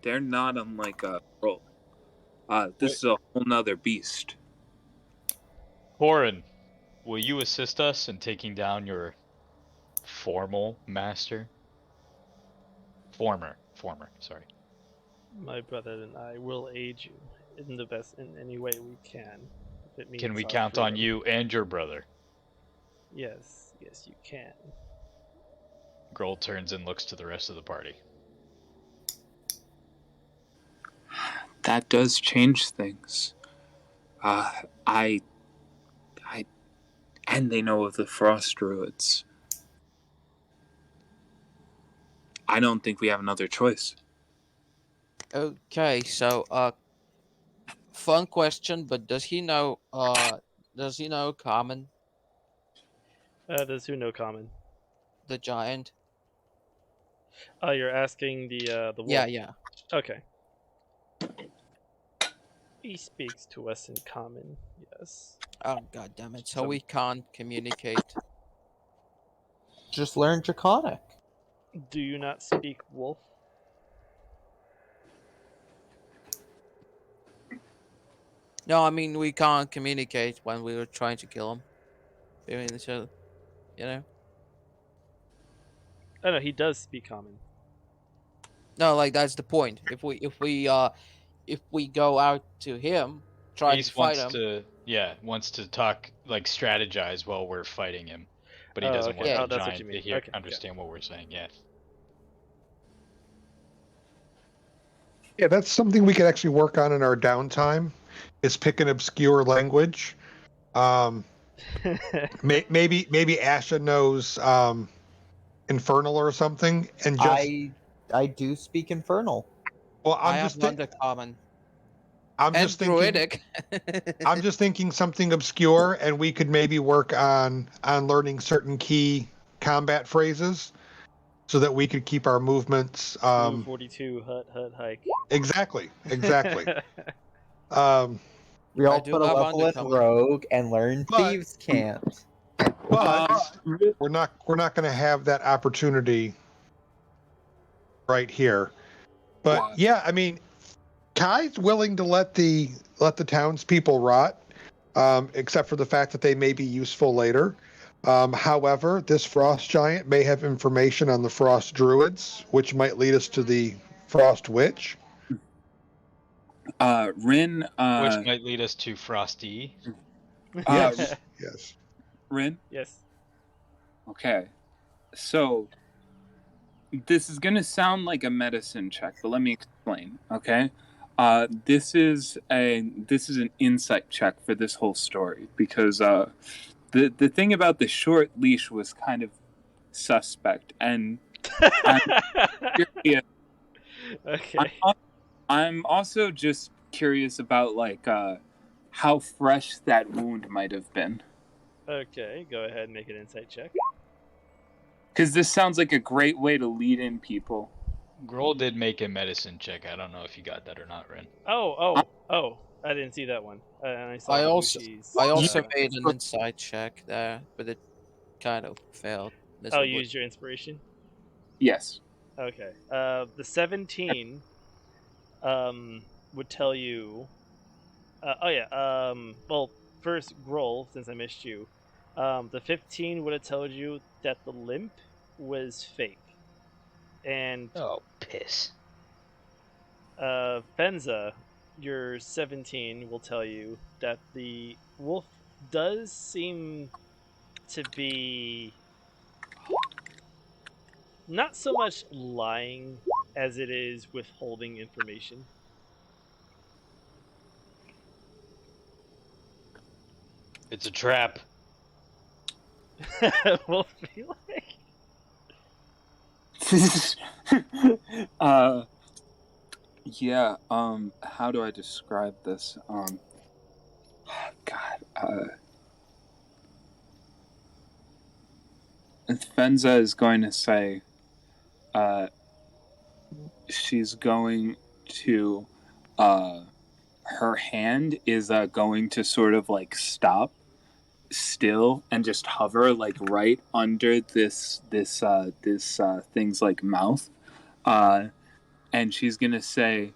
They're not unlike a Grohl. This is a whole nother beast. Corin, will you assist us in taking down your former master? Former, sorry. My brother and I will aid you in any way we can. If it means Can we our count on freedom. you and your brother? Yes, you can. Grohl turns and looks to the rest of the party. That does change things. And they know of the Frost Druids. I don't think we have another choice. Okay, so fun question, but does he know common? Does who know common? The giant. Oh, you're asking the wolf. Yeah. Okay. He speaks to us in common. Yes. Oh god damn it! So So- we can't communicate. Just learn Draconic. Do you not speak wolf? No, I mean we can't communicate when we were trying to kill him. I mean, so, you know. Oh no, he does speak common. No, like that's the point. If we go out to him, try to Ace fight wants him. wants to talk, like strategize while we're fighting him, but he Oh, doesn't okay. want Yeah. the Oh, that's what giant you to mean. Okay, understand what we're saying. Yeah. Yeah, that's something we could actually work on in our downtime. Is pick an obscure language. Maybe Asha knows Infernal or something, and just I do speak Infernal. well, I have Undercommon I'm and just thinking. Druidic. I'm just thinking something obscure, and we could maybe work on learning certain key combat phrases, so that we could keep our movements. Blue 42 hut hike. Exactly. We all I do put a have level in Undercommon. Rogue and learn But- Thieves Can't. But we're not going to have that opportunity right here. But yeah, I mean, Kai's willing to let the townspeople rot, except for the fact that they may be useful later. However, this Frost Giant may have information on the Frost Druids, which might lead us to the Frost Witch. Rin. Which might lead us to Frosty. Yes. Yes. Rin. Yes. Okay. So this is gonna sound like a medicine check, but let me explain. Okay. This is an insight check for this whole story because the thing about the short leash was kind of suspect, and I'm curious. Okay. I'm also just curious about like how fresh that wound might have been. Okay, go ahead and make an insight check. Because this sounds like a great way to lead in people. Grohl did make a medicine check. I don't know if you got that or not, Ren. Oh! I didn't see that one. And I saw I also Yushi's, made an insight check there, but it kind of failed. Oh, you used your inspiration? Yes. Okay. The 17 would tell you. Well, first, Grohl, since I missed you. The 15 would have told you that the limp was fake. And Oh, piss. Fenza, your 17 will tell you that the wolf does seem to be not so much lying as it is withholding information. It's a trap. Wolf be like, Yeah, how do I describe this? Fenza is going to say, she's going to, her hand is going to sort of like stop still and just hover like right under this thing's like mouth, and she's gonna say,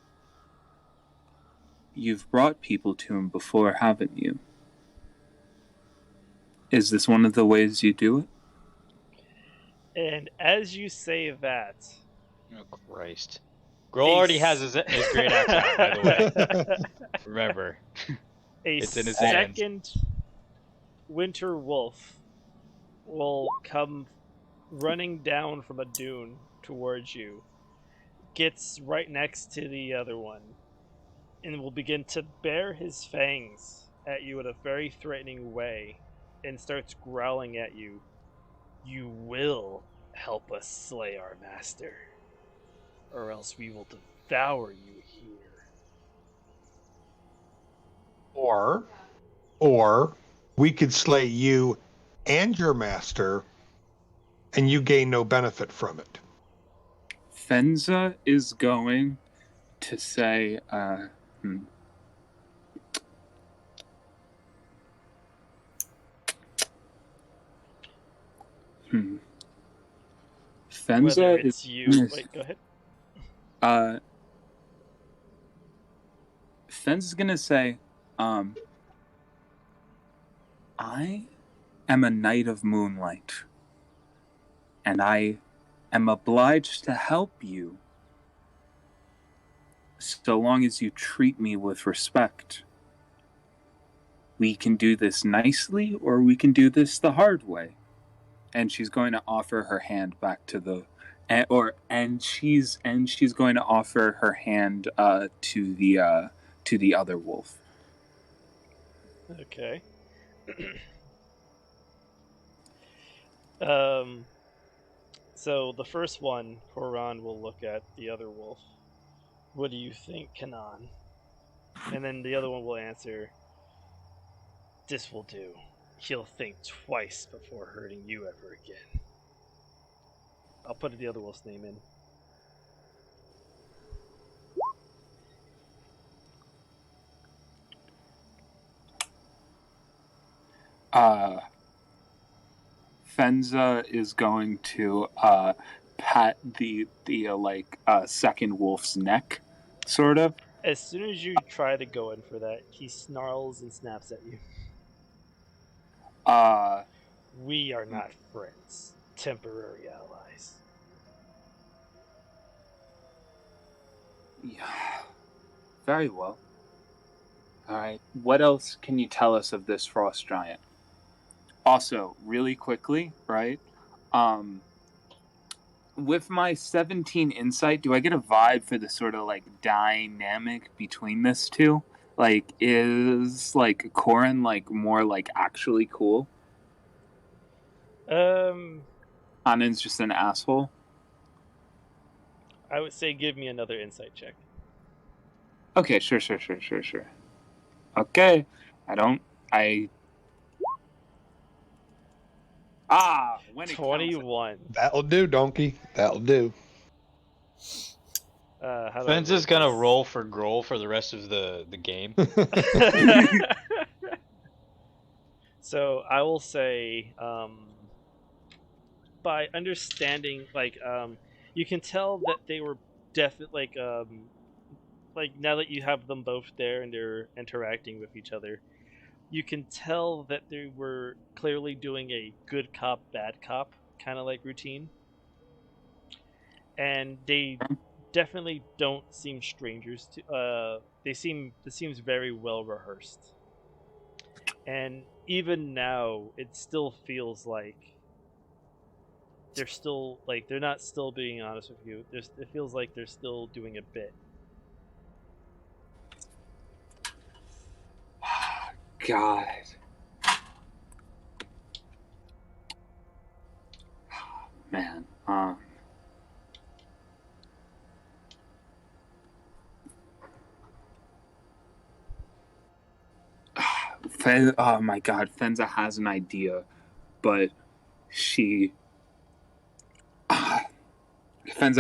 "You've brought people to him before, haven't you? Is this one of the ways you do it?" and as you say that, Oh, Christ. Grohl already has his great axe out, by the way. Remember. It's in his hands. second winter wolf will come running down from a dune towards you, gets right next to the other one, and will begin to bare his fangs at you in a very threatening way, and starts growling at you. You will help us slay our master, or else we will devour you here. Or we could slay you and your master, and you gain no benefit from it. Fenza is going to say, Fenza Whether is it's you. Wait, go ahead. Fenza's gonna say, I am a knight of moonlight, and I am obliged to help you so long as you treat me with respect. We can do this nicely, or we can do this the hard way. And she's going to offer her hand back to the, and she's going to offer her hand to the other wolf. Okay. So the first one, Horan will look at the other wolf. What do you think, Kanan? And then the other one will answer, this will do. He'll think twice before hurting you ever again. I'll put the other wolf's name in. Fenza is going to pat the second wolf's neck, sort of. As soon as you try to go in for that, he snarls and snaps at you. We are not friends. Temporary allies. Yeah. Very well. Alright, what else can you tell us of this frost giant? Also, really quickly, right? With my 17 insight, do I get a vibe for the sort of like dynamic between this two? Like, is like Corin like more like actually cool? Anand's just an asshole. I would say give me another insight check. Okay, sure. Okay, when it 21. That'll do, donkey. That'll do. Fenza's gonna roll for Groll for the rest of the game. So I will say, by understanding, you can tell that they were definitely now that you have them both there and they're interacting with each other, you can tell that they were clearly doing a good cop, bad cop kind of like routine, and they definitely don't seem strangers to. This seems very well rehearsed, and even now, it still feels like they're still they're not still being honest with you. It feels like they're still doing a bit. God. Man. Oh my God, Fenza has an idea, but Fenza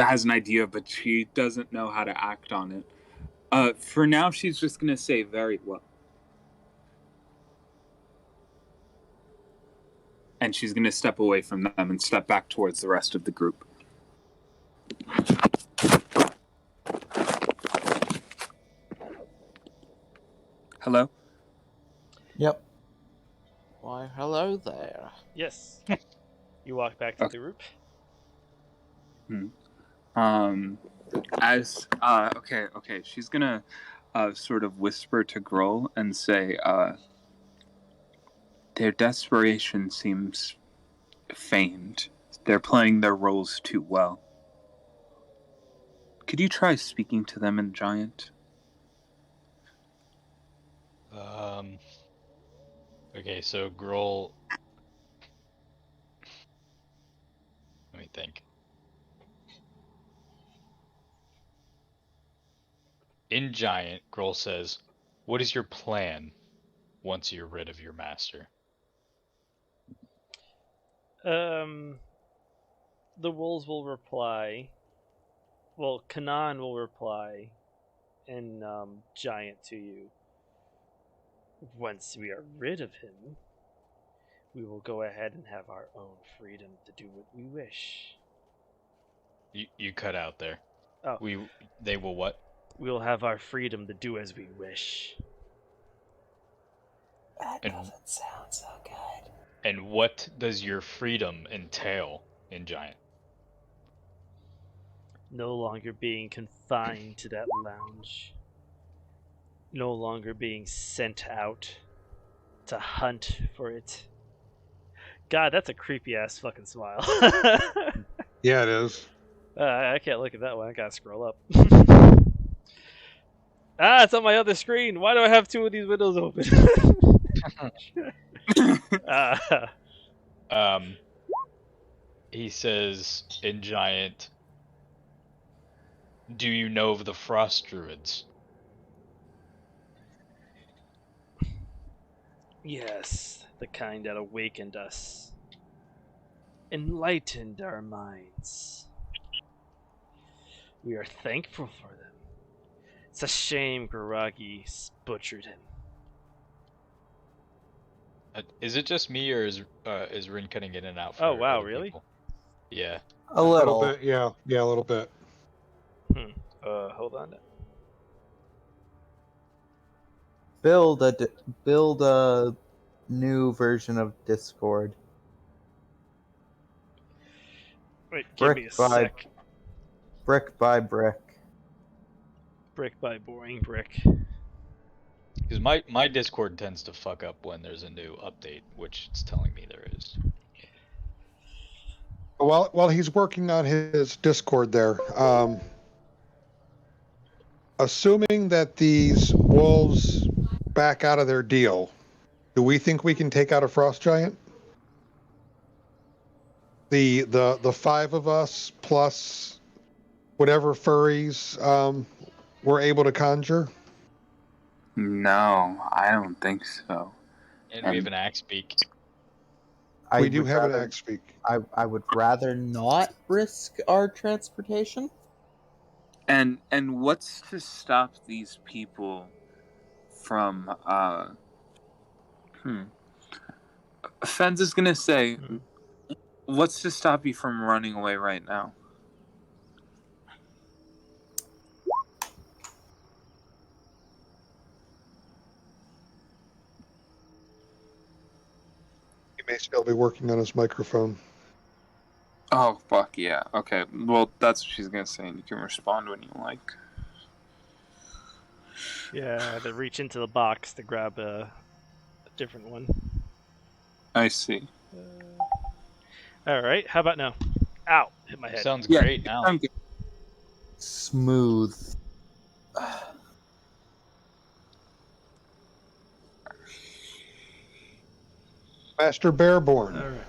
has an idea, but she doesn't know how to act on it. For now, she's just gonna say very well. And she's gonna step away from them and step back towards the rest of the group. Hello? Yep. Why, hello there. Yes. You walk back to the group. Okay. She's gonna sort of whisper to Groll and say, their desperation seems feigned. They're playing their roles too well. Could you try speaking to them in Giant? Okay, so Groll. Let me think. In Giant, Groll says, "What is your plan once you're rid of your master?" The wolves will reply. Well, Kanan will reply in giant to you. Once we are rid of him, we will go ahead and have our own freedom to do what we wish. You cut out there. Oh. They will what? We will have our freedom to do as we wish. That doesn't sound so good. And what does your freedom entail in Giant? No longer being confined to that lounge. No longer being sent out to hunt for it. God, that's a creepy ass fucking smile. Yeah, it is. I can't look at that one. I gotta scroll up. It's on my other screen. Why do I have two of these windows open? He says in Giant, do you know of the Frost Druids? Yes, the kind that awakened us. Enlightened our minds. We are thankful for them. It's a shame Garagi butchered him. Is it just me, or is Rin cutting in and out? For Oh wow, other really? people? Yeah. A little. bit, yeah, a little bit. Hold on. Build a new version of Discord. Wait, give me a sec. Brick by brick. Brick by boring brick. Because my Discord tends to fuck up when there's a new update, which it's telling me there is. While he's working on his Discord there, assuming that these wolves back out of their deal, do we think we can take out a frost giant? The five of us plus whatever furries we're able to conjure? No, I don't think so. And we have an axe beak. We do have an axe beak. I would rather not risk our transportation. And what's to stop these people from Fens is gonna say, what's to stop you from running away right now? He may still be working on his microphone. Oh, fuck yeah. Okay, well, that's what she's gonna say, and you can respond when you like. Yeah, to reach into the box to grab a different one. I see. Alright, how about now? Ow, hit my head. Sounds great now. I'm good. Smooth. Master Bearborn. All right.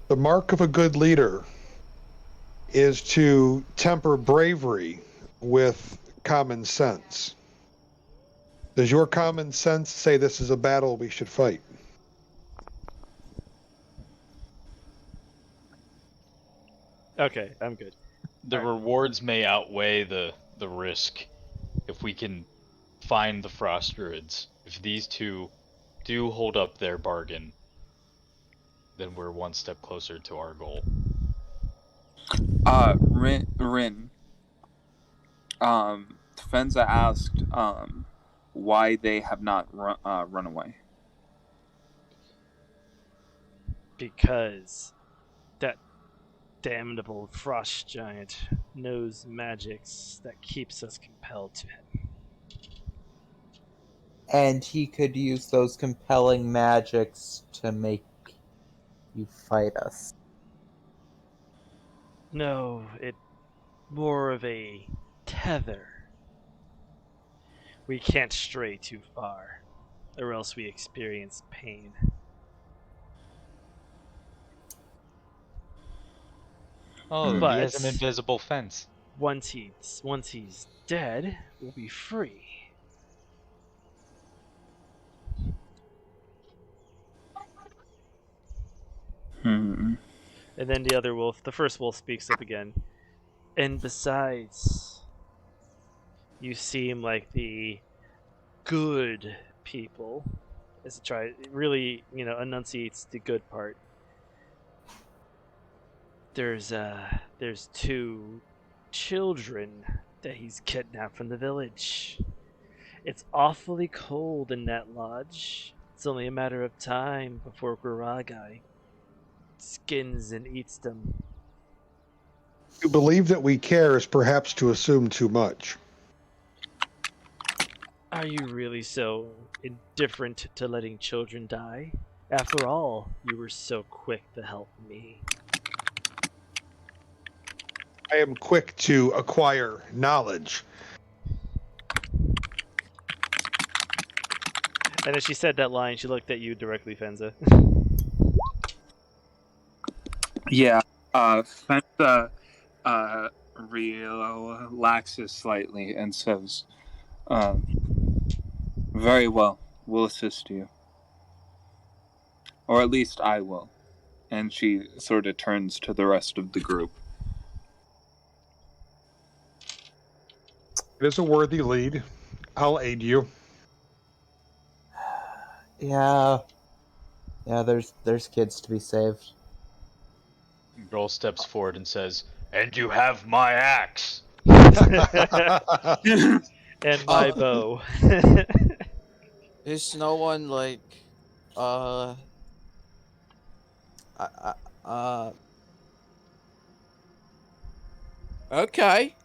The mark of a good leader is to temper bravery with common sense. Does your common sense say this is a battle we should fight? Okay, I'm good. The rewards may outweigh the risk if we can find the Frost Druids. If these two do hold up their bargain, then we're one step closer to our goal. Rin. Fenza asked, why they have not run away. Because that damnable frost giant knows magics that keeps us compelled to him. And he could use those compelling magics to make you fight us. No, it more of a tether. We can't stray too far, or else we experience pain. Oh, But he has an invisible fence. Once he's dead, we'll be free. And then the first wolf speaks up again. And besides, you seem like the good people. As it really, enunciates the good part. There's 2 children that he's kidnapped from the village. It's awfully cold in that lodge. It's only a matter of time before Guragai skins and eats them. To believe that we care is perhaps to assume too much. Are you really so indifferent to letting children die? After all, you were so quick to help me. I am quick to acquire knowledge. And as she said that line, she looked at you directly, Fenza. Yeah, Fenta relaxes slightly and says, very well, we'll assist you. Or at least I will. And she sort of turns to the rest of the group. It is a worthy lead. I'll aid you. Yeah. Yeah, there's kids to be saved. Girl steps forward and says, "And you have my axe." And my bow. Is no one like, okay.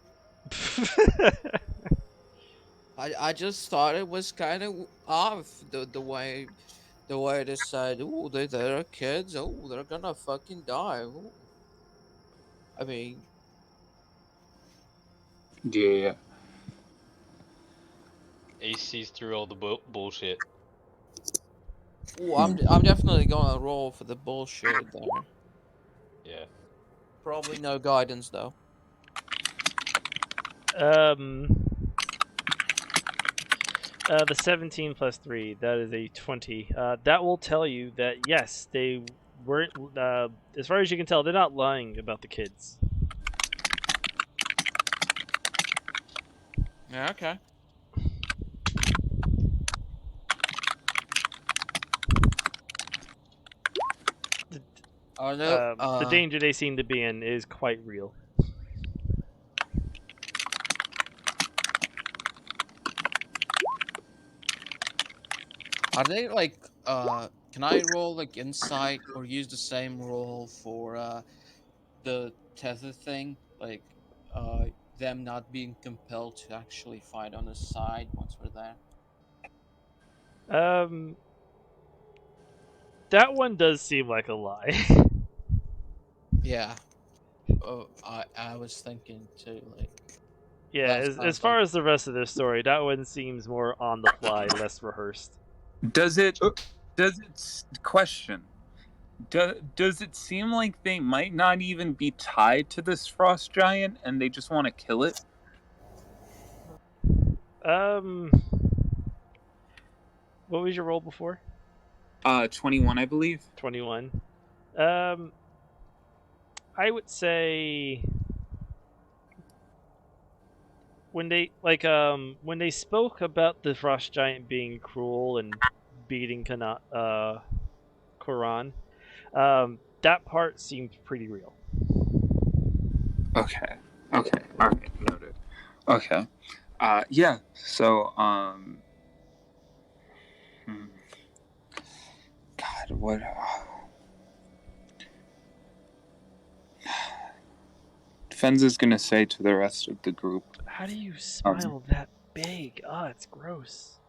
I just thought it was kind of off the way they said, oh, they're kids, oh, they're gonna fucking die. Ooh. I mean, Yeah. Ace sees through all the bullshit. ooh, I'm definitely gonna roll for the bullshit there. Yeah. Probably no guidance though. The 17 plus 3, that is a 20. That will tell you that, yes, they weren't, as far as you can tell, they're not lying about the kids. Yeah, okay. The danger they seem to be in is quite real. Are they like can I roll like insight or use the same roll for the tether thing? Like them not being compelled to actually fight on the side once we're there? That one does seem like a lie. Yeah. Oh, I was thinking too, like Yeah, that as sounds far like as the rest of their story, that one seems more on the fly, less rehearsed. Does it question? Does it seem like they might not even be tied to this frost giant and they just want to kill it? What was your roll before? 21, I believe. 21. I would say when they spoke about the frost giant being cruel and beating Quran, that part seemed pretty real. Okay. All right, noted. Okay. Yeah. So, God, what? Fenza's gonna say to the rest of the group. How do you smile that big? It's gross.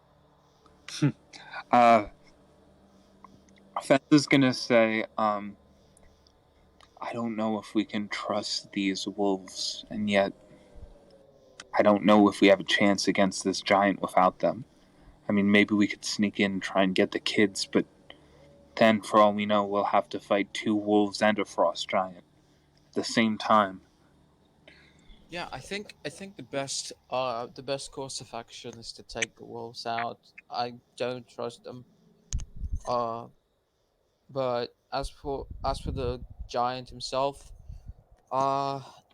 Fenza's gonna say, I don't know if we can trust these wolves, and yet I don't know if we have a chance against this giant without them. I mean, maybe we could sneak in and try and get the kids, but then, for all we know, we'll have to fight 2 wolves and a frost giant at the same time. yeah, I think the best course of action is to take the wolves out. I don't trust them. But as for the giant himself.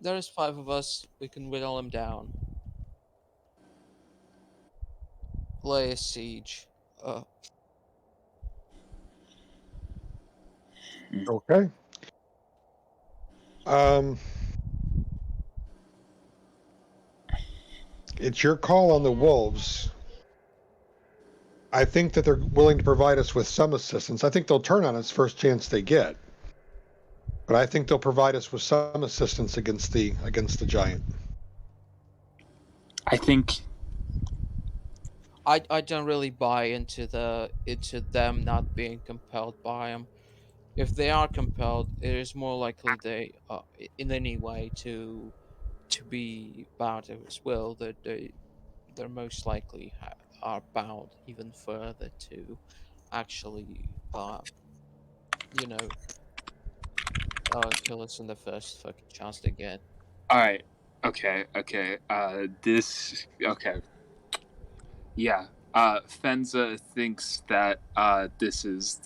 There's 5 of us. We can whittle him down. Lay a siege. Okay. It's your call on the wolves. I think that they're willing to provide us with some assistance. I think they'll turn on us first chance they get. But I think they'll provide us with some assistance against the giant. I think I don't really buy into them not being compelled by him. If they are compelled, it is more likely they in any way to be bound to his will that they're most likely are bound even further to actually kill us in the first fucking chance they get. all right. Okay. This. Okay. Yeah. Fenza thinks that this is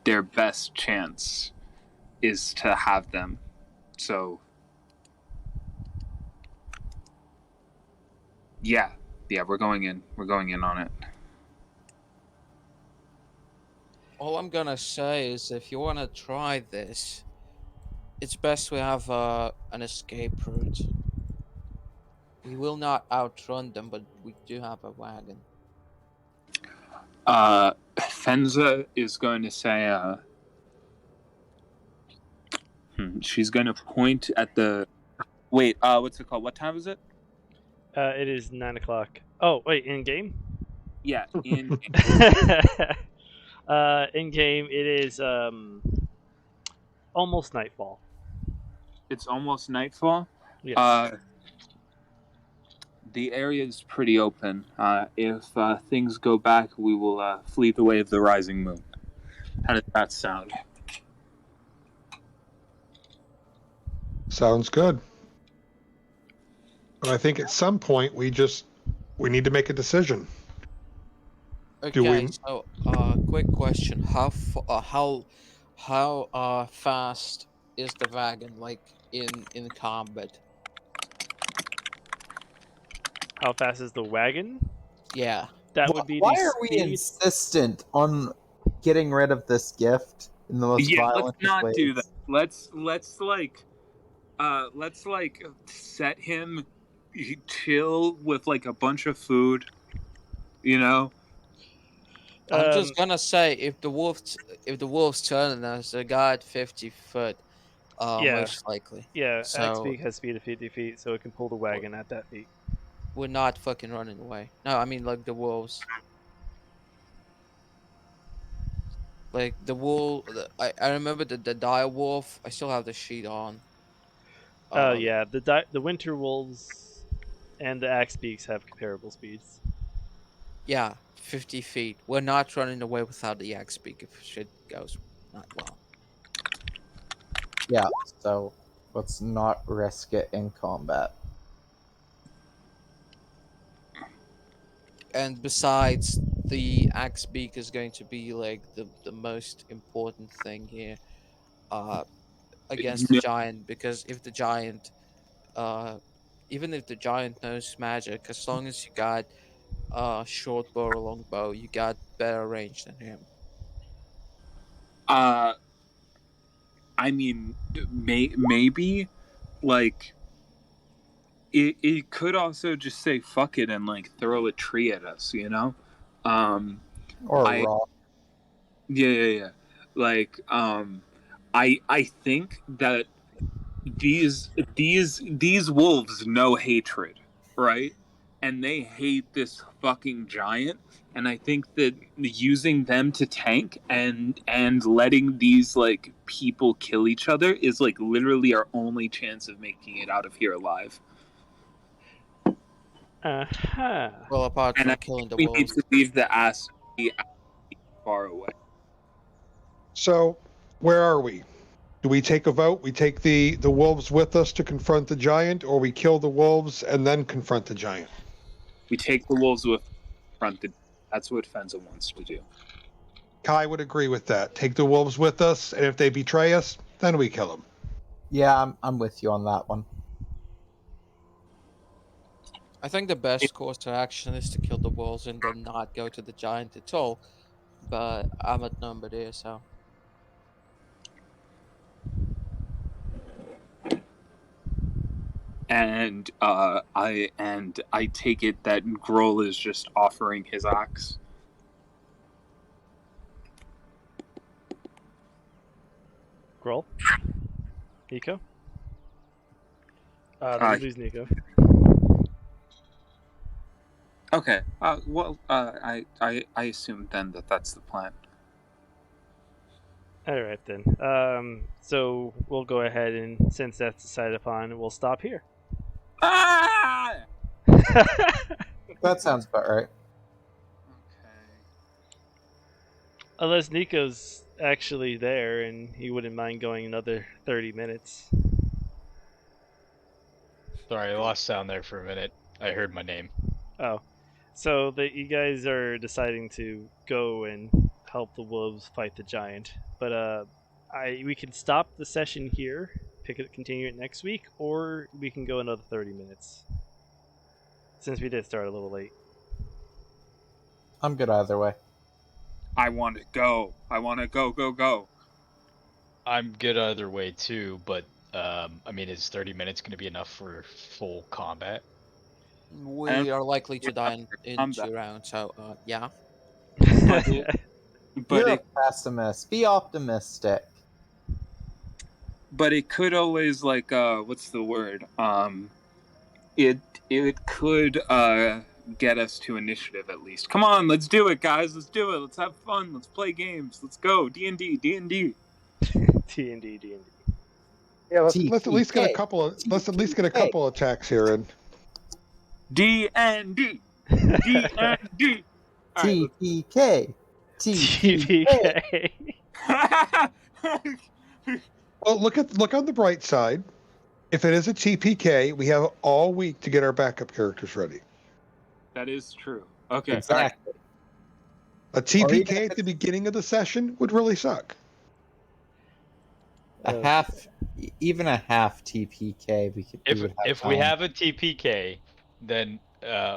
their best chance is to have them. So. Yeah. We're going in. We're going in on it. All I'm gonna say is, if you wanna try this, it's best we have an escape route. We will not outrun them, but we do have a wagon. Fenza is going to say, she's going to point at the. Wait, what's it called? What time is it? It is 9 o'clock. Oh, wait, in game? Yeah, in. In game, it is almost nightfall. It's almost nightfall. Yes. The area is pretty open. If things go back, we will flee the way of the rising moon. How does that sound? Sounds good. But I think at some point we need to make a decision. Okay, so quick question: how fast is the wagon, like in combat? How fast is the wagon? Yeah. That would be Why the are we speed. insistent on getting rid of this gift in the most violent let's not ways? do that. Let's set him chill with like a bunch of food, you know. I'm just gonna say, if the wolves turn on us, they got 50 foot, most likely. Yeah, So Axbeak has speed of 50 feet, so it can pull the wagon at that feet. we're not fucking running away. No, I mean like the wolves. Like the wolf, I remember the dire wolf. I still have the sheet on. Yeah, the winter wolves and the Axbeaks have comparable speeds. Yeah, 50 feet. We're not running away without the yak speak if shit goes not well. Yeah, so let's not risk it in combat. And besides, the axe beak is going to be like the most important thing here against the giant, because if the giant even if the giant knows magic, as long as you got short bow or long bow, you got better range than him. I mean, maybe like it could also just say fuck it and like throw a tree at us, you know. Or a rock. Yeah. Like I think that these wolves know hatred, right? And they hate this fucking giant. And I think that using them to tank and letting these like people kill each other is like literally our only chance of making it out of here alive. Well, apart from killing the we wolves, need to leave the ass far away. So, where are we? Do we take a vote? We take the wolves with us to confront the giant, or we kill the wolves and then confront the giant? We take the wolves with confronted. That's what Fenza wants to do. Kai would agree with that. Take the wolves with us, and if they betray us, then we kill him. Yeah, I'm with you on that one. I think the best course of action is to kill the wolves and then not go to the giant at all. But I'm outnumbered here, so. And I take it that Grohl is just offering his ox. Grohl? Nico? Did we lose Nico? Okay. I assume then that that's the plan. All right then. So we'll go ahead and since that's decided upon, we'll stop here. Ah! That sounds about right. Okay. Unless Nico's actually there and he wouldn't mind going another 30 minutes. Sorry, I lost sound there for a minute. I heard my name. Oh. So that you guys are deciding to go and help the wolves fight the giant. But we can stop the session here, continue it next week, or we can go another 30 minutes. Since we did start a little late. I'm good either way. I want to go. I want to go. I'm good either way too, but I mean, is 30 minutes going to be enough for full combat? We are likely to die in combat. 2 rounds, so yeah. But You're it, a pessimist. Be optimistic. but it could always like what's the word? It could get us to initiative at least. Come on, let's do it, guys. Let's do it. Let's have fun. Let's play games. Let's go. D&D. D&D. Yeah, let's at least get a couple of attacks here in. D&D. D&D. TPK. TPK. Well, look on the bright side. If it is a TPK, we have all week to get our backup characters ready. That is true. Okay. Exactly. A TPK at the beginning of the session would really suck. Even a half TPK, we could. If we have a TPK, then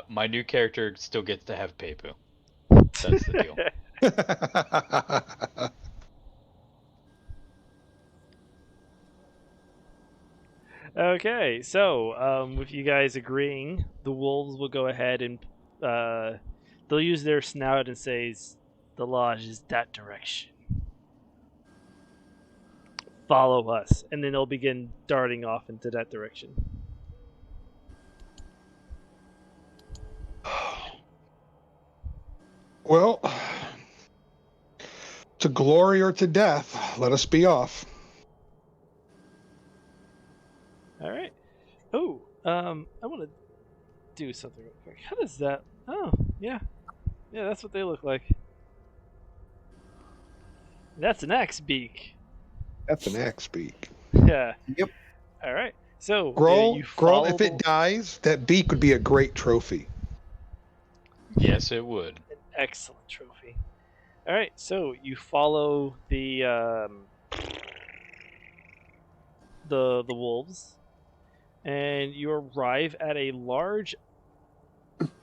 my new character still gets to have Pepu. That's the deal. Okay, so with you guys agreeing, the wolves will go ahead and they'll use their snout and say, "The lodge is that direction. Follow us," and then they'll begin darting off into that direction. Well, to glory or to death, let us be off. All right. Oh, I want to do something real quick. How does that? Oh, yeah, that's what they look like. That's an axe beak. That's an axe beak. Yeah. Yep. All right. So Grohl, if it dies, that beak would be a great trophy. Yes, it would. An excellent trophy. All right. So you follow the wolves, and you arrive at a large.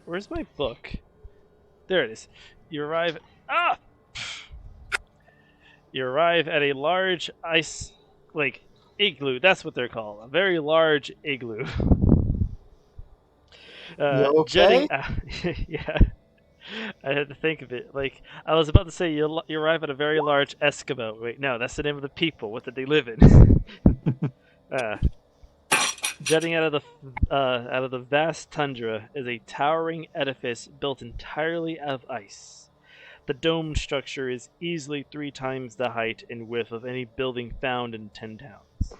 Where's my book? There it is. You arrive. You arrive at a large ice, igloo. That's what they're called. A very large igloo. You okay? Yeah. I had to think of it. I was about to say, you arrive at a very large Eskimo. Wait, no, that's the name of the people. What did they live in? Jutting out of the vast tundra is a towering edifice built entirely out of ice. The dome structure is easily 3 times the height and width of any building found in 10 towns.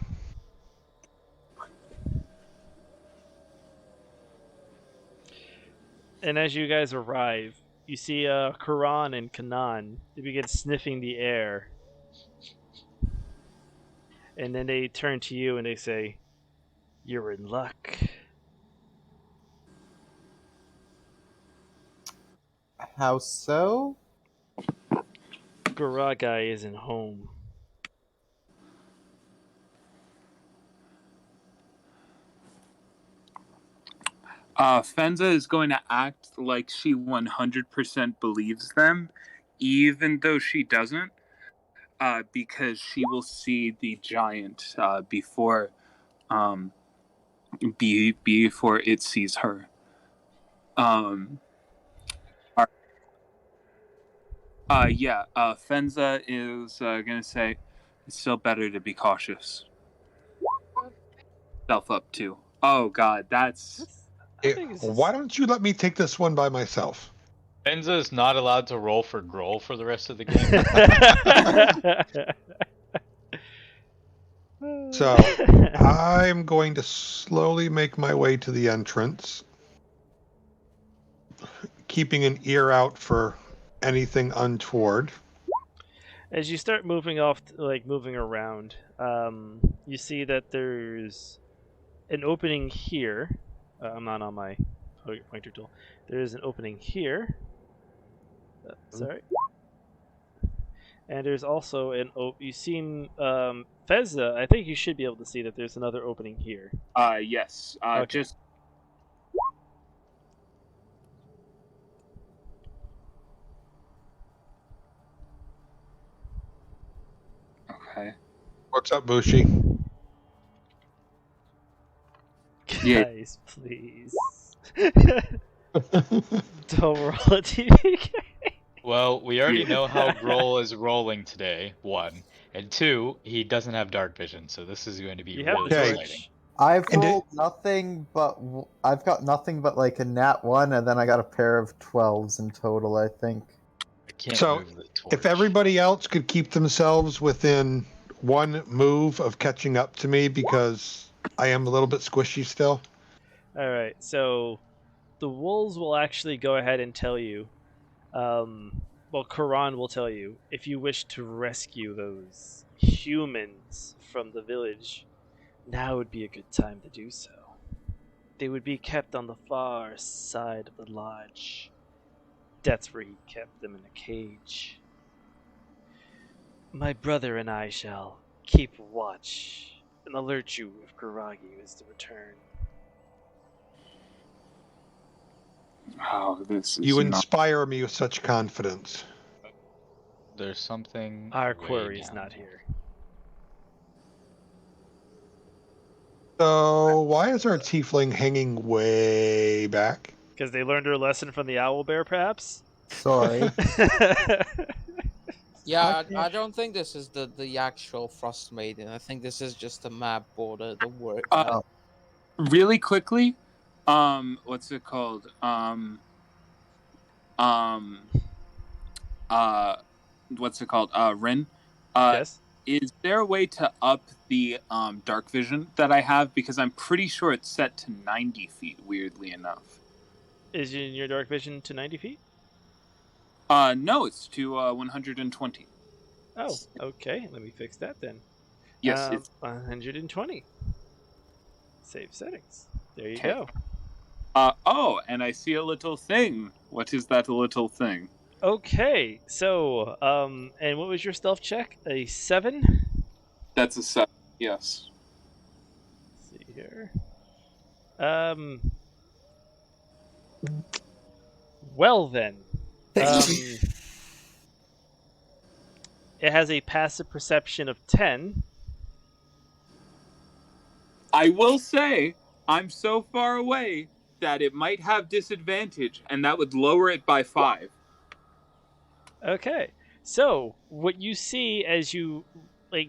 And as you guys arrive, you see Karan and Kanan. They begin sniffing the air. And then they turn to you and they say, "You're in luck." How so? Garagai isn't home. Fenza is going to act like she 100% believes them, even though she doesn't, because she will see the giant before it sees her. Fenza is gonna say it's still better to be cautious. Self up too. Oh God, that's. Why don't you let me take this one by myself? Benza is not allowed to roll for Groll for the rest of the game. So I'm going to slowly make my way to the entrance, keeping an ear out for anything untoward. As you start moving around, you see that there's an opening here. I'm not on my pointer tool. There is an opening here. Sorry. And there's also you seen Fezza. I think you should be able to see that there's another opening here. Yes. Okay. Just. Okay. What's up, Bushi? Guys, please. Don't roll a TV. Well, we already know how Groll is rolling today, 1. And 2, he doesn't have dark vision, so this is going to be really exciting. I've rolled nothing but I've got nothing but like a nat 1, and then I got a pair of 12s in total, I think. I can't So, move the torch. if everybody else could keep themselves within 1 move of catching up to me, because I am a little bit squishy still. All right, so the wolves will actually go ahead and tell you. Karan will tell you, if you wish to rescue those humans from the village, now would be a good time to do so. They would be kept on the far side of the lodge. That's where he kept them in a cage. My brother and I shall keep watch and alert you if Kuragi is to return. Oh, this is You inspire me with such confidence. There's something. Our quarry is not here. So, why is our tiefling hanging way back? Because they learned their lesson from the owl bear, perhaps? Sorry. Yeah, I don't think this is the actual Frost Maiden. I think this is just a map or the word. Really quickly, what's it called? What's it called? Rin. Yes. Is there a way to up the dark vision that I have? Because I'm pretty sure it's set to 90 feet, weirdly enough. Is your dark vision to 90 feet? No, it's to 120. Oh, okay. Let me fix that then. Yes, it's 120. Save settings. There you go. And I see a little thing. What is that little thing? Okay, so, and what was your stealth check? A 7? That's a 7, yes. Let's see here. Well then. It has a passive perception of 10. I will say, I'm so far away that it might have disadvantage, and that would lower it by 5. Okay, so what you see as you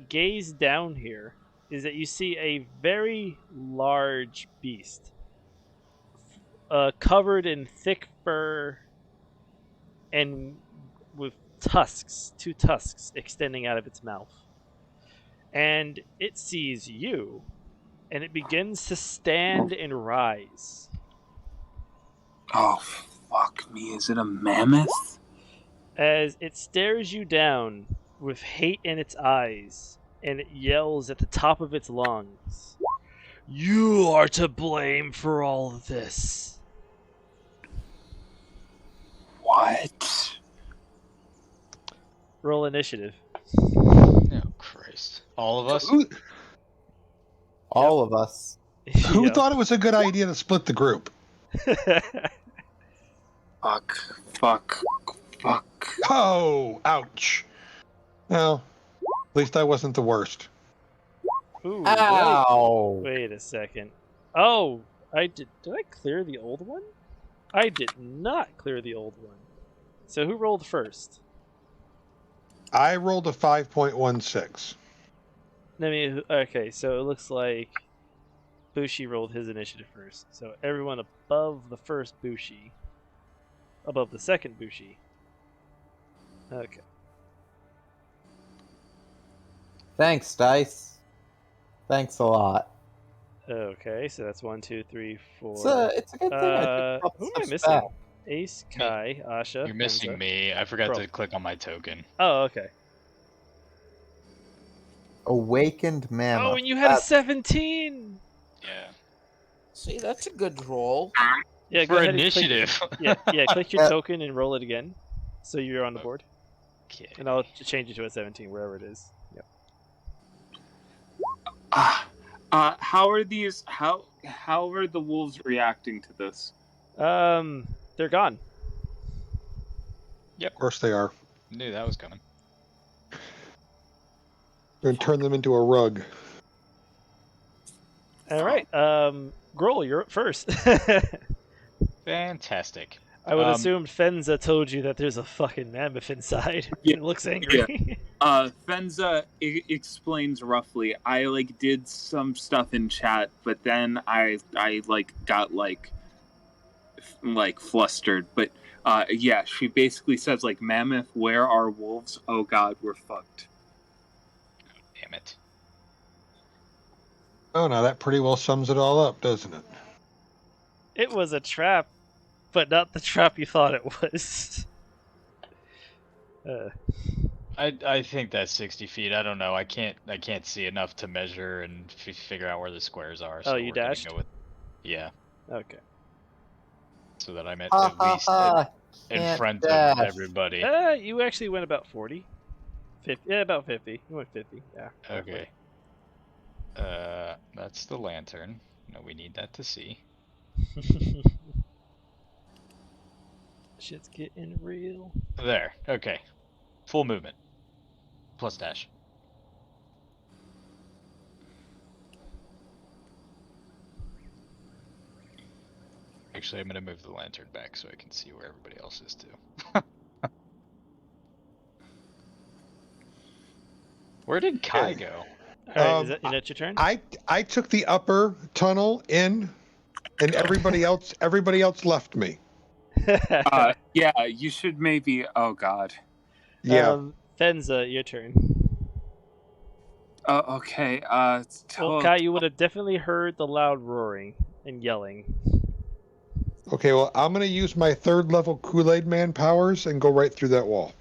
gaze down here is that you see a very large beast, covered in thick fur and with tusks, 2 tusks extending out of its mouth. And it sees you, and it begins to stand and rise. Oh, fuck me. Is it a mammoth? As it stares you down with hate in its eyes, and it yells at the top of its lungs, "You are to blame for all of this." What? Roll initiative. Oh, Christ. All of us? All of us. Who Yep. thought it was a good idea to split the group? Fuck. Oh, ouch. Well, at least I wasn't the worst. Ooh, Ow! wait a second. Oh, did I clear the old one? I did not clear the old one. So who rolled first? I rolled a 5.16. Okay, so it looks like Bushi rolled his initiative first. So everyone above the first Bushi, above the second Bushi. Okay. Thanks, Dice. Thanks a lot. Okay, so that's 1, 2, 3, 4. It's a good thing I took Who am I steps missing? back. Ace, Kai, Asha. You're missing Fenza. me. I forgot Bro. to click on my token. Oh, okay. Awakened Mammoth. Oh, and you had a 17! Yeah. See, that's a good roll. Yeah, go For ahead and initiative. click your token and roll it again. So you're on the board. Okay. And I'll change it to a 17, wherever it is. Yep. How are these? How are the wolves reacting to this? They're gone. Of course they are. Knew that was coming. Going to turn them into a rug. All right. Grohl, you're up first. Fantastic. I would assume Fenza told you that there's a fucking mammoth inside. Yeah, It looks angry. Fenza explains roughly. I did some stuff in chat, but then I got flustered. But yeah, she basically says mammoth, where are wolves? Oh god, we're fucked. Damn it. Oh, now that pretty well sums it all up, doesn't it? It was a trap, but not the trap you thought it was. I think that's 60 feet. I don't know. I can't see enough to measure and figure out where the squares are. So Oh, you we're gonna dashed? go with, yeah. Okay. So that I'm at least in front of everybody. You actually went about 40. 50. Yeah, about 50. You went 50. Yeah. Okay. That's the lantern. No, we need that to see. Shit's getting real. There. Okay. Full movement. Plus dash. Actually, I'm going to move the lantern back so I can see where everybody else is too. Where did Kai go? Alright, is that your turn? I took the upper tunnel in, and everybody else left me. Yeah, you should maybe. Oh god. Yeah. Fenza, your turn. Oh, okay. Well, Kai, you would have definitely heard the loud roaring and yelling. Okay, well, I'm going to use my 3rd level Kool-Aid Man powers and go right through that wall.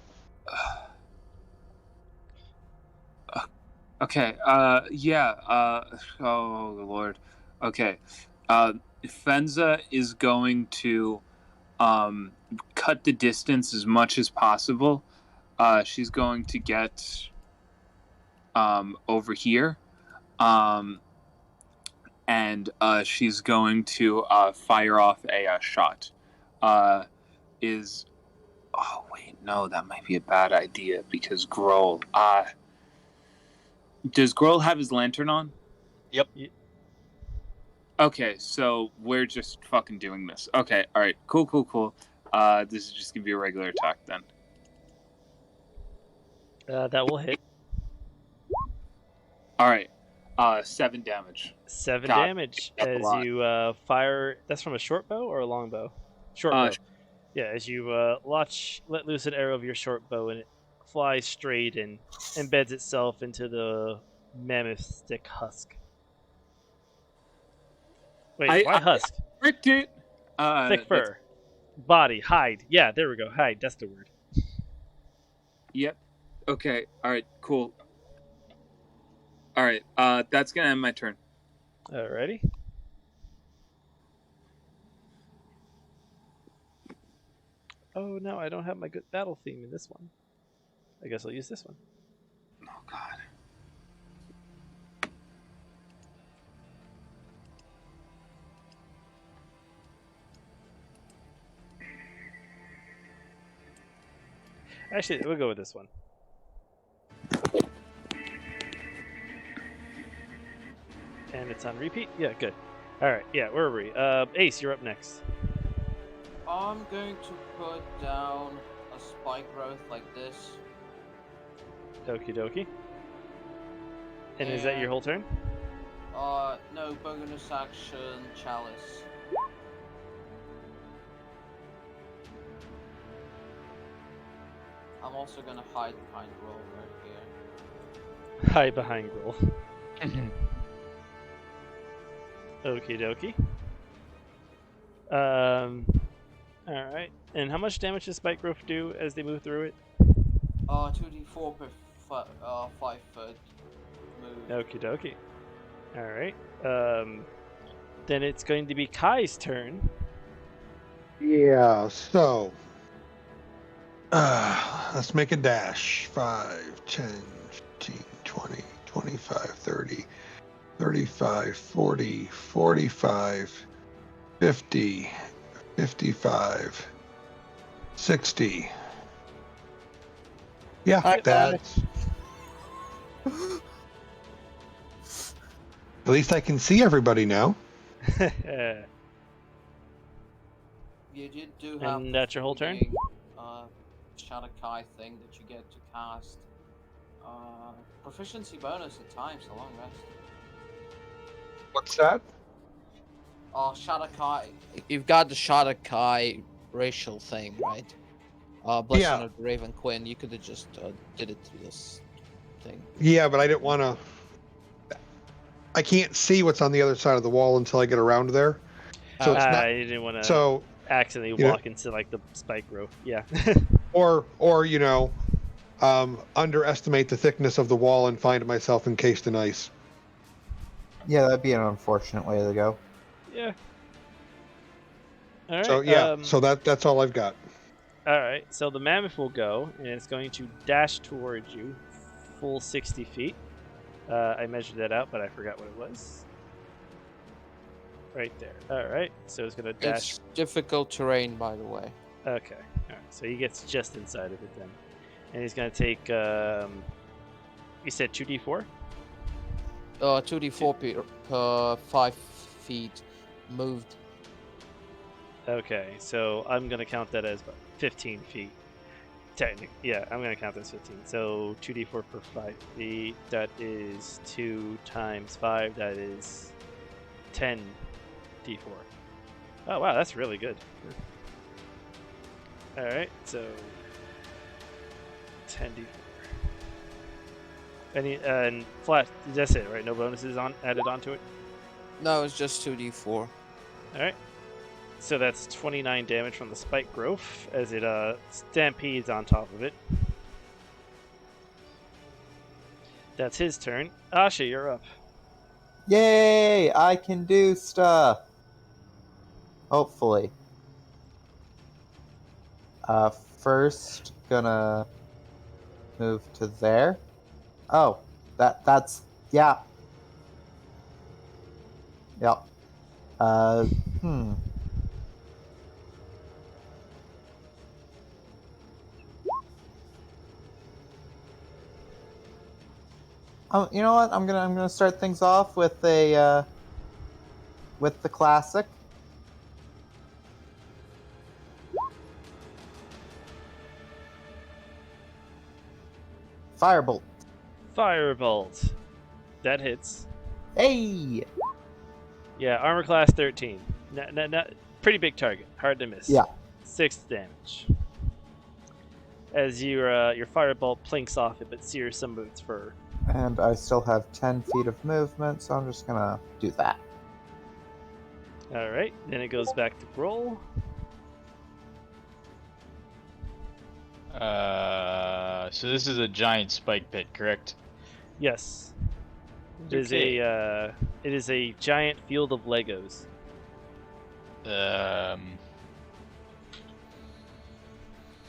Okay. Yeah. Oh Lord. Okay. Fenza is going to cut the distance as much as possible. She's going to get over here. And she's going to fire off a shot. Oh wait, no, that might be a bad idea because Grohl. Does Grohl have his lantern on? Yep. Okay, so we're just fucking doing this. Okay, all right, cool. This is just gonna be a regular attack then. That will hit. All right, 7 damage. 7 God, damage that's a as lot. you fire. That's from a short bow or a long bow? Short bow. Yeah, as you let loose an arrow of your short bow and it flies straight and embeds itself into the mammoth stick husk. Wait, why husk? Fricked it. Thick fur. Body, hide. Yeah, there we go. Hide, that's the word. Yep. Okay, all right, cool. All right, that's gonna end my turn. Alrighty. Oh no, I don't have my good battle theme in this one. I guess I'll use this one. Oh god. Actually, we'll go with this one. And it's on repeat? Yeah, good. Alright, yeah, where are we? Ace, you're up next. I'm going to put down a spike growth like this. Okie dokie. And is that your whole turn? No, bonus action, chalice. I'm also gonna hide behind roll right here. Hide behind roll. Okie dokie. Alright. And how much damage does Spike Growth do as they move through it? 2d4 per 5 foot move. Okie dokie. Alright. Then it's going to be Kai's turn. Yeah, so let's make a dash. 5, 10, 15, 20, 25, 30, 35, 40, 45, 50, 55, 60. Yeah, I got that's... At least I can see everybody now. You do have And that's your whole turn? Shadakai thing that you get to cast. Proficiency bonus at times, a long rest. What's that? Shadakai. You've got the Shadakai racial thing, right? Blessing Yeah. of the Raven Queen. You could have just did it through this thing. Yeah, but I didn't want to... I can't see what's on the other side of the wall until I get around there. So it's not... You didn't want to So, accidentally walk into like the spike growth. Yeah. or you know, underestimate the thickness of the wall and find myself encased in ice. Yeah, that'd be an unfortunate way to go. Yeah. All right. So yeah, so that's all I've got. All right. So the mammoth will go, and it's going to dash towards you, full 60 feet. I measured that out, but I forgot what it was. Right there. All right. So it's going to dash. It's difficult terrain, by the way. Okay. All right. So he gets just inside of it then, and he's going to take. You said 2d4. 2d4 per 5 feet moved. Okay. So I'm going to count that as 15 feet. Technically, yeah, I'm going to count this 15. So 2d4 per 5 feet. That is 2 times 5. That is 10 d4. Oh, wow, that's really good. Alright, so 10 d4. And flat, that's it, right? No bonuses added onto it? No, it's just 2d4. Alright. So that's 29 damage from the spike growth as it stampedes on top of it. That's his turn. Asha, you're up. Yay! I can do stuff. Hopefully. First, gonna move to there. Oh, that's yeah. Yep. You know what? I'm gonna start things off with the classic. Firebolt. Firebolt. That hits. Hey! Yeah, armor class 13. Pretty big target. Hard to miss. Yeah. 6 damage. As your firebolt plinks off it, but sears some of its fur. And I still have 10 feet of movement, so I'm just gonna do that. Alright, then it goes back to Groll. So this is a giant spike pit, correct? Yes. It is a giant field of Legos.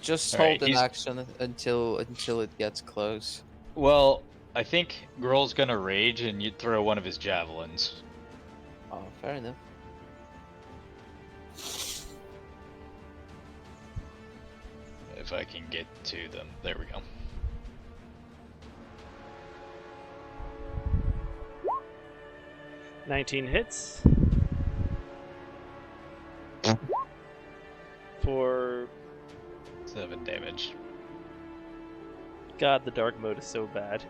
Just All right, hold an action until it gets close. Well, I think Groll's gonna rage and you throw one of his javelins. Oh, fair enough. if I can get to them. There we go. $19 hits. For 7 damage. God, the dark mode is so bad.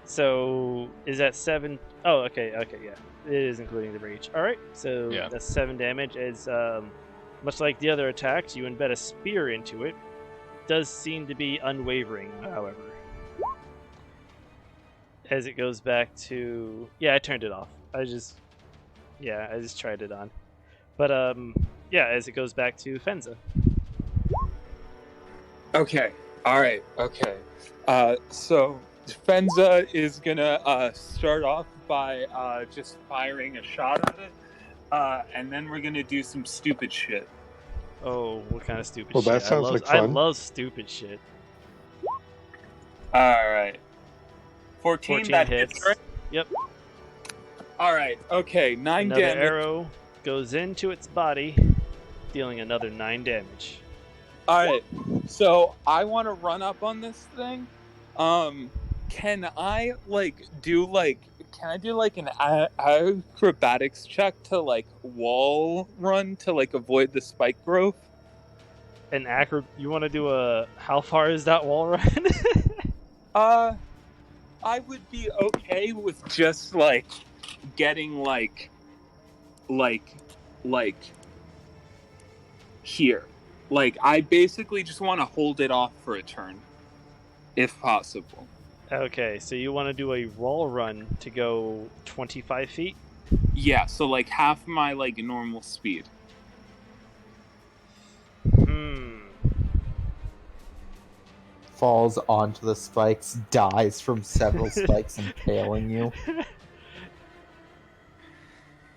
So is that 7? Oh, okay, yeah. It is including the breach. All right, so Yeah. that's 7 damage. As much like the other attacks, you embed a spear into it. Does seem to be unwavering, however. As it goes back to, I turned it off. I just tried it on. But as it goes back to Fenza. Okay. All right. Okay. So Fenza is gonna start off by just firing a shot at it, and then we're gonna do some stupid shit. Oh, what kind of stupid Well, shit? that sounds like fun. I love stupid shit. All right. 14 that hits. Right? Yep. All right. Okay. 9 Another damage. arrow goes into its body, dealing another 9 damage. All right. So I want to run up on this thing. Can I do an acrobatics check to wall run to avoid the spike growth? You want to do a? How far is that wall run? I would be okay with just getting here. I basically just want to hold it off for a turn, if possible. Okay, so you want to do a wall run to go 25 feet? Yeah, so half my normal speed. Falls onto the spikes, dies from several spikes impaling you.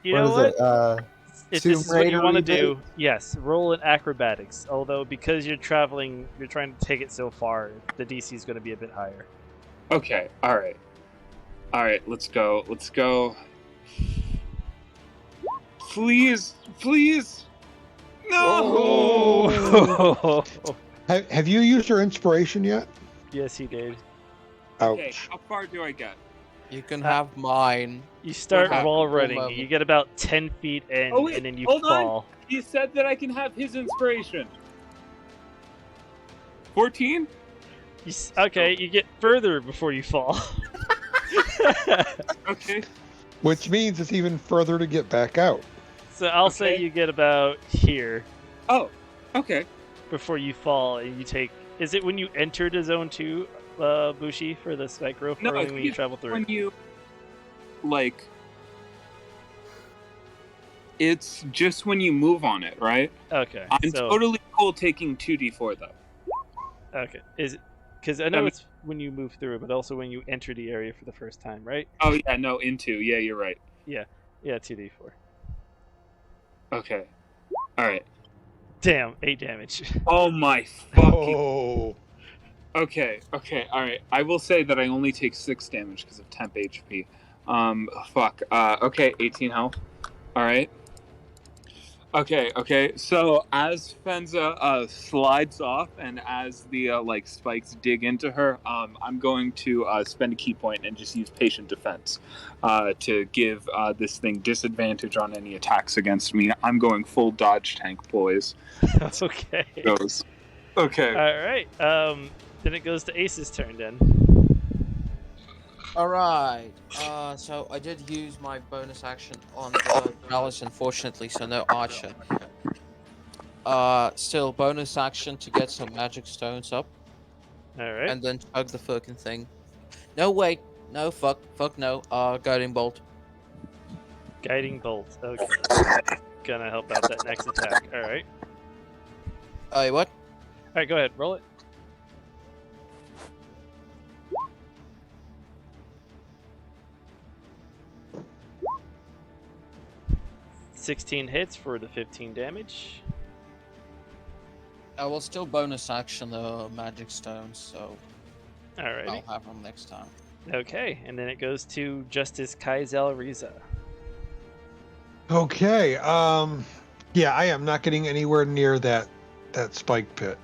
You know what? If Tomb this is what you Raider want to rebate? do, yes, roll in acrobatics. Although because you're traveling, you're trying to take it so far, the DC is going to be a bit higher. Okay, all right, let's go. Please, no. Oh. Have you used your inspiration yet? Yes, he did. Okay, Ouch. how far do I get? You can have mine. You start What wall happened? running. Moment. You get about 10 feet in, Oh, wait, and then you hold on. fall. He said that I can have his inspiration. 14? Okay, you get further before you fall. Okay. Which means it's even further to get back out. So I'll say Okay. you get about here Oh, okay. before you fall, and you take. Is it when you enter the zone 2, Bushi, for the spike growth, No, or I when you think travel through? when you it's just when you move on it, right? Okay, I'm so totally cool taking 2d4 though. okay, is it? Because I know it's when you move through, but also when you enter the area for the first time, right? Oh yeah, no, into. Yeah, you're right. Yeah, 2d4. Okay. All right. Damn, 8 damage. Oh my fucking. Oh. Okay, all right. I will say that I only take 6 damage because of temp HP. Fuck. Okay, 18 health. All right. Okay. So as Fenza slides off, and as the spikes dig into her, I'm going to spend a key point and just use patient defense to give this thing disadvantage on any attacks against me. I'm going full dodge tank, boys. Okay. Goes. Okay. All right. Then it goes to Ace's turn. Then. Alright, so I did use my bonus action on the Alice, unfortunately, so no archer. Still, bonus action to get some magic stones up, All right. and then chug the fucking thing. No, wait, no, fuck no, guiding bolt. Guiding bolt. Okay. Gonna help out that next attack. All right. What? All right. Go ahead. Roll it. $16 hits for the 15 damage. I will still bonus action the magic stones, so Alrighty. I'll have them next time. Okay, and then it goes to Justice Kaizel Riza. Okay. Yeah, I am not getting anywhere near that spike pit.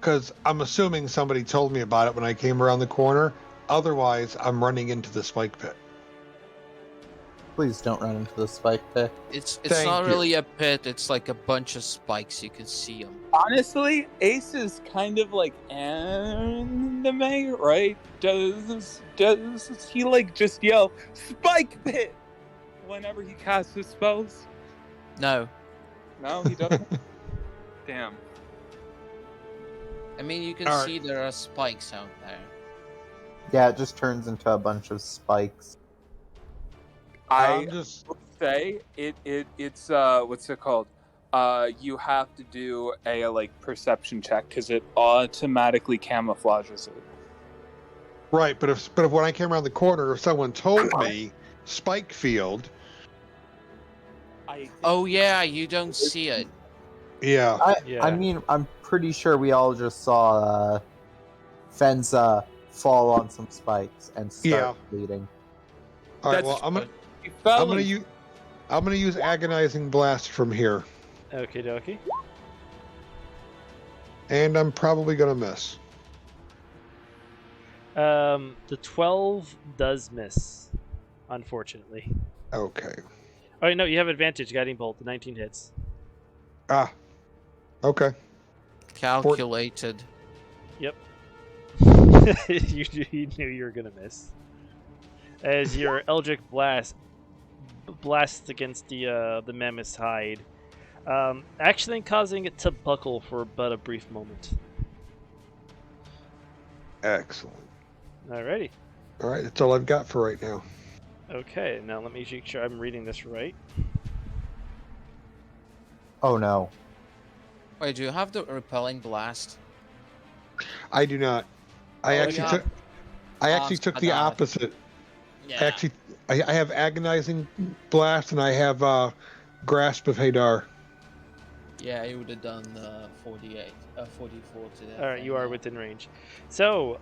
Because I'm assuming somebody told me about it when I came around the corner. Otherwise, I'm running into the spike pit. Please don't run into the spike pit. It's Thank not you. really a pit. It's like a bunch of spikes. You can see them. Honestly, Ace is kind of like anime, right? Does he like just yell "Spike Pit" whenever he casts his spells? No, No, he doesn't. Damn. I mean you can Alright. see there are spikes out there. Yeah, it just turns into a bunch of spikes. I'm just would say it's what's it called? You have to do a like perception check because it automatically camouflages it. right, but if when I came around the corner, if someone told me spike field, Oh yeah, you don't see it. yeah, I mean, I'm pretty sure we all just saw Fenza fall on some spikes and start bleeding. all right. That's Well, I'm he fell gonna and- use agonizing blast from here, Okie dokie. and I'm probably gonna miss. The 12 does miss, unfortunately. Okay. Oh, no, you have advantage, Guiding Bolt. The 19 hits. Ah. Okay. Calculated. Yep. you knew you were going to miss. As your Eldritch Blast blasts against the mammoth's hide, actually causing it to buckle for but a brief moment. Excellent. Alrighty. All right. That's all I've got for right now. Okay, now let me make sure I'm reading this right. Oh no. Wait, do you have the repelling blast? I do not. I actually took the Shandar. opposite. Yeah. Actually, I have agonizing blast and I have grasp of Hadar. Yeah, you would have done 44 to that. Alright, you are within range. So,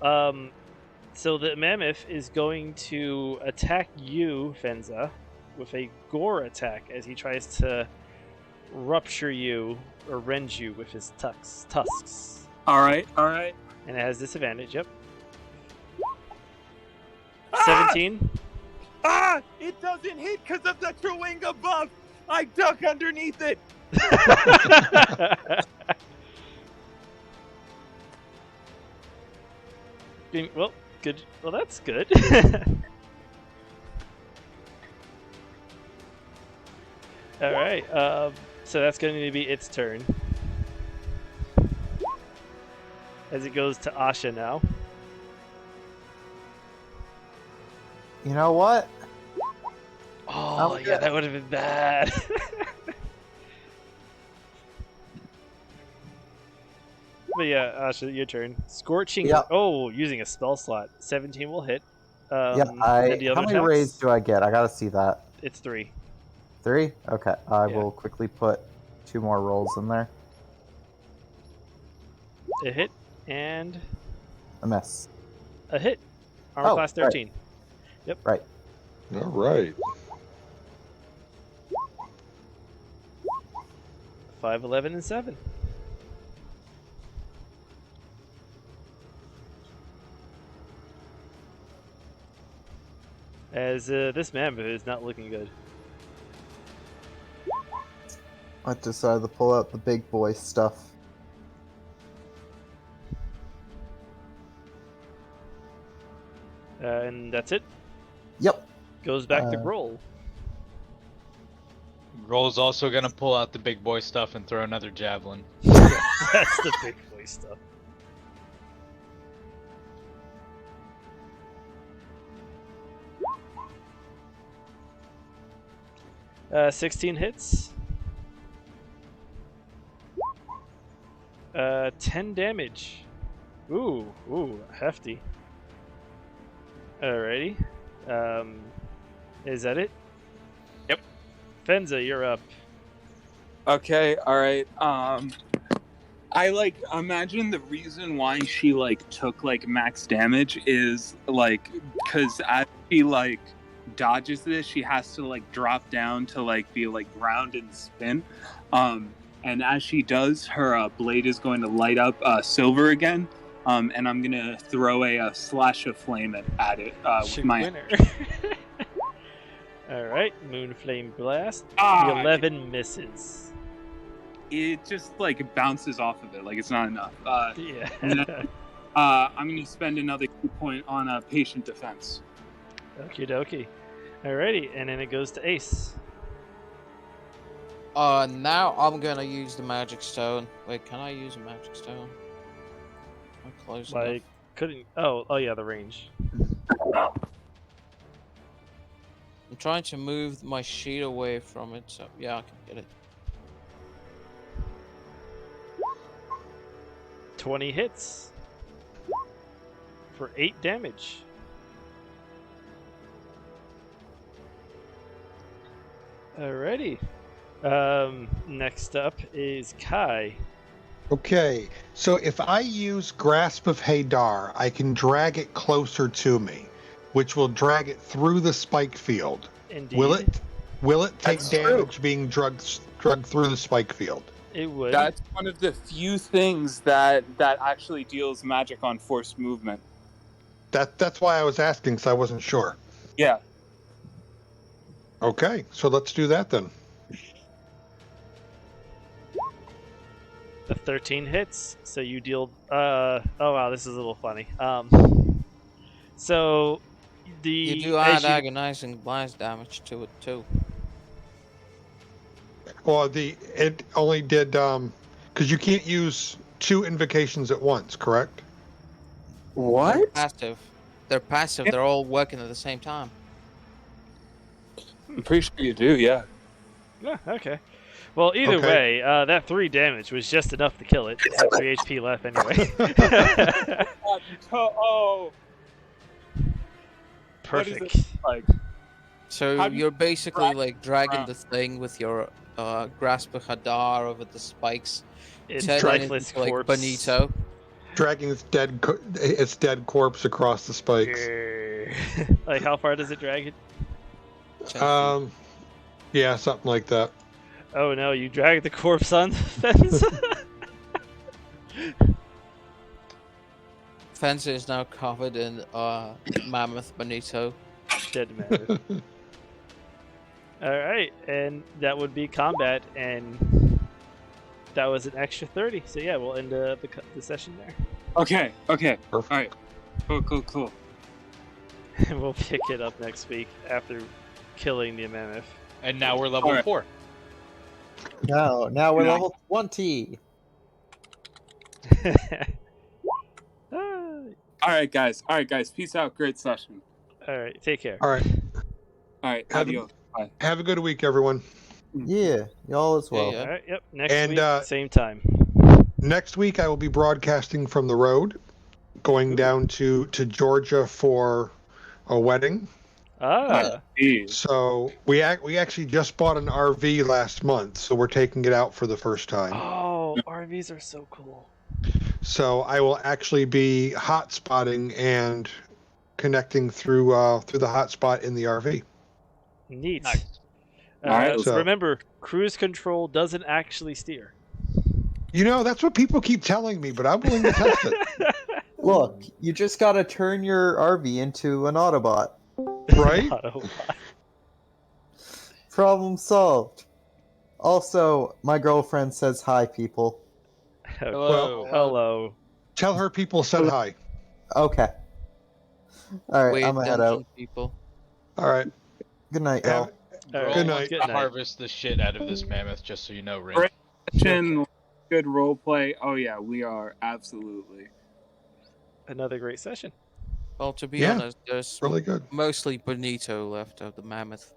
so the mammoth is going to attack you, Fenza, with a gore attack as he tries to rupture you or rend you with his tusks. All right. And it has disadvantage, yep. Ah! 17. Ah! It doesn't hit because of the Chewinga buff. I duck underneath it. Well, good. Well, that's good. All right. So that's going to be its turn. As it goes to Asha now. You know what? Oh, yeah, that would have been bad. But yeah, Asha, your turn. Scorching. Yep. Oh, using a spell slot. 17 will hit. Yeah, and the how other many attacks? rays do I get? I gotta see that. It's 3. 3? Okay, I Yeah. will quickly put 2 more rolls in there. A hit and A miss. a hit. Armor Oh, class right. 13. Right. All right. 5, 11, and 7. As this mammoth is not looking good. I decided to pull out the big boy stuff. And that's it. Yep. Goes back to Groll. Roll's also gonna pull out the big boy stuff and throw another javelin. That's the big boy stuff. Uh, 16 hits. 10 damage. Ooh, hefty. Alrighty. Is that it? Yep. Fenza, you're up. Okay, all right. I like imagine the reason why she like took like max damage is like because as she like dodges this, she has to like drop down to like be like ground and spin. And as she does, her blade is going to light up silver again. And I'm gonna throw a slash of flame at it with my winner. All right, Moonflame Blast. Ah! The 11 misses. It just like bounces off of it, like it's not enough. Yeah. I'm gonna spend another key point on a patient defense. Okie dokie. Alrighty, and then it goes to Ace. Now I'm gonna use the magic stone. Wait, can I use a magic stone? I'm close Like, enough. couldn't. Oh yeah, the range. I'm trying to move my sheet away from it, so yeah, I can get it. 20 hits for 8 damage. Alrighty. Next up is Kai. Okay, so if I use Grasp of Hadar, I can drag it closer to me, which will drag it through the spike field. Indeed. Will it take That's damage true. being drugged through the spike field? It would. That's one of the few things that actually deals magic on forced movement. That's why I was asking, because I wasn't sure. Yeah. Okay, so let's do that then. The 13 hits, so you deal. Oh wow, this is a little funny. So the You do add agonizing blast damage to it too. Well, it only did because you can't use 2 invocations at once, correct? What? Passive. They're passive. They're all working at the same time. I'm pretty sure you do. Yeah. Yeah, okay. Well, either Okay. way, that 3 damage was just enough to kill it. It had 3 HP left anyway. Oh. Perfect. What is it like? So How do you you're basically drag like dragging around? the thing with your grasp of Hadar over the spikes. It's turning it Dracula's into, like corpse. Bonito. Dragging its dead corpse across the spikes. Grrr. Like, how far does it drag it? 10 feet. Yeah, something like that. Oh no, you drag the corpse on the fence? Fence is now covered in mammoth Bonito. Dead man. Alright, and that would be combat, and that was an extra 30. So yeah, we'll end the session there. Okay. Perfect. All right. Cool. And we'll pick it up next week after killing the mammoth. And now we're level Alright. 4. No, now we're Yeah. level 20. All right, guys. Peace out. Great session. Alright, take care. All right. All right. Have a- Adios. Bye. Have a good week, everyone. Yeah, y'all as well. Yeah. Alright, yep, next And, week, same time. Next week, I will be broadcasting from the road, going down to Georgia for a wedding. Ah, Jeez. So we actually just bought an RV last month, so we're taking it out for the first time. oh, RVs are so cool. So I will actually be hotspotting and connecting through the hotspot in the RV. Neat. Nice. Alright, so- Remember, cruise control doesn't actually steer. You know, that's what people keep telling me, but I'm willing to test it. Look, you just gotta turn your RV into an Autobot. Right? Problem solved. Also, my girlfriend says hi, people. Hello. Hello. Tell her people said hi. Okay. Alright, Weird I'm head dungeon out. people. All right. Good night, y'all. Have- Alright, Good night. Good To night. harvest the shit out of this mammoth, just so you know, Rin. Great. Session, good role play. Oh yeah, we are absolutely. Another great session. Well, to be Yeah, honest, there's Really good. mostly Bonito left of the mammoth.